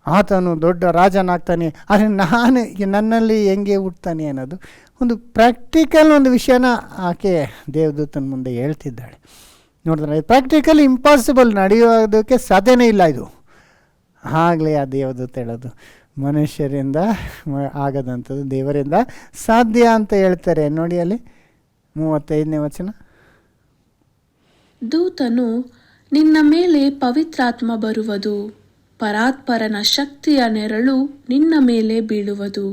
ಆತನು ದೊಡ್ಡ ರಾಜನಾಗ್ತಾನೆ, ಆದರೆ ನಾನು ನನ್ನಲ್ಲಿ ಹೆಂಗೆ ಹುಟ್ತಾನೆ ಅನ್ನೋದು ಒಂದು ಪ್ರಾಕ್ಟಿಕಲ್ ಒಂದು ವಿಷಯನ ಆಕೆ ದೇವದೂತನ ಮುಂದೆ ಹೇಳ್ತಿದ್ದಾಳೆ. ನೋಡಿದ್ರೆ ಪ್ರಾಕ್ಟಿಕಲ್ ಇಂಪಾಸಿಬಲ್, ನಡೆಯೋದಕ್ಕೆ ಸಾಧ್ಯನೇ ಇಲ್ಲ ಇದು. ಆಗಲೇ ಆ ದೇವದೂತ ಹೇಳೋದು, ಮನುಷ್ಯರಿಂದ ಆಗದಂಥದ್ದು ದೇವರಿಂದ ಸಾಧ್ಯ ಅಂತ ಹೇಳ್ತಾರೆ. ನೋಡಿ ಅಲ್ಲಿ 35ನೇ ವಚನ, ದೂತನು, ನಿನ್ನ ಮೇಲೆ ಪವಿತ್ರಾತ್ಮ ಬರುವುದು, ಪರಾತ್ಪರನ ಶಕ್ತಿಯ ನೆರಳು ನಿನ್ನ ಮೇಲೆ ಬೀಳುವುದು.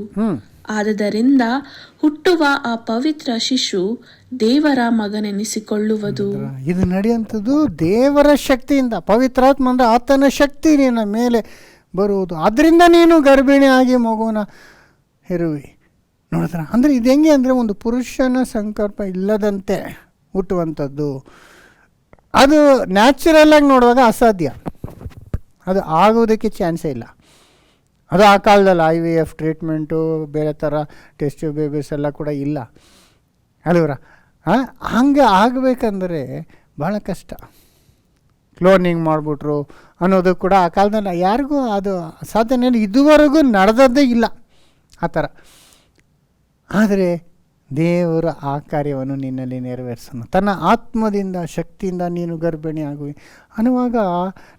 ಆದದರಿಂದ ಹುಟ್ಟುವ ಆ ಪವಿತ್ರ ಶಿಶು ದೇವರ ಮಗನೆನಿಸಿಕೊಳ್ಳುವುದು. ಇದು ನಡೆಯುವಂಥದ್ದು ದೇವರ ಶಕ್ತಿಯಿಂದ. ಪವಿತ್ರಾತ್ಮ ಅಂದರೆ ಆತನ ಶಕ್ತಿ ನಿನ್ನ ಮೇಲೆ ಬರುವುದು, ಅದರಿಂದ ನೀನು ಗರ್ಭಿಣಿ ಆಗಿ ಮಗುವನ್ನ ಹೆರುವಿ. ನೋಡಿದ್ರ ಅಂದರೆ ಇದು ಹೆಂಗೆ ಅಂದರೆ ಒಂದು ಪುರುಷನ ಸಂಕಲ್ಪ ಇಲ್ಲದಂತೆ ಹುಟ್ಟುವಂಥದ್ದು. ಅದು ನ್ಯಾಚುರಲಾಗಿ ನೋಡುವಾಗ ಅಸಾಧ್ಯ, ಅದು ಆಗೋದಕ್ಕೆ ಚಾನ್ಸೇ ಇಲ್ಲ. ಅದು ಆ ಕಾಲದಲ್ಲಿ IVF ಟ್ರೀಟ್ಮೆಂಟು, ಬೇರೆ ಥರ ಟೆಸ್ಟ್ ಬೇಬೀಸ್ ಎಲ್ಲ ಕೂಡ ಇಲ್ಲ ಅಲ್ವರ. ಹಂಗೆ ಆಗಬೇಕಂದ್ರೆ ಭಾಳ ಕಷ್ಟ. ಕ್ಲೋನಿಂಗ್ ಮಾಡಿಬಿಟ್ರು ಅನ್ನೋದು ಕೂಡ ಆ ಕಾಲದಲ್ಲಿ ಯಾರಿಗೂ ಅದು ಸಾಧನೆ ಇದುವರೆಗೂ ನಡೆದದ್ದೇ ಇಲ್ಲ ಆ ಥರ. ಆದರೆ ದೇವರು ಆ ಕಾರ್ಯವನ್ನು ನಿನ್ನಲ್ಲಿ ನೆರವೇರಿಸೋಣ, ತನ್ನ ಆತ್ಮದಿಂದ ಶಕ್ತಿಯಿಂದ ನೀನು ಗರ್ಭಿಣಿ ಆಗುವಿ ಅನ್ನುವಾಗ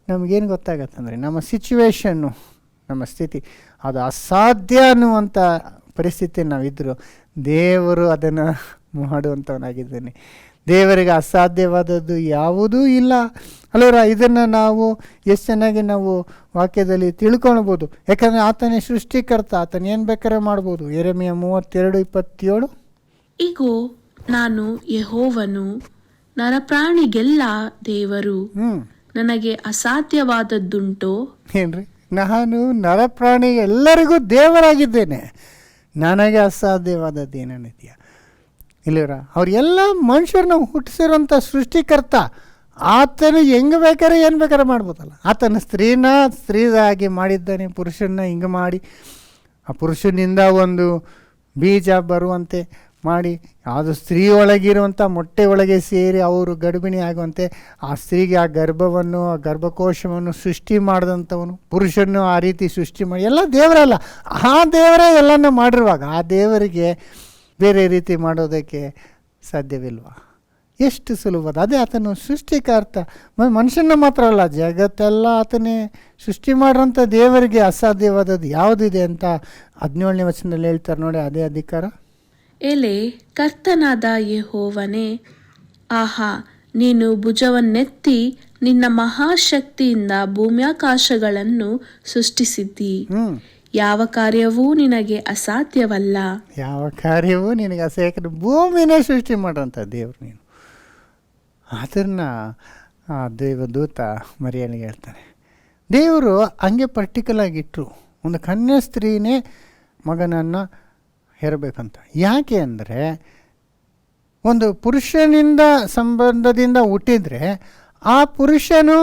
ನಮಗೇನು ಗೊತ್ತಾಗತ್ತಂದರೆ, ನಮ್ಮ ಸಿಚುವೇಶನ್ನು, ನಮ್ಮ ಸ್ಥಿತಿ ಅದು ಅಸಾಧ್ಯ ಅನ್ನುವಂಥ ಪರಿಸ್ಥಿತಿ ನಾವಿದ್ದರೂ ದೇವರು ಅದನ್ನು ಮಾಡುವಂಥವನಾಗಿದ್ದಾನೆ. ದೇವರಿಗೆ ಅಸಾಧ್ಯವಾದದ್ದು ಯಾವುದೂ ಇಲ್ಲ ಅಲ್ಲವರ. ಇದನ್ನು ನಾವು ಎಷ್ಟು ಚೆನ್ನಾಗಿ ನಾವು ವಾಕ್ಯದಲ್ಲಿ ತಿಳ್ಕೊಳ್ಬೋದು. ಯಾಕಂದರೆ ಆತನೇ ಸೃಷ್ಟಿಕರ್ತ, ಆತನ ಏನು ಬೇಕಾದ್ರೆ ಮಾಡ್ಬೋದು. ಯೆರೆಮೀಯ 32:27, ಇಗೋ ನಾನು ಯೆಹೋವನು, ನರಪ್ರಾಣಿಗೆಲ್ಲ ದೇವರು, ನನಗೆ ಅಸಾಧ್ಯವಾದದ್ದುಂಟೋ. ಏನ್ರಿ, ನಾನು ನರಪ್ರಾಣಿ ಎಲ್ಲರಿಗೂ ದೇವರಾಗಿದ್ದೇನೆ, ನನಗೆ ಅಸಾಧ್ಯವಾದದ್ದು ಏನೇನಿದೆಯಾ ಇಲ್ಲರ. ಅವರೆಲ್ಲ ಮನುಷ್ಯರನ್ನ ಹುಟ್ಟಿಸಿರೋಂಥ ಸೃಷ್ಟಿಕರ್ತ. ಆತನು ಹೆಂಗೆ ಬೇಕಾದ್ರೆ ಏನು ಬೇಕಾದ್ರೆ ಮಾಡ್ಬೋದಲ್ಲ. ಆತನ ಸ್ತ್ರೀದಾಗಿ ಮಾಡಿದ್ದಾನೆ, ಪುರುಷನ ಹಿಂಗೆ ಮಾಡಿ ಆ ಪುರುಷನಿಂದ ಒಂದು ಬೀಜ ಬರುವಂತೆ ಮಾಡಿ, ಅದು ಸ್ತ್ರೀ ಒಳಗಿರುವಂಥ ಮೊಟ್ಟೆ ಒಳಗೆ ಸೇರಿ ಅವರು ಗರ್ಭಿಣಿ ಆಗುವಂತೆ ಆ ಸ್ತ್ರೀಗೆ ಆ ಗರ್ಭವನ್ನು, ಆ ಗರ್ಭಕೋಶವನ್ನು ಸೃಷ್ಟಿ ಮಾಡಿದಂಥವನು, ಪುರುಷನ್ನು ಆ ರೀತಿ ಸೃಷ್ಟಿ ಮಾಡಿ, ಎಲ್ಲ ದೇವರಲ್ಲ, ಆ ದೇವರೇ ಎಲ್ಲನೂ ಮಾಡಿರುವಾಗ ಆ ದೇವರಿಗೆ ಬೇರೆ ರೀತಿ ಮಾಡೋದಕ್ಕೆ ಸಾಧ್ಯವಿಲ್ವಾ? ಎಷ್ಟು ಸುಲಭದ. ಅದೇ ಆತನು ಸೃಷ್ಟಿಕರ್ತ. ಮನುಷ್ಯನ ಮಾತ್ರ ಅಲ್ಲ, ಜಗತ್ತೆಲ್ಲ ಆತನೇ ಸೃಷ್ಟಿ ಮಾಡೋಂಥ ದೇವರಿಗೆ ಅಸಾಧ್ಯವಾದದ್ದು ಯಾವುದಿದೆ ಅಂತ 17ನೇ ವಚನದಲ್ಲಿ ಹೇಳ್ತಾರೆ ನೋಡಿ. ಅದೇ ಅಧಿಕಾರ. ಎಲೆ ಕರ್ತನಾದ ಯೆಹೋವನೇ, ಆಹಾ, ನೀನು ಭುಜವನ್ನೆತ್ತಿ ನಿನ್ನ ಮಹಾಶಕ್ತಿಯಿಂದ ಭೂಮ್ಯಾಕಾಶಗಳನ್ನು ಸೃಷ್ಟಿಸಿದ್ದಿ. ಯಾವ ಕಾರ್ಯವೂ ನಿನಗೆ ಅಸಾಧ್ಯವಲ್ಲ. ಯಾವ ಕಾರ್ಯವೂ ನಿನಗೆ ಅಸಾಧ್ಯ. ಭೂಮಿನೇ ಸೃಷ್ಟಿ ಮಾಡೋಂಥ ದೇವ್ರು ನೀನು. ಅದನ್ನು ದೇವದೂತ ಮರಿಯನಿಗೆ ಹೇಳ್ತಾನೆ. ದೇವರು ಹಂಗೆ ಪರ್ಟಿಕಲ್ ಆಗಿಟ್ಟರು, ಒಂದು ಕನ್ಯಾ ಸ್ತ್ರೀನೇ ಮಗನನ್ನು ಹೆರಬೇಕಂತ. ಯಾಕೆ ಅಂದರೆ ಒಂದು ಪುರುಷನಿಂದ ಸಂಬಂಧದಿಂದ ಹುಟ್ಟಿದರೆ ಆ ಪುರುಷನು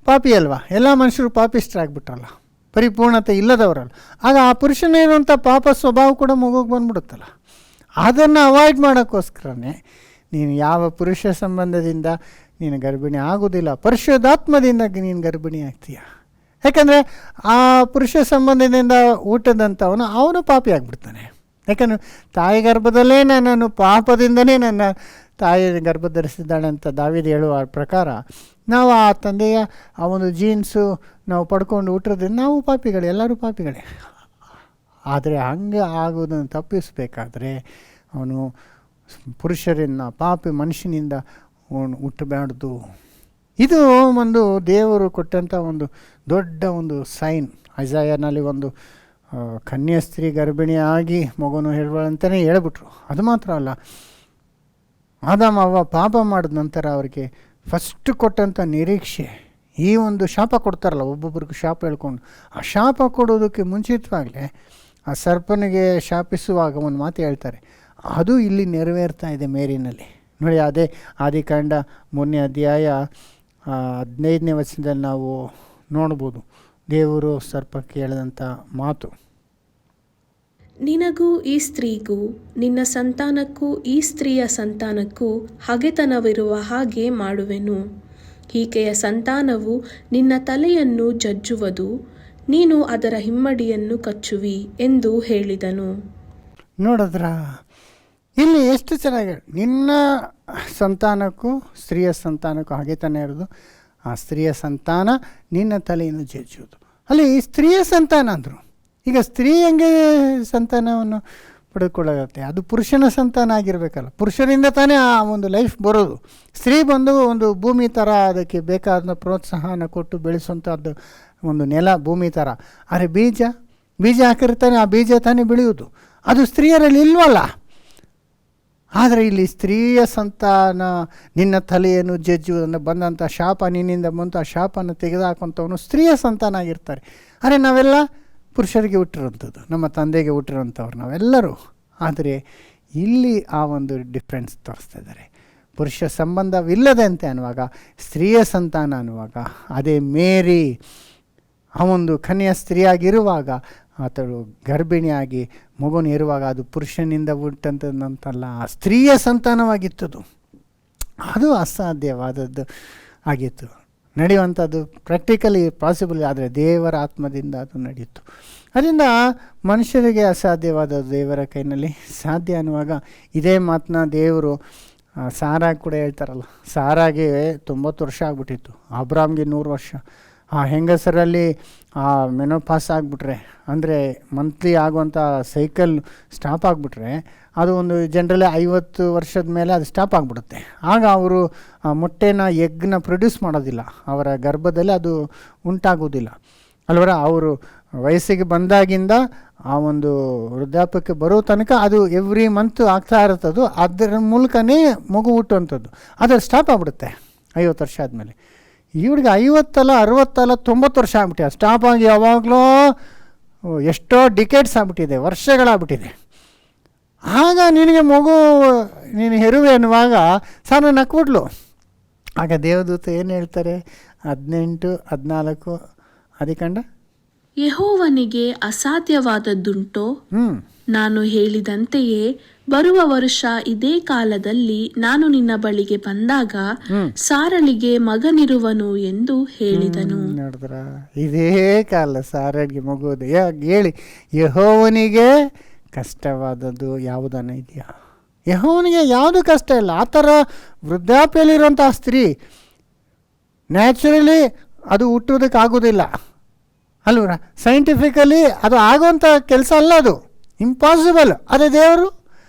ಪಾಪಿ ಅಲ್ವಾ, ಎಲ್ಲ ಮನುಷ್ಯರು ಪಾಪಿಷ್ಠರಾಗ್ಬಿಟ್ರಲ್ಲ, ಪರಿಪೂರ್ಣತೆ ಇಲ್ಲದವರಲ್ಲ. ಆಗ ಆ ಪುರುಷನೇನುವಂಥ ಪಾಪ ಸ್ವಭಾವ ಕೂಡ ಮಗುಗೆ ಬಂದ್ಬಿಡುತ್ತಲ್ಲ. ಅದನ್ನು ಅವಾಯ್ಡ್ ಮಾಡೋಕ್ಕೋಸ್ಕರನೇ ನೀನು ಯಾವ ಪುರುಷ ಸಂಬಂಧದಿಂದ ನೀನು ಗರ್ಭಿಣಿ ಆಗೋದಿಲ್ಲ, ಪರಿಶುದ್ಧಾತ್ಮದಿಂದ ನೀನು ಗರ್ಭಿಣಿ ಆಗ್ತೀಯ. ಯಾಕಂದರೆ ಆ ಪುರುಷ ಸಂಬಂಧದಿಂದ ಹುಟ್ಟದಂಥವನು ಅವನು ಪಾಪಿ ಆಗಿಬಿಡ್ತಾನೆ. ಯಾಕಂದರೆ ತಾಯಿ ಗರ್ಭದಲ್ಲೇ ನನ್ನನ್ನು ಪಾಪದಿಂದನೇ ನನ್ನ ತಾಯಿ ಗರ್ಭ ಧರಿಸಿದ್ದಾಳೆ ಅಂತ ದಾವೀದ ಹೇಳುವ ಪ್ರಕಾರ ನಾವು ಆ ತಂದೆಯ ಆ ಒಂದು ಜೀನ್ಸು ನಾವು ಪಡ್ಕೊಂಡು ಹುಟ್ಟಿದ್ರಿಂದ ನಾವು ಪಾಪಿಗಳೇ, ಎಲ್ಲರೂ ಪಾಪಿಗಳೇ. ಆದರೆ ಹಂಗೆ ಆಗೋದನ್ನು ತಪ್ಪಿಸಬೇಕಾದ್ರೆ ಅವನು ಪುರುಷರಿಂದ ಪಾಪಿ ಮನುಷ್ಯನಿಂದ ಹುಟ್ಟಬಾರ್ದು. ಇದು ಒಂದು ದೇವರು ಕೊಟ್ಟಂಥ ಒಂದು ದೊಡ್ಡ ಒಂದು ಸೈನ್. ಐಸಾಯನಲ್ಲಿ ಒಂದು ಕನ್ಯಾ ಸ್ತ್ರೀ ಗರ್ಭಿಣಿಯಾಗಿ ಮಗುನು ಹೇಳುವಂತಲೇ ಹೇಳ್ಬಿಟ್ರು. ಅದು ಮಾತ್ರ ಅಲ್ಲ, ಆದಾಮ ಅವ್ವ ಪಾಪ ಮಾಡಿದ ನಂತರ ಅವರಿಗೆ ಫಸ್ಟ್ ಕೊಟ್ಟಂಥ ನಿರೀಕ್ಷೆ, ಈ ಒಂದು ಶಾಪ ಕೊಡ್ತಾರಲ್ಲ ಒಬ್ಬೊಬ್ರಿಗೆ ಶಾಪ ಹೇಳ್ಕೊಂಡು, ಆ ಶಾಪ ಕೊಡೋದಕ್ಕೆ ಮುಂಚಿತವಾಗಲೇ ಆ ಸರ್ಪನಿಗೆ ಶಾಪಿಸುವಾಗ ಒಂದು ಮಾತು ಹೇಳ್ತಾರೆ, ಅದು ಇಲ್ಲಿ ನೆರವೇರ್ತಾ ಇದೆ ಮೇರಿನಲ್ಲಿ ನೋಡಿ. ಅದೇ ಆದಿಕಾಂಡ 3ನೇ ಅಧ್ಯಾಯ 15ನೇ ವಚನದಲ್ಲಿ ನಾವು ನೋಡ್ಬೋದು ದೇವರು ಸರ್ಪಕ್ಕೆ ಹೇಳಿದಂಥ ಮಾತು. ನಿನಗೂ ಈ ಸ್ತ್ರೀಗೂ ನಿನ್ನ ಸಂತಾನಕ್ಕೂ ಈ ಸ್ತ್ರೀಯ ಸಂತಾನಕ್ಕೂ ಹಗೆತನವಿರುವ ಹಾಗೆ ಮಾಡುವೆನು. ಈಕೆಯ ಸಂತಾನವು ನಿನ್ನ ತಲೆಯನ್ನು ಜಜ್ಜುವುದು, ನೀನು ಅದರ ಹಿಮ್ಮಡಿಯನ್ನು ಕಚ್ಚುವಿ ಎಂದು ಹೇಳಿದನು. ನೋಡಿದ್ರ ಇಲ್ಲಿ ಎಷ್ಟು ಚೆನ್ನಾಗಿ, ನಿನ್ನ ಸಂತಾನಕ್ಕೂ ಸ್ತ್ರೀಯ ಸಂತಾನಕ್ಕೂ ಹಗೆತನ ಇರೋದು, ಆ ಸ್ತ್ರೀಯ ಸಂತಾನ ನಿನ್ನ ತಲೆಯನ್ನು ಜಜ್ಜುವುದು. ಅಲ್ಲಿ ಸ್ತ್ರೀಯ ಸಂತಾನ ಅಂದರು. ಈಗ ಸ್ತ್ರೀ ಹೆಂಗೆ ಸಂತಾನವನ್ನು ಪಡೆದುಕೊಳ್ಳುತ್ತೆ? ಅದು ಪುರುಷನ ಸಂತಾನ ಆಗಿರಬೇಕಲ್ಲ, ಪುರುಷರಿಂದ ತಾನೇ ಆ ಒಂದು ಲೈಫ್ ಬರೋದು. ಸ್ತ್ರೀ ಬಂದು ಒಂದು ಭೂಮಿ ಥರ ಅದಕ್ಕೆ ಬೇಕಾದ ಪ್ರೋತ್ಸಾಹನ ಕೊಟ್ಟು ಬೆಳೆಸುವಂಥದ್ದು ಒಂದು ನೆಲ, ಭೂಮಿ ಥರ. ಆದರೆ ಬೀಜ ಹಾಕಿರ್ತಾನೆ, ಆ ಬೀಜ ತಾನೇ ಬೆಳೆಯುವುದು. ಅದು ಸ್ತ್ರೀಯರಲ್ಲಿ ಇಲ್ವಲ್ಲ. ಆದರೆ ಇಲ್ಲಿ ಸ್ತ್ರೀಯ ಸಂತಾನ ನಿನ್ನ ತಲೆಯನ್ನು ಜಜ್ಜುವುದನ್ನು ಬಂದಂಥ ಶಾಪ, ನಿನ್ನಿಂದ ಬಂತು, ಆ ಶಾಪನ ತೆಗೆದುಹಾಕುವಂಥವನು ಸ್ತ್ರೀಯ ಸಂತಾನ ಆಗಿರ್ತಾರೆ. ಆದರೆ ನಾವೆಲ್ಲ ಪುರುಷರಿಗೆ ಹುಟ್ಟಿರೋಂಥದ್ದು, ನಮ್ಮ ತಂದೆಗೆ ಹುಟ್ಟಿರೋಂಥವ್ರು ನಾವೆಲ್ಲರೂ. ಆದರೆ ಇಲ್ಲಿ ಆ ಒಂದು ಡಿಫ್ರೆನ್ಸ್ ತೋರಿಸ್ತಾ ಇದ್ದಾರೆ. ಪುರುಷ ಸಂಬಂಧವಿಲ್ಲದಂತೆ ಅನ್ನುವಾಗ, ಸ್ತ್ರೀಯ ಸಂತಾನ ಅನ್ನುವಾಗ, ಅದೇ ಮೇರಿ ಆ ಒಂದು ಕನ್ಯಾ ಸ್ತ್ರೀಯಾಗಿರುವಾಗ, ಆತಳು ಗರ್ಭಿಣಿಯಾಗಿ ಮಗುನ ಇರುವಾಗ ಅದು ಪುರುಷನಿಂದ ಹುಟ್ಟಂಥದ್ದಂತಲ್ಲ, ಸ್ತ್ರೀಯ ಸಂತಾನವಾಗಿತ್ತದು. ಅದು ಅಸಾಧ್ಯವಾದದ್ದು ಆಗಿತ್ತು, ನಡೆಯುವಂಥದ್ದು ಪ್ರಾಕ್ಟಿಕಲಿ ಪಾಸಿಬಲ್. ಆದರೆ ದೇವರ ಆತ್ಮದಿಂದ ಅದು ನಡೆಯಿತು. ಅದರಿಂದ ಮನುಷ್ಯರಿಗೆ ಅಸಾಧ್ಯವಾದದ್ದು ದೇವರ ಕೈನಲ್ಲಿ ಸಾಧ್ಯ ಅನ್ನುವಾಗ, ಇದೇ ಮಾತನ್ನ ದೇವರು ಸಾರಾಗಿ ಕೂಡ ಹೇಳ್ತಾರಲ್ಲ. ಸಾರಾಗೆ 90 ವರ್ಷ ಆಗ್ಬಿಟ್ಟಿತ್ತು, ಅಬ್ರಾಮ್ಗೆ 100 ವರ್ಷ. ಆ ಹೆಂಗಸರಲ್ಲಿ ಆ ಮೆನೋಪಾಸ್ ಆಗಿಬಿಟ್ರೆ, ಅಂದರೆ ಮಂತ್ಲಿ ಆಗುವಂಥ ಸೈಕಲ್ ಸ್ಟಾಪ್ ಆಗಿಬಿಟ್ರೆ, ಅದು ಒಂದು ಜನರಲಿ 50 ವರ್ಷದ ಮೇಲೆ ಅದು ಸ್ಟಾಪ್ ಆಗಿಬಿಡುತ್ತೆ. ಆಗ ಅವರು ಮೊಟ್ಟೆನ ಎಗ್ನ ಪ್ರೊಡ್ಯೂಸ್ ಮಾಡೋದಿಲ್ಲ, ಅವರ ಗರ್ಭದಲ್ಲಿ ಅದು ಉಂಟಾಗೋದಿಲ್ಲ ಅಲ್ವರ. ಅವರು ವಯಸ್ಸಿಗೆ ಬಂದಾಗಿಂದ ಆ ಒಂದು ವೃದ್ಧಾಪ್ಯಕ್ಕೆ ಬರೋ ತನಕ ಅದು ಎವ್ರಿ ಮಂತ್ ಆಗ್ತಾ ಇರುತ್ತದು, ಅದರ ಮೂಲಕನೇ ಮಗು ಹುಟ್ಟುವಂಥದ್ದು. ಅದು ಸ್ಟಾಪ್ ಆಗಿಬಿಡುತ್ತೆ 50 ವರ್ಷ ಆದಮೇಲೆ. ಇವ್ರಿಗೆ 50 ಅಲ್ಲ, 60 ಅಲ್ಲ, 90 ವರ್ಷ ಆಗ್ಬಿಟ್ಟಿದೆ. ಸ್ಟಾಪ್ ಆಗಿ ಯಾವಾಗಲೂ ಎಷ್ಟೋ ಡಿಕೇಡ್ಸ್ ಆಗ್ಬಿಟ್ಟಿದೆ, ವರ್ಷಗಳಾಗ್ಬಿಟ್ಟಿದೆ. ಆಗ ನಿನಗೆ ಮಗು ನೀನು ಹೆರುವೆ ಅನ್ನುವಾಗ ಸಾನ ನಕ್ಬಿಟ್ಲು. ಆಗ ದೇವದೂತ ಏನು ಹೇಳ್ತಾರೆ? 18-14 ಆದಿಕಾಂಡ. ಯೆಹೋವನಿಗೆ ಅಸಾಧ್ಯವಾದದ್ದುಂಟೋ? ನಾನು ಹೇಳಿದಂತೆಯೇ ಬರುವ ವರ್ಷ ಇದೇ ಕಾಲದಲ್ಲಿ ನಾನು ನಿನ್ನ ಬಳಿಗೆ ಬಂದಾಗ ಸಾರಳಿಗೆ ಮಗನಿರುವನು ಎಂದು ಹೇಳಿದನು. ನೋಡಿದ್ರ, ಇದೇ ಕಾಲ ಸಾರಳಿಗೆ ಮಗುವುದು ಹೇಳಿ. ಯೆಹೋವನಿಗೆ ಕಷ್ಟವಾದದ್ದು ಯಾವುದನ್ನ ಇದೆಯಾ? ಯೆಹೋವನಿಗೆ ಯಾವುದು ಕಷ್ಟ ಇಲ್ಲ. ಆ ಥರ ವೃದ್ಧಾಪ್ಯದಲ್ಲಿರುವಂಥ ಸ್ತ್ರೀ ನ್ಯಾಚುರಲಿ ಅದು ಹುಟ್ಟೋದಕ್ಕೆ ಆಗೋದಿಲ್ಲ ಅಲ್ವರ. ಸೈಂಟಿಫಿಕಲಿ ಅದು ಆಗುವಂಥ ಕೆಲಸ ಅಲ್ಲ, ಅದು ಇಂಪಾಸಿಬಲ್. ಅದೇ ದೇವರು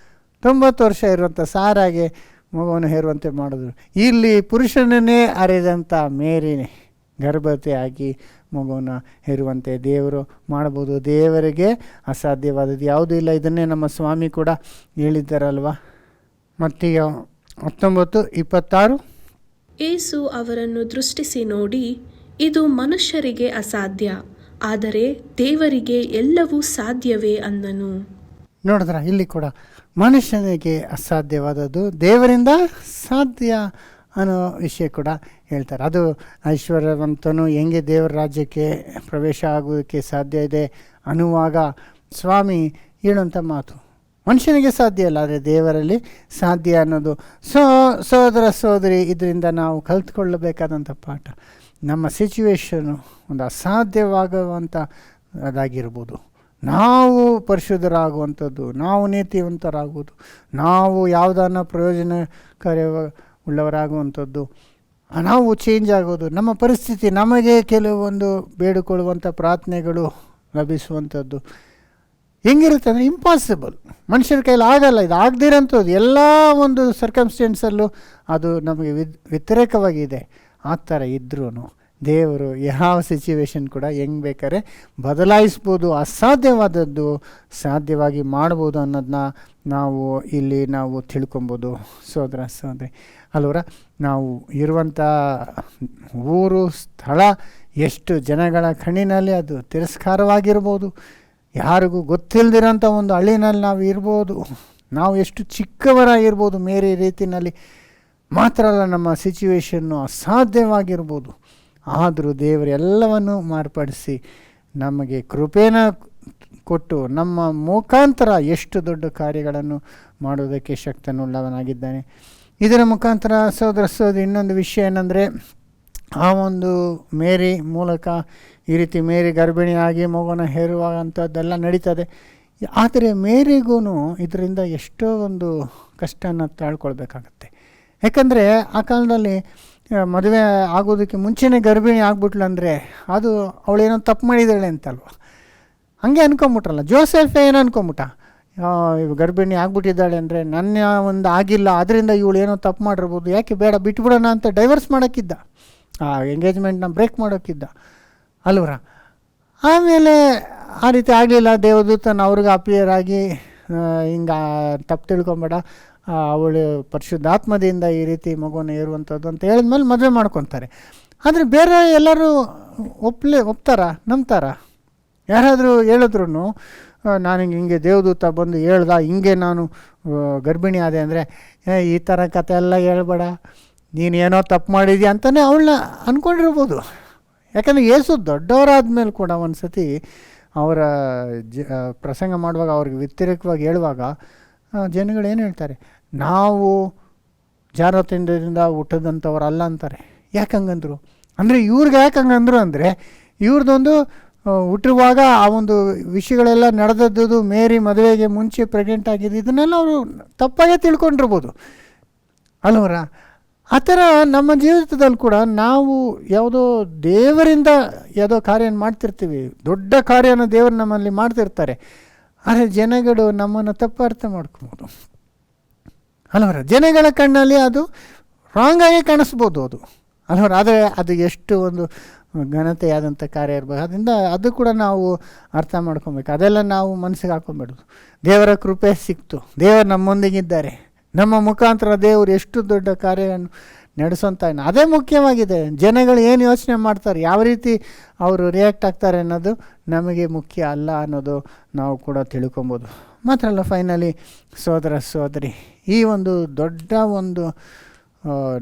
90 ವರ್ಷ ಇರುವಂಥ ಸಾರಾಗೆ ಮಗುವನ್ನು ಹೇರುವಂತೆ ಮಾಡಿದ್ರು. ಇಲ್ಲಿ ಪುರುಷನನ್ನೇ ಅರೆದಂಥ ಮೇರಿನೇ ಗರ್ಭವತಿಯಾಗಿ ಮಗುವನ್ನು ಹೇರುವಂತೆ ದೇವರು ಮಾಡ್ಬೋದು. ದೇವರಿಗೆ ಅಸಾಧ್ಯವಾದದ್ದು ಯಾವುದೂ ಇಲ್ಲ. ಇದನ್ನೇ ನಮ್ಮ ಸ್ವಾಮಿ ಕೂಡ ಹೇಳಿದ್ದಾರಲ್ವ, ಮತ್ತಿಗೆ 19:26. ಯೇಸು ಅವರನ್ನು ದೃಷ್ಟಿಸಿ ನೋಡಿ, ಇದು ಮನುಷ್ಯರಿಗೆ ಅಸಾಧ್ಯ, ಆದರೆ ದೇವರಿಗೆ ಎಲ್ಲವೂ ಸಾಧ್ಯವೇ ಅಂದನು. ನೋಡಿದ್ರ, ಇಲ್ಲಿ ಕೂಡ ಮನುಷ್ಯನಿಗೆ ಅಸಾಧ್ಯವಾದದ್ದು ದೇವರಿಂದ ಸಾಧ್ಯ ಅನ್ನೋ ವಿಷಯ ಕೂಡ ಹೇಳ್ತಾರೆ. ಅದು ಐಶ್ವರ್ಯವಂತನು ಹೆಂಗೆ ದೇವರ ರಾಜ್ಯಕ್ಕೆ ಪ್ರವೇಶ ಆಗೋದಕ್ಕೆ ಸಾಧ್ಯ ಇದೆ ಅನ್ನುವಾಗ ಸ್ವಾಮಿ ಹೇಳುವಂಥ ಮಾತು, ಮನುಷ್ಯನಿಗೆ ಸಾಧ್ಯ ಇಲ್ಲ, ಆದರೆ ದೇವರಲ್ಲಿ ಸಾಧ್ಯ ಅನ್ನೋದು. ಸಹೋದರ ಸಹೋದರಿ, ಇದರಿಂದ ನಾವು ಕಲ್ತ್ಕೊಳ್ಳಬೇಕಾದಂಥ ಪಾಠ, ನಮ್ಮ ಸಿಚುವೇಶನು ಒಂದು ಅಸಾಧ್ಯವಾಗುವಂಥ ಅದಾಗಿರ್ಬೋದು, ನಾವು ಪರಿಶುದ್ಧರಾಗುವಂಥದ್ದು, ನಾವು ನೀತಿವಂತರಾಗುವುದು, ನಾವು ಯಾವುದನ್ನು ಪ್ರಯೋಜನಕಾರಿ ಉಳ್ಳವರಾಗುವಂಥದ್ದು, ನಾವು ಚೇಂಜ್ ಆಗೋದು, ನಮ್ಮ ಪರಿಸ್ಥಿತಿ, ನಮಗೆ ಕೆಲವೊಂದು ಬೇಡಿಕೊಳ್ಳುವಂಥ ಪ್ರಾರ್ಥನೆಗಳು ಲಭಿಸುವಂಥದ್ದು ಹೆಂಗಿರುತ್ತೆ ಅಂದರೆ ಇಂಪಾಸಿಬಲ್, ಮನುಷ್ಯರ ಕೈಲಿ ಆಗಲ್ಲ. ಇದು ಆಗದಿರೋಂಥದ್ದು ಎಲ್ಲ ಒಂದು ಸರ್ಕಮ್ಸ್ಟೆನ್ಸಲ್ಲೂ ಅದು ನಮಗೆ ವ್ಯತಿರೇಕವಾಗಿದೆ. ಆ ಥರ ಇದ್ರೂ ದೇವರು ಯಾವ ಸಿಚುವೇಶನ್ ಕೂಡ ಹೆಂಗೆ ಬೇಕಾದ್ರೆ ಬದಲಾಯಿಸ್ಬೋದು, ಅಸಾಧ್ಯವಾದದ್ದು ಸಾಧ್ಯವಾಗಿ ಮಾಡ್ಬೋದು ಅನ್ನೋದನ್ನ ನಾವು ತಿಳ್ಕೊಬೋದು. ಸೋದರ ಸೋದರಿ ಅಲ್ವರ, ನಾವು ಇರುವಂಥ ಊರು ಸ್ಥಳ ಎಷ್ಟು ಜನಗಳ ಕಣ್ಣಿನಲ್ಲಿ ಅದು ತಿರಸ್ಕಾರವಾಗಿರ್ಬೋದು, ಯಾರಿಗೂ ಗೊತ್ತಿಲ್ಲದಿರೋಂಥ ಒಂದು ಹಳ್ಳಿನಲ್ಲಿ ನಾವು ಇರ್ಬೋದು, ನಾವು ಎಷ್ಟು ಚಿಕ್ಕವರಾಗಿರ್ಬೋದು ಮೇರೆ ರೀತಿಯಲ್ಲಿ, ಮಾತ್ರ ಅಲ್ಲ ನಮ್ಮ ಸಿಚುವೇಶನ್ನು ಅಸಾಧ್ಯವಾಗಿರ್ಬೋದು. ಆದರೂ ದೇವರು ಎಲ್ಲವನ್ನು ಮಾರ್ಪಡಿಸಿ ನಮಗೆ ಕೃಪೆನ ಕೊಟ್ಟು ನಮ್ಮ ಮುಖಾಂತರ ಎಷ್ಟು ದೊಡ್ಡ ಕಾರ್ಯಗಳನ್ನು ಮಾಡೋದಕ್ಕೆ ಶಕ್ತನುಳ್ಳವನಾಗಿದ್ದಾನೆ. ಇದರ ಮುಖಾಂತರ ಸಹೋದರ ಸಹೋದರಿ ಇನ್ನೊಂದು ವಿಷಯ ಏನಂದರೆ, ಆ ಒಂದು ಮೇರಿ ಮೂಲಕ ಈ ರೀತಿ ಮೇರಿ ಗರ್ಭಿಣಿಯಾಗಿ ಮಗುನ ಹೇರುವಂಥದ್ದೆಲ್ಲ ನಡೀತದೆ. ಆದರೆ ಮೇರಿಗೂ ಇದರಿಂದ ಎಷ್ಟೋ ಒಂದು ಕಷ್ಟನ ತಾಳ್ಕೊಳ್ಬೇಕಾಗತ್ತೆ. ಯಾಕಂದರೆ ಆ ಕಾಲದಲ್ಲಿ ಮದುವೆ ಆಗೋದಕ್ಕೆ ಮುಂಚೆನೇ ಗರ್ಭಿಣಿ ಆಗ್ಬಿಟ್ಲು ಅಂದರೆ ಅದು ಅವಳೇನೋ ತಪ್ಪು ಮಾಡಿದ್ದಾಳೆ ಅಂತಲ್ವ, ಹಾಗೆ ಅನ್ಕೊಂಬಿಟ್ರಲ್ಲ. ಜೋಸೆಫ್ ಏನು ಅನ್ಕೊಂಬಿಟ್ಟ, ಗರ್ಭಿಣಿ ಆಗ್ಬಿಟ್ಟಿದ್ದಾಳೆ ಅಂದರೆ ನನ್ನ ಒಂದು ಆಗಿಲ್ಲ, ಅದರಿಂದ ಇವಳು ಏನೋ ತಪ್ಪು ಮಾಡಿರ್ಬೋದು, ಯಾಕೆ ಬೇಡ ಬಿಟ್ಬಿಡೋಣ ಅಂತ ಡೈವರ್ಸ್ ಮಾಡೋಕ್ಕಿದ್ದ, ಆ ಎಂಗೇಜ್ಮೆಂಟ್ನ ಬ್ರೇಕ್ ಮಾಡೋಕ್ಕಿದ್ದ ಅಲ್ವರ. ಆಮೇಲೆ ಆ ರೀತಿ ಆಗಲಿಲ್ಲ, ದೇವದೂತನ ಅವ್ರಿಗೆ ಅಪಿಯರ್ ಆಗಿ ಹಿಂಗೆ ತಪ್ಪು ತಿಳ್ಕೊಬೇಡ, ಅವಳು ಪರಿಶುದ್ಧಾತ್ಮದಿಂದ ಈ ರೀತಿ ಮಗುವನ್ನು ಏರುವಂಥದ್ದು ಅಂತ ಹೇಳಿದ್ಮೇಲೆ ಮದುವೆ ಮಾಡ್ಕೊತಾರೆ. ಆದರೆ ಬೇರೆ ಎಲ್ಲರೂ ಒಪ್ತಾರ, ನಂಬ್ತಾರ? ಯಾರಾದರೂ ಹೇಳಿದ್ರು ನಾನು ಹಿಂಗೆ ದೇವದೂತ ಬಂದು ಹೇಳ್ದ, ಹಿಂಗೆ ನಾನು ಗರ್ಭಿಣಿ ಆದೆ ಅಂದರೆ, ಈ ಥರ ಕತೆ ಎಲ್ಲ ಹೇಳ್ಬೇಡ, ನೀನೇನೋ ತಪ್ಪು ಮಾಡಿದ್ಯಾ ಅಂತಲೇ ಅವಳನ್ನ ಅಂದ್ಕೊಂಡಿರ್ಬೋದು. ಯಾಕಂದರೆ ಯೇಸು ದೊಡ್ಡವರಾದ್ಮೇಲೆ ಕೂಡ ಒಂದು ಸತಿ ಅವರ ಪ್ರಸಂಗ ಮಾಡುವಾಗ ಅವ್ರಿಗೆ ವ್ಯತಿರೇಕವಾಗಿ ಹೇಳುವಾಗ ಜನಗಳು ಏನು ಹೇಳ್ತಾರೆ, ನಾವು ಜಾರತಿಂದದಿಂದ ಹುಟ್ಟದಂಥವ್ರಲ್ಲ ಅಂತಾರೆ. ಯಾಕೆ ಹಂಗಂದ್ರು ಅಂದರೆ, ಇವ್ರಿಗೆ ಯಾಕೆ ಹಂಗಂದ್ರು ಅಂದರೆ, ಇವ್ರದ್ದೊಂದು ಹುಟ್ಟಿರುವಾಗ ಆ ಒಂದು ವಿಷಯಗಳೆಲ್ಲ ನಡೆದದ್ದು, ಮೇರಿ ಮದುವೆಗೆ ಮುಂಚೆ ಪ್ರೆಗ್ನೆಂಟ್ ಆಗಿದ್ದು, ಇದನ್ನೆಲ್ಲ ಅವರು ತಪ್ಪಾಗೇ ತಿಳ್ಕೊಂಡಿರ್ಬೋದು ಅಲ್ವರ. ಆ ಥರ ನಮ್ಮ ಜೀವಿತದಲ್ಲಿ ಕೂಡ ನಾವು ಯಾವುದೋ ದೇವರಿಂದ ಯಾವುದೋ ಕಾರ್ಯನ ಮಾಡ್ತಿರ್ತೀವಿ, ದೊಡ್ಡ ಕಾರ್ಯನ ದೇವರು ನಮ್ಮಲ್ಲಿ ಮಾಡ್ತಿರ್ತಾರೆ. ಆದರೆ ಜನಗಳು ನಮ್ಮನ್ನು ತಪ್ಪು ಅರ್ಥ ಮಾಡ್ಕೊಬೋದು ಅಲ್ವರ. ಜನಗಳ ಕಣ್ಣಲ್ಲಿ ಅದು ರಾಂಗಾಗಿ ಕಾಣಿಸ್ಬೋದು ಅದು ಅಲ್ವರ. ಆದರೆ ಅದು ಎಷ್ಟು ಒಂದು ಘನತೆಯಾದಂಥ ಕಾರ್ಯ ಇರ್ಬೋದು. ಅದರಿಂದ ಅದು ಕೂಡ ನಾವು ಅರ್ಥ ಮಾಡ್ಕೊಬೇಕು. ಅದೆಲ್ಲ ನಾವು ಮನಸ್ಸಿಗೆ ಹಾಕೊಂಡ್ಬಿಡೋದು. ದೇವರ ಕೃಪೆ ಸಿಕ್ತು, ದೇವರು ನಮ್ಮೊಂದಿಗಿದ್ದಾರೆ, ನಮ್ಮ ಮುಖಾಂತರ ದೇವರು ಎಷ್ಟು ದೊಡ್ಡ ಕಾರ್ಯವನ್ನು ನಡೆಸೋಂತ ಅದೇ ಮುಖ್ಯವಾಗಿದೆ. ಜನಗಳು ಏನು ಯೋಚನೆ ಮಾಡ್ತಾರೆ, ಯಾವ ರೀತಿ ಅವರು ರಿಯಾಕ್ಟ್ ಆಗ್ತಾರೆ ಅನ್ನೋದು ನಮಗೆ ಮುಖ್ಯ ಅಲ್ಲ ಅನ್ನೋದು ನಾವು ಕೂಡ ತಿಳ್ಕೊಬೋದು. ಮಾತ್ರ ಅಲ್ಲ, ಫೈನಲಿ ಸೋದರ ಸೋದರಿ, ಈ ಒಂದು ದೊಡ್ಡ ಒಂದು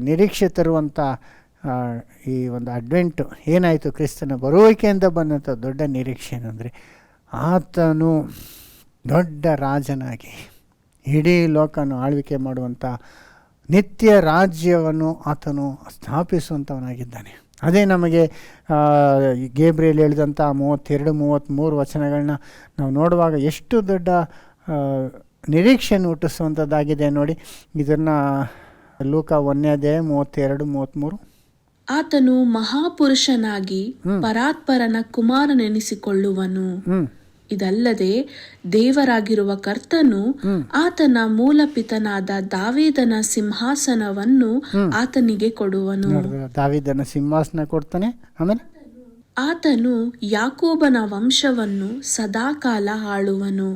ನಿರೀಕ್ಷೆ ತರುವಂಥ ಈ ಒಂದು ಅಡ್ವೆಂಟು ಏನಾಯಿತು, ಕ್ರಿಸ್ತನ ಬರುವಿಕೆಯಿಂದ ಬಂದಂಥ ದೊಡ್ಡ ನಿರೀಕ್ಷೆ ಏನಂದರೆ, ಆತನು ದೊಡ್ಡ ರಾಜನಾಗಿ ಇಡೀ ಲೋಕನು ಆಳ್ವಿಕೆ ಮಾಡುವಂಥ ನಿತ್ಯ ರಾಜ್ಯವನ್ನು ಆತನು ಸ್ಥಾಪಿಸುವಂಥವನಾಗಿದ್ದಾನೆ. ಅದೇ ನಮಗೆ ಗೇಬ್ರಿಯಲ್ ಹೇಳಿದಂಥ 32-33 ವಚನಗಳನ್ನ ನಾವು ನೋಡುವಾಗ ಎಷ್ಟು ದೊಡ್ಡ ನಿರೀಕ್ಷೆಯನ್ನು ಹುಟ್ಟಿಸುವಂಥದ್ದಾಗಿದೆ ನೋಡಿ. ಇದನ್ನು ಲೂಕ 1:32-33. ಆತನು ಮಹಾಪುರುಷನಾಗಿ ಪರಾತ್ಪರನ ಕುಮಾರನೆನಿಸಿಕೊಳ್ಳುವನು. ಇದಲ್ಲದೆ ದೇವರಾಗಿರುವ ಕರ್ತನು ಆತನ ಮೂಲಪಿತನಾದ ದಾವೀದನ ಸಿಂಹಾಸನವನ್ನು ಆತನಿಗೆ ಕೊಡುವನು. ದಾವೀದನ ಸಿಂಹಾಸನ ಕೊಡ್ತಾನೆ. ಆಮೇಲೆ ಆತನು ಯಾಕೋಬನ ವಂಶವನ್ನು ಸದಾಕಾಲ ಆಳುವನು.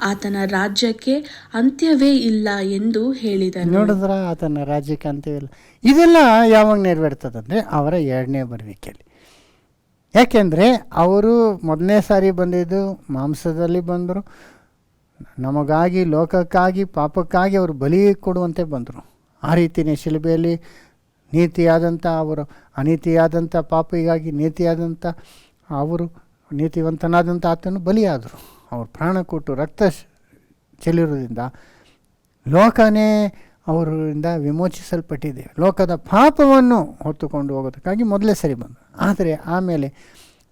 ಆತನ ರಾಜ್ಯಕ್ಕೆ ಅಂತ್ಯವೇ ಇಲ್ಲ ಎಂದು ಹೇಳಿದನು. ನೋಡಿದ್ರ, ಆತನ ರಾಜ್ಯಕ್ಕೆ ಅಂತ್ಯವಿಲ್ಲ. ಇದೆಲ್ಲ ಯಾವಾಗ ನೆರವೇರ್ತದಂದರೆ ಅವರ 2ನೇ ಬರುವಿಕೆಯಲ್ಲಿ. ಯಾಕೆಂದರೆ ಅವರು ಮೊದಲನೇ ಸಾರಿ ಬಂದಿದ್ದು ಮಾಂಸದಲ್ಲಿ ಬಂದರು. ನಮಗಾಗಿ, ಲೋಕಕ್ಕಾಗಿ, ಪಾಪಕ್ಕಾಗಿ ಅವರು ಬಲಿ ಕೊಡುವಂತೆ ಬಂದರು. ಆ ರೀತಿಯೇ ಶಿಲುಬೆಯಲ್ಲಿ ನೀತಿಯಾದಂಥ ಅವರು ಅನೀತಿಯಾದಂಥ ಪಾಪಿಗಾಗಿ ನೀತಿಯಾದಂಥ ಅವರು ನೀತಿವಂತನಾದಂಥ ಆತನು ಬಲಿಯಾದರು. ಅವರು ಪ್ರಾಣ ಕೊಟ್ಟು ರಕ್ತ ಚೆಲ್ಲಿರೋದ್ರಿಂದ ಲೋಕನೇ ಅವರಿಂದ ವಿಮೋಚಿಸಲ್ಪಟ್ಟಿದೆ. ಲೋಕದ ಪಾಪವನ್ನು ಹೊತ್ತುಕೊಂಡು ಹೋಗೋದಕ್ಕಾಗಿ ಮೊದಲೇ ಸರಿ ಬಂದರು. ಆದರೆ ಆಮೇಲೆ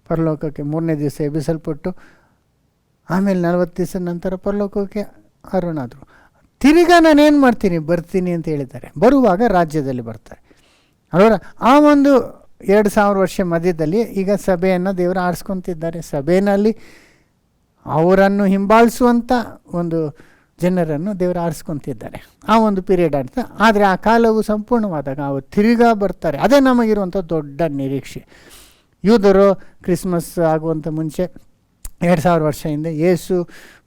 ಪರಲೋಕಕ್ಕೆ 3ನೇ ದಿವಸ ಎಬ್ಬಿಸಲ್ಪಟ್ಟು ಆಮೇಲೆ 40 ದಿವಸದ ನಂತರ ಪರಲೋಕಕ್ಕೆ ಆರೋಹಣಾದರು. ತಿರ್ಗಾ ನಾನೇನು ಮಾಡ್ತೀನಿ, ಬರ್ತೀನಿ ಅಂತ ಹೇಳಿದ್ದಾರೆ. ಬರುವಾಗ ರಾಜ್ಯದಲ್ಲಿ ಬರ್ತಾರೆ. ಅವರ ಆ ಒಂದು 2000 ವರ್ಷ ಮಧ್ಯದಲ್ಲಿ ಈಗ ಸಭೆಯನ್ನು ದೇವರು ಆರಿಸ್ಕೊತಿದ್ದಾರೆ. ಸಭೆಯಲ್ಲಿ ಅವರನ್ನು ಹಿಂಬಾಲಿಸುವಂಥ ಒಂದು ಜನರನ್ನು ದೇವರು ಆರಿಸ್ಕೊತಿದ್ದಾರೆ. ಆ ಒಂದು ಪೀರಿಯಡ್ ಅಂತ. ಆದರೆ ಆ ಕಾಲವು ಸಂಪೂರ್ಣವಾದಾಗ ಅವರು ತಿರುಗಾ ಬರ್ತಾರೆ. ಅದೇ ನಮಗಿರುವಂಥ ದೊಡ್ಡ ನಿರೀಕ್ಷೆ. ಯೂದರು ಕ್ರಿಸ್ಮಸ್ ಆಗುವಂಥ ಮುಂಚೆ 2000 ವರ್ಷ ಹಿಂದೆ ಯೇಸು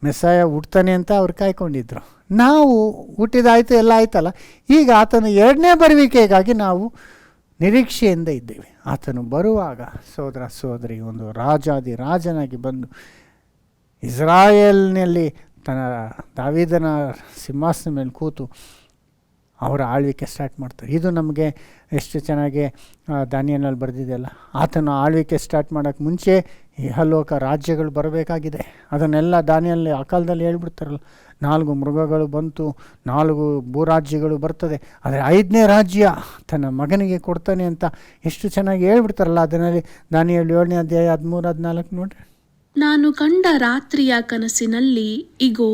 ಮೆಸ್ಸಾಯ ಹುಡ್ತಾನೆ ಅಂತ ಅವ್ರು ಕಾಯ್ಕೊಂಡಿದ್ರು. ನಾವು ಹುಟ್ಟಿದಾಯಿತು, ಎಲ್ಲ ಆಯ್ತಲ್ಲ. ಈಗ ಆತನ 2ನೇ ಬರುವಿಕೆಗಾಗಿ ನಾವು ನಿರೀಕ್ಷೆಯಿಂದ ಇದ್ದೇವೆ. ಆತನು ಬರುವಾಗ ಸೋದರ ಸೋದರಿ ಒಂದು ರಾಜಾದಿ ರಾಜನಾಗಿ ಬಂದು ಇಸ್ರಾಯೇಲ್ನಲ್ಲಿ ತನ್ನ ದಾವೀದನ ಸಿಂಹಾಸನ ಮೇಲೆ ಕೂತು ಅವರ ಆಳ್ವಿಕೆ ಸ್ಟಾರ್ಟ್ ಮಾಡ್ತಾರೆ. ಇದು ನಮಗೆ ಎಷ್ಟು ಚೆನ್ನಾಗಿ ದಾನಿಯೇಲನಲ್ಲಿ ಬರೆದಿದೆಯಲ್ಲ. ಆತನ ಆಳ್ವಿಕೆ ಸ್ಟಾರ್ಟ್ ಮಾಡೋಕ್ಕೆ ಮುಂಚೆ ಇಹಲೋಕ ರಾಜ್ಯಗಳು ಬರಬೇಕಾಗಿದೆ. ಅದನ್ನೆಲ್ಲ ದಾನಿಯೇಲನಲ್ಲಿ ಆ ಕಾಲದಲ್ಲಿ ಹೇಳ್ಬಿಡ್ತಾರಲ್ಲ. 4 ಮೃಗಗಳು ಬಂತು, 4 ಭೂರಾಜ್ಯಗಳು ಬರ್ತದೆ, ಆದರೆ 5ನೇ ರಾಜ್ಯ ತನ್ನ ಮಗನಿಗೆ ಕೊಡ್ತಾನೆ ಅಂತ ಎಷ್ಟು ಚೆನ್ನಾಗಿ ಹೇಳ್ಬಿಡ್ತಾರಲ್ಲ. ಅದರಲ್ಲಿ ದಾನಿಯೇಲ 7ನೇ ಅಧ್ಯಾಯ 13-14 ನೋಡ್ರಿ. ನಾನು ಕಂಡ ರಾತ್ರಿಯ ಕನಸಿನಲ್ಲಿ ಇಗೋ,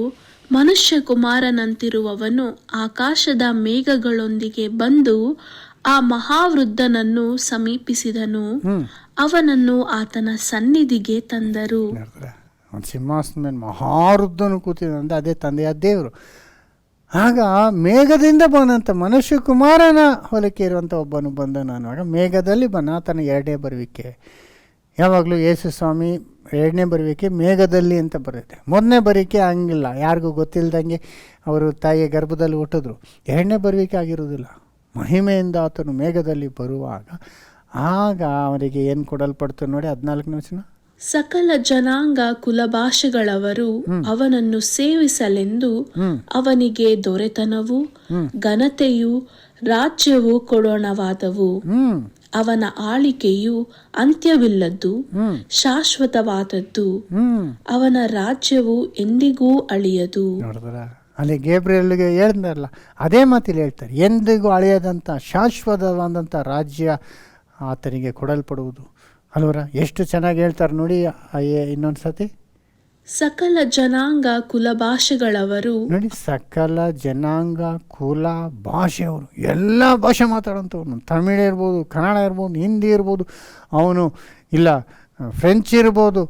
ಮನುಷ್ಯ ಕುಮಾರನಂತಿರುವವನು ಆಕಾಶದ ಮೇಘಗಳೊಂದಿಗೆ ಬಂದು ಆ ಮಹಾವೃದ್ಧನನ್ನು ಸಮೀಪಿಸಿದನು. ಅವನನ್ನು ಆತನ ಸನ್ನಿಧಿಗೆ ತಂದರು. ಒಂದು ಸಿಂಹಾಸನ ಮೇಲೆ ಮಹಾವೃದ್ಧನು ಕೂತಿದಂತೆ ಅದೇ ತಂದೆಯ ದೇವರು. ಆಗ ಮೇಘದಿಂದ ಬಂದಂಥ ಮನುಷ್ಯ ಕುಮಾರನ ಹೊಲಕ್ಕೆ ಇರುವಂಥ ಒಬ್ಬನು ಬಂದನು ಅನ್ನುವಾಗ ಮೇಘದಲ್ಲಿ ಬಂದ ಆತನ 2ನೇ ಬರುವಿಕೆ. ಯಾವಾಗಲೂ ಯೇಸು ಸ್ವಾಮಿ 2ನೇ ಬರುವಿಕೆ ಮೇಘದಲ್ಲಿ ಅಂತ ಬರುತ್ತೆ. 1ನೇ ಬರುವಿಕೆ ಹಂಗಿಲ್ಲ, ಯಾರಿಗೂ ಗೊತ್ತಿಲ್ಲದಂಗೆ ಅವರು ತಾಯಿಯ ಗರ್ಭದಲ್ಲಿ ಹುಟ್ಟಿದ್ರು. 2ನೇ ಬರುವಿಕೆ ಆಗಿರುವುದಿಲ್ಲ. ಮಹಿಮೆಯಿಂದ ಆತನು ಮೇಘದಲ್ಲಿ ಬರುವಾಗ ಆಗ ಅವರಿಗೆ ಏನು ಕೊಡಲ್ಪಡ್ತು ನೋಡಿ. 14ನೇ ವಚನ. ಸಕಲ ಜನಾಂಗ ಕುಲಭಾಷೆಗಳವರು ಅವನನ್ನು ಸೇವಿಸಲೆಂದು ಅವನಿಗೆ ದೊರೆತನವು, ಘನತೆಯು, ರಾಜ್ಯವು ಕೊಡೋಣವಾದವು. ಅವನ ಆಳಿಕೆಯು ಅಂತ್ಯವಿಲ್ಲದ್ದು, ಶಾಶ್ವತವಾದದ್ದು. ಅವನ ರಾಜ್ಯವು ಎಂದಿಗೂ ಅಳಿಯದು. ಅಲ್ಲಿ ಗೇಬ್ರಿಯಲ್ಗೆ ಹೇಳಿದ್ರಲ್ಲ, ಅದೇ ಮಾತಿಲ್ಲಿ ಹೇಳ್ತಾರೆ, ಎಂದಿಗೂ ಅಳಿಯದಂಥ ಶಾಶ್ವತವಾದಂಥ ರಾಜ್ಯ ಆತನಿಗೆ ಕೊಡಲ್ಪಡುವುದು ಅಲ್ವರ. ಎಷ್ಟು ಚೆನ್ನಾಗಿ ಹೇಳ್ತಾರೆ ನೋಡಿ. ಇನ್ನೊಂದು ಸತಿ. ಸಕಲ ಜನಾಂಗ ಕುಲಭಾಷೆಗಳವರು ನೋಡಿ, ಸಕಲ ಜನಾಂಗ ಕುಲ ಭಾಷೆಯವರು, ಎಲ್ಲ ಭಾಷೆ ಮಾತಾಡೋಂಥವ್ರು. ತಮಿಳು ಇರ್ಬೋದು, ಕನ್ನಡ ಇರ್ಬೋದು, ಹಿಂದಿ ಇರ್ಬೋದು, ಅವನು ಇಲ್ಲ ಫ್ರೆಂಚ್ ಇರ್ಬೋದು,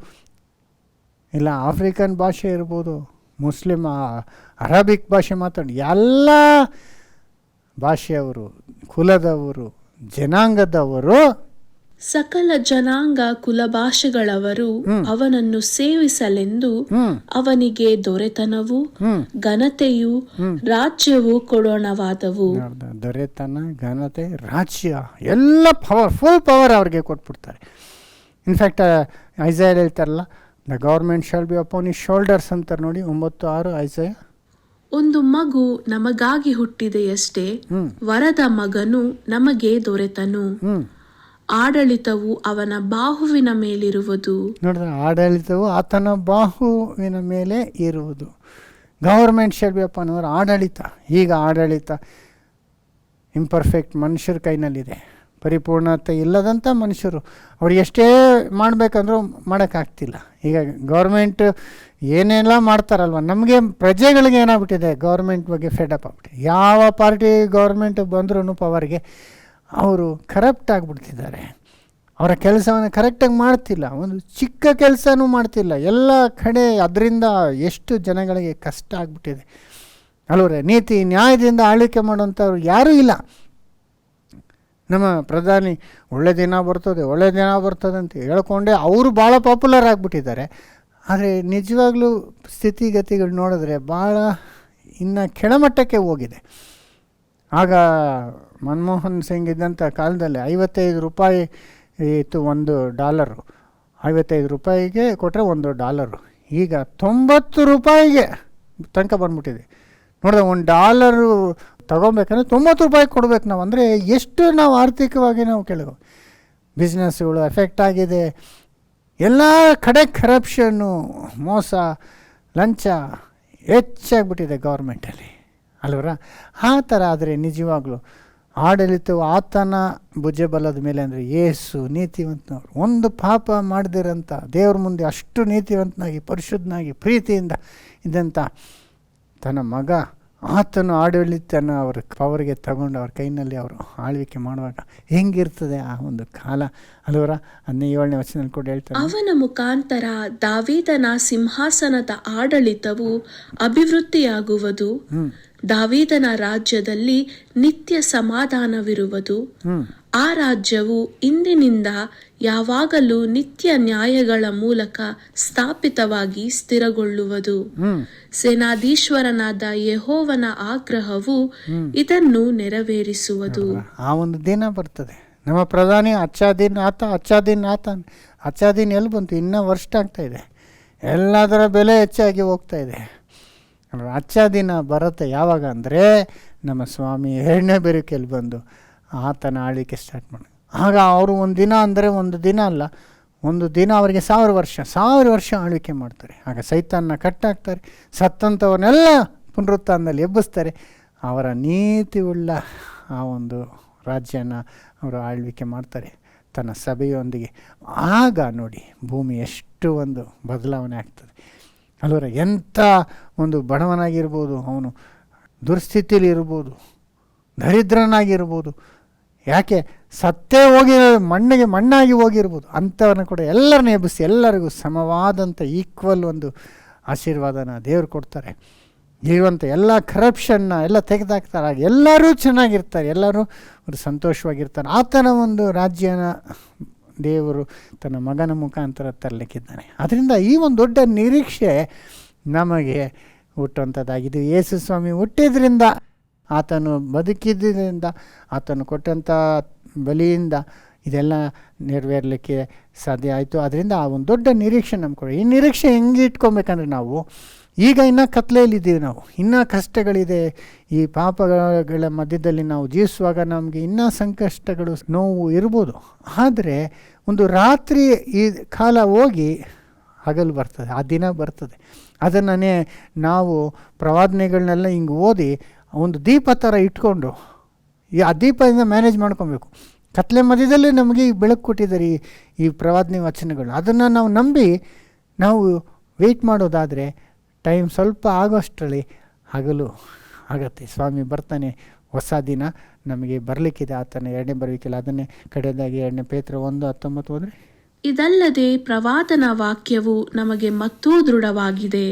ಇಲ್ಲ ಆಫ್ರಿಕನ್ ಭಾಷೆ ಇರ್ಬೋದು, ಮುಸ್ಲಿಮ್ ಅರಬಿಕ್ ಭಾಷೆ ಮಾತಾಡಿ ಎಲ್ಲ ಭಾಷೆಯವರು, ಕುಲದವರು, ಜನಾಂಗದವರು, ಸಕಲ ಜನಾಂಗ ಕುಲಭಾಷೆಗಳವರು ಅವನನ್ನು ಸೇವಿಸಲೆಂದು ಅವನಿಗೆ ದೊರೆತನವು, ಘನತೆಯು, ರಾಜ್ಯವು ಕೊಡೋಣವಾದವು. ದೊರೆತನ, ಘನತೆ, ರಾಜ್ಯ ಎಲ್ಲ ಫುಲ್ ಪವರ್ ಅವ್ರಿಗೆ ಕೊಟ್ಬಿಡ್ತಾರೆ. ಇನ್ಫ್ಯಾಕ್ಟ್ ಐಸೈಲ್ ಹೇಳ್ತಾರಲ್ಲ, the government shall be upon his shoulders ಅಂತಾರೆ ನೋಡಿ. 9:6 ಐಸೈಲ್. ಒಂದು ಮಗು ನಮಗಾಗಿ ಹುಟ್ಟಿದೆಯಷ್ಟೇ, ವರದ ಮಗನು ನಮಗೆ ದೊರೆತನು. ಆಡಳಿತವು ಅವನ ಬಾಹುವಿನ ಮೇಲಿರುವುದು. ನೋಡಿದ್ರೆ, ಆಡಳಿತವು ಆತನ ಬಾಹುವಿನ ಮೇಲೆ ಇರುವುದು. ಗವರ್ಮೆಂಟ್ ಶಾಲ್ ಬಿ ಅಪಾನ್ ಅವರ ಆಡಳಿತ. ಈಗ ಆಡಳಿತ ಇಂಪರ್ಫೆಕ್ಟ್ ಮನುಷ್ಯರ ಕೈನಲ್ಲಿದೆ. ಪರಿಪೂರ್ಣತೆ ಇಲ್ಲದಂಥ ಮನುಷ್ಯರು. ಅವ್ರು ಎಷ್ಟೇ ಮಾಡಬೇಕಂದ್ರೂ ಮಾಡೋಕ್ಕಾಗ್ತಿಲ್ಲ. ಈಗ ಗೌರ್ಮೆಂಟ್ ಏನೆಲ್ಲ ಮಾಡ್ತಾರಲ್ವ, ನಮಗೆ ಪ್ರಜೆಗಳಿಗೆ ಏನಾಗ್ಬಿಟ್ಟಿದೆ, ಗೌರ್ಮೆಂಟ್ ಬಗ್ಗೆ ಫೆಡಪ್ ಆಗ್ಬಿಟ್ಟಿದೆ. ಯಾವ ಪಾರ್ಟಿ ಗೌರ್ಮೆಂಟ್ ಬಂದ್ರೂ ಪವರ್ಗೆ ಅವರು ಕರಪ್ಟ್ ಆಗಿಬಿಡ್ತಿದ್ದಾರೆ. ಅವರ ಕೆಲಸವನ್ನು ಕರೆಕ್ಟಾಗಿ ಮಾಡ್ತಿಲ್ಲ, ಒಂದು ಚಿಕ್ಕ ಕೆಲಸನೂ ಮಾಡ್ತಿಲ್ಲ ಎಲ್ಲ ಕಡೆ. ಅದರಿಂದ ಎಷ್ಟು ಜನಗಳಿಗೆ ಕಷ್ಟ ಆಗಿಬಿಟ್ಟಿದೆ ಅಲ್ವರೇ. ನೀತಿ ನ್ಯಾಯದಿಂದ ಆಳ್ವಿಕೆ ಮಾಡುವಂಥವ್ರು ಯಾರೂ ಇಲ್ಲ. ನಮ್ಮ ಪ್ರಧಾನಿ ಒಳ್ಳೆ ದಿನ ಬರ್ತದೆ ಅಂತ ಹೇಳ್ಕೊಂಡೆ ಅವರು ಭಾಳ ಪಾಪ್ಯುಲರ್ ಆಗಿಬಿಟ್ಟಿದ್ದಾರೆ. ಆದರೆ ನಿಜವಾಗ್ಲೂ ಸ್ಥಿತಿಗತಿಗಳು ನೋಡಿದ್ರೆ ಭಾಳ ಇನ್ನು ಕೆಳಮಟ್ಟಕ್ಕೆ ಹೋಗಿದೆ. ಆಗ ಮನಮೋಹನ್ ಸಿಂಗ್ ಇದ್ದಂಥ ಕಾಲದಲ್ಲಿ 55 ರೂಪಾಯಿ ಇತ್ತು $1. 55 ರೂಪಾಯಿಗೆ ಕೊಟ್ಟರೆ $1. ಈಗ 90 ರೂಪಾಯಿಗೆ ತನಕ ಬಂದ್ಬಿಟ್ಟಿದೆ. ನೋಡಿದ್ರೆ $1 ತೊಗೊಬೇಕಂದ್ರೆ 90 ರೂಪಾಯಿ ಕೊಡ್ಬೇಕು ನಾವು. ಅಂದರೆ ಎಷ್ಟು ನಾವು ಆರ್ಥಿಕವಾಗಿ ನಾವು ಕೆಳಗೆ ಬಿಸ್ನೆಸ್ಗಳು ಎಫೆಕ್ಟ್ ಆಗಿದೆ. ಎಲ್ಲ ಕಡೆ ಕರಪ್ಷನ್ನು, ಮೋಸ, ಲಂಚ ಹೆಚ್ಚಾಗ್ಬಿಟ್ಟಿದೆ ಗೌರ್ಮೆಂಟಲ್ಲಿ ಅಲ್ವರ. ಆ ಥರ ಆದರೆ ನಿಜವಾಗ್ಲೂ ಆಡಳಿತವು ಆತನ ಭುಜಬಲದ ಮೇಲೆ. ಅಂದರೆ ಯೇಸು ನೀತಿವಂತನವರು, ಒಂದು ಪಾಪ ಮಾಡದಿರಂಥ ದೇವ್ರ ಮುಂದೆ ಅಷ್ಟು ನೀತಿವಂತನಾಗಿ ಪರಿಶುದ್ಧನಾಗಿ ಪ್ರೀತಿಯಿಂದ ಇದ್ದಂಥ ತನ್ನ ಮಗ ಆತನು ಆಡಳಿತನ ಅವ್ರ ಪವರ್ಗೆ ತಗೊಂಡು ಅವ್ರ ಕೈನಲ್ಲಿ ಅವರು ಆಳ್ವಿಕೆ ಮಾಡುವಾಗ ಹೆಂಗಿರ್ತದೆ ಆ ಒಂದು ಕಾಲ ಅಲ್ವರ. 17ನೇ ವಚನದಲ್ಲಿ ಕೂಡ ಹೇಳ್ತಾರೆ, ಅವನ ಮುಖಾಂತರ ದಾವೀದನ ಸಿಂಹಾಸನದ ಆಡಳಿತವು ಅಭಿವೃದ್ಧಿಯಾಗುವುದು, ದಾವೀದನ ರಾಜ್ಯದಲ್ಲಿ ನಿತ್ಯ ಸಮಾಧಾನವಿರುವುದು, ಆ ರಾಜ್ಯವು ಇಂದಿನಿಂದ ಯಾವಾಗಲೂ ನಿತ್ಯ ನ್ಯಾಯಗಳ ಮೂಲಕ ಸ್ಥಾಪಿತವಾಗಿ ಸ್ಥಿರಗೊಳ್ಳುವುದು. ಸೇನಾಧೀಶ್ವರನಾದ ಯೆಹೋವನ ಆಗ್ರಹವು ಇದನ್ನು ನೆರವೇರಿಸುವುದು. ಆ ಒಂದು ದಿನ ಬರ್ತದೆ. ನಮ್ಮ ಪ್ರಧಾನಿ ಅಚ್ಚಾದೀನ್ ಎಲ್ಲಿ ಬಂತು? ಇನ್ನೂ ವರ್ಷ ಆಗ್ತಾ ಇದೆ. ಎಲ್ಲದರ ಬೆಲೆ ಹೆಚ್ಚಾಗಿ ಹೋಗ್ತಾ ಇದೆ. ದಿನ ಬರುತ್ತೆ ಯಾವಾಗ ಅಂದರೆ ನಮ್ಮ ಸ್ವಾಮಿ 2ನೇ ಬರುವಿಕೆಯಲ್ಲಿ ಬಂದು ಆತನ ಆಳ್ವಿಕೆ ಸ್ಟಾರ್ಟ್ ಮಾಡಿ. ಆಗ ಅವರು ಒಂದು ದಿನ ಅಂದರೆ ಒಂದು ದಿನ ಅಲ್ಲ, ಒಂದು ದಿನ ಅವರಿಗೆ 1000 ವರ್ಷ ಆಳ್ವಿಕೆ ಮಾಡ್ತಾರೆ. ಆಗ ಸೈತಾನ್ನ ಕಟ್ಟಾಕ್ತಾರೆ, ಸತ್ತಂಥವ್ರನ್ನೆಲ್ಲ ಪುನರುತ್ಥಾನದಲ್ಲಿ ಎಬ್ಬಿಸ್ತಾರೆ. ಅವರ ನೀತಿ ಉಳ್ಳ ಆ ಒಂದು ರಾಜ್ಯನ ಅವರು ಆಳ್ವಿಕೆ ಮಾಡ್ತಾರೆ ತನ್ನ ಸಭೆಯೊಂದಿಗೆ. ಆಗ ನೋಡಿ ಭೂಮಿ ಎಷ್ಟು ಒಂದು ಬದಲಾವಣೆ ಆಗ್ತದೆ ಅಲ್ವರ. ಎಂಥ ಒಂದು ಬಡವನಾಗಿರ್ಬೋದು, ಅವನು ದುರ್ಸ್ಥಿತಿಲಿ ಇರ್ಬೋದು, ದರಿದ್ರನಾಗಿರ್ಬೋದು, ಯಾಕೆ ಸತ್ತೇ ಮಣ್ಣಾಗಿ ಹೋಗಿರ್ಬೋದು, ಅಂಥವ್ರನ್ನ ಕೂಡ ಎಲ್ಲರನ್ನ ಎಬ್ಬಿಸಿ ಎಲ್ಲರಿಗೂ ಸಮವಾದಂಥ ಈಕ್ವಲ್ ಒಂದು ಆಶೀರ್ವಾದನ ದೇವರು ಕೊಡ್ತಾರೆ. ಇರುವಂಥ ಎಲ್ಲ ಕರಪ್ಷನ್ನ ಎಲ್ಲ ತೆಗೆದಾಕ್ತಾರೆ. ಎಲ್ಲರೂ ಚೆನ್ನಾಗಿರ್ತಾರೆ, ಎಲ್ಲರೂ ಅವರು ಸಂತೋಷವಾಗಿರ್ತಾರೆ. ಆತನ ಒಂದು ರಾಜ್ಯನ ದೇವರು ತನ್ನ ಮಗನ ಮುಖಾಂತರ ತರಲಿಕ್ಕಿದ್ದಾನೆ. ಅದರಿಂದ ಈ ಒಂದು ದೊಡ್ಡ ನಿರೀಕ್ಷೆ ನಮಗೆ ಹುಟ್ಟುವಂಥದ್ದಾಗಿದೆ. ಯೇಸು ಸ್ವಾಮಿ ಹುಟ್ಟಿದ್ರಿಂದ, ಆತನು ಬದುಕಿದ್ದರಿಂದ, ಆತನು ಕೊಟ್ಟಂಥ ಬಲಿಯಿಂದ ಇದೆಲ್ಲ ನೆರವೇರಲಿಕ್ಕೆ ಸಾಧ್ಯ ಆಯಿತು. ಅದರಿಂದ ಆ ಒಂದು ದೊಡ್ಡ ನಿರೀಕ್ಷೆ ನಮ್ಗೆ ಕೊಡಿ. ಈ ನಿರೀಕ್ಷೆ ಹೆಂಗೆ ಇಟ್ಕೊಬೇಕಂದ್ರೆ, ನಾವು ಈಗ ಇನ್ನೂ ಕತ್ಲೆಯಲ್ಲಿದ್ದೀವಿ, ನಾವು ಇನ್ನೂ ಕಷ್ಟಗಳಿದೆ. ಈ ಪಾಪಗಳ ಮಧ್ಯದಲ್ಲಿ ನಾವು ಜೀವಿಸುವಾಗ ನಮಗೆ ಇನ್ನೂ ಸಂಕಷ್ಟಗಳು, ನೋವು ಇರ್ಬೋದು. ಆದರೆ ಒಂದು ರಾತ್ರಿ ಈ ಕಾಲ ಹೋಗಿ ಹಗಲು ಬರ್ತದೆ, ಆ ದಿನ ಬರ್ತದೆ. ಅದನ್ನೇ ನಾವು ಪ್ರವಾದನೆಗಳನ್ನೆಲ್ಲ ಹಿಂಗೆ ಓದಿ ಒಂದು ದೀಪ ಥರ ಇಟ್ಕೊಂಡು ಆ ದೀಪದಿಂದ ಮ್ಯಾನೇಜ್ ಮಾಡ್ಕೊಬೇಕು. ಕತ್ಲೆ ಮಧ್ಯದಲ್ಲಿ ನಮಗೆ ಈ ಬೆಳಕು ಕೊಟ್ಟಿದ್ದಾರೆ ಈ ಪ್ರವಾದನೆ ವಚನಗಳು. ಅದನ್ನು ನಾವು ನಂಬಿ ನಾವು ವೆಯ್ಟ್ ಮಾಡೋದಾದರೆ ಟೈಮ್ ಸ್ವಲ್ಪ ಆಗೋಷ್ಟರಲ್ಲಿ ಹಗಲು ಆಗತ್ತೆ. ಸ್ವಾಮಿ ಬರ್ತಾನೆ, ಹೊಸ ದಿನ ನಮಗೆ ಬರಲಿಕ್ಕಿದೆ. ಆತನ 2ನೇ ಬರುವಿಕೆಯಲ್ಲಿ ಅದನ್ನೇ ಕಡೆಯದಾಗಿ 2ನೇ ಪೇತ್ರ 1:19 ಹೋದರೆ, ಇದಲ್ಲದೆ ಪ್ರವಾದನ ವಾಕ್ಯವು ನಮಗೆ ಮತ್ತೂ ದೃಢವಾಗಿದೆ.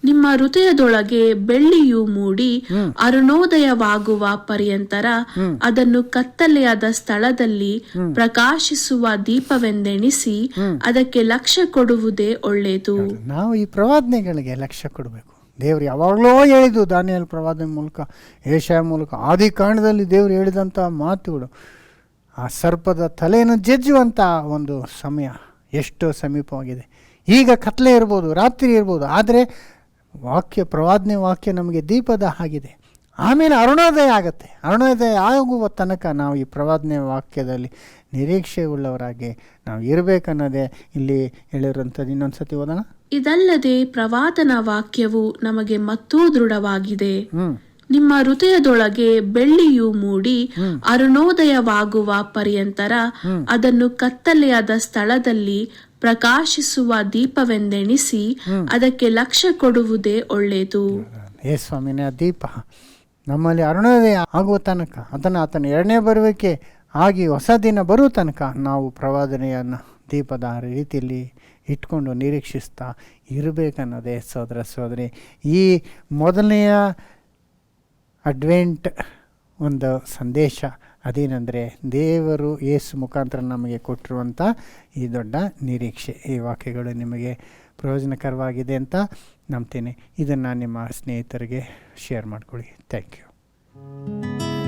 ನಿಮ್ಮ ಹೃದಯದೊಳಗೆ ಬೆಳ್ಳಿಯು ಮೂಡಿ ಅರುಣೋದಯವಾಗುವ ಪರ್ಯಂತರ ಅದನ್ನು ಕತ್ತಲೆಯಾದ ಸ್ಥಳದಲ್ಲಿ ಪ್ರಕಾಶಿಸುವ ದೀಪವೆಂದೆಣಿಸಿ ಅದಕ್ಕೆ ಲಕ್ಷ್ಯ ಕೊಡುವುದೇ ಒಳ್ಳೆಯದು. ನಾವು ಈ ಪ್ರವಾದನೆಗಳಿಗೆ ಲಕ್ಷ್ಯ ಕೊಡಬೇಕು. ದೇವರು ಯಾವಾಗಲೂ ಹೇಳಿದ್ದು, ದಾನಿಯೇಲ ಪ್ರವಾದನೆ ಮೂಲಕ, ಯೆಶಾಯ ಮೂಲಕ, ಆದಿಕಾಂಡದಲ್ಲಿ ದೇವರು ಹೇಳಿದಂಥ ಮಾತುಗಳು. ಆ ಸರ್ಪದ ತಲೆಯನ್ನು ಜಜ್ಜುವಂಥ ಒಂದು ಸಮಯ ಎಷ್ಟೋ ಸಮೀಪವಾಗಿದೆ. ಈಗ ಕತ್ಲೆ ಇರ್ಬೋದು, ರಾತ್ರಿ ಇರ್ಬೋದು, ಆದರೆ ಪ್ರವಾದನೆ ವಾಕ್ಯ ನಮಗೆ ದೀಪದ ಆಗಿದೆ. ಆಮೇಲೆ ಅರುಣೋದಯ ಆಗುತ್ತೆ. ಅರುಣೋದಯ ಆಗುವ ತನಕ ನಾವು ಈ ಪ್ರವಾದನೆ ವಾಕ್ಯದಲ್ಲಿ ನಿರೀಕ್ಷೆ ಉಳ್ಳವರಾಗಿ ನಾವು ಇರಬೇಕನ್ನೋದೇ ಇಲ್ಲಿ ಹೇಳಿರುವಂಥದ್ದು. ಇನ್ನೊಂದು ಸತಿ ಓದೋಣ. ಇದಲ್ಲದೆ ಪ್ರವಾದನ ವಾಕ್ಯವು ನಮಗೆ ಮತ್ತೂ ದೃಢವಾಗಿದೆ. ನಿಮ್ಮ ಹೃದಯದೊಳಗೆ ಬೆಳ್ಳಿಯು ಮೂಡಿ ಅರುಣೋದಯವಾಗುವ ಪರ್ಯಂತರ ಅದನ್ನು ಕತ್ತಲೆಯಾದ ಸ್ಥಳದಲ್ಲಿ ಪ್ರಕಾಶಿಸುವ ದೀಪವೆಂದೆಣಿಸಿ ಅದಕ್ಕೆ ಲಕ್ಷ್ಯ ಕೊಡುವುದೇ ಒಳ್ಳೆಯದು. ಏ ಸ್ವಾಮಿನೇ, ಆ ದೀಪ ನಮ್ಮಲ್ಲಿ ಅರುಣೋದಯ ಆಗುವ ತನಕ, ಆತನ ಎರಡನೇ ಬರುವಿಕೆ ಆಗಿ ಹೊಸ ದಿನ ಬರುವ ತನಕ ನಾವು ಪ್ರವಾದನೆಯನ್ನು ದೀಪದ ರೀತಿಯಲ್ಲಿ ಇಟ್ಕೊಂಡು ನಿರೀಕ್ಷಿಸ್ತಾ ಇರಬೇಕನ್ನೋದೇ ಸೋದರ ಸೋದರಿ ಈ ಮೊದಲನೆಯ ಅಡ್ವೆಂಟ್ ಒಂದು ಸಂದೇಶ. ಅದೇನೆಂದರೆ ದೇವರು ಯೇಸು ಮುಖಾಂತರ ನಮಗೆ ಕೊಟ್ಟಿರುವಂಥ ಈ ದೊಡ್ಡ ನಿರೀಕ್ಷೆ. ಈ ವಾಕ್ಯಗಳು ನಿಮಗೆ ಪ್ರಯೋಜನಕರವಾಗಿದೆ ಅಂತ ನಂಬ್ತೀನಿ. ಇದನ್ನು ನಿಮ್ಮ ಸ್ನೇಹಿತರಿಗೆ ಶೇರ್ ಮಾಡ್ಕೊಳ್ಳಿ. Thank you.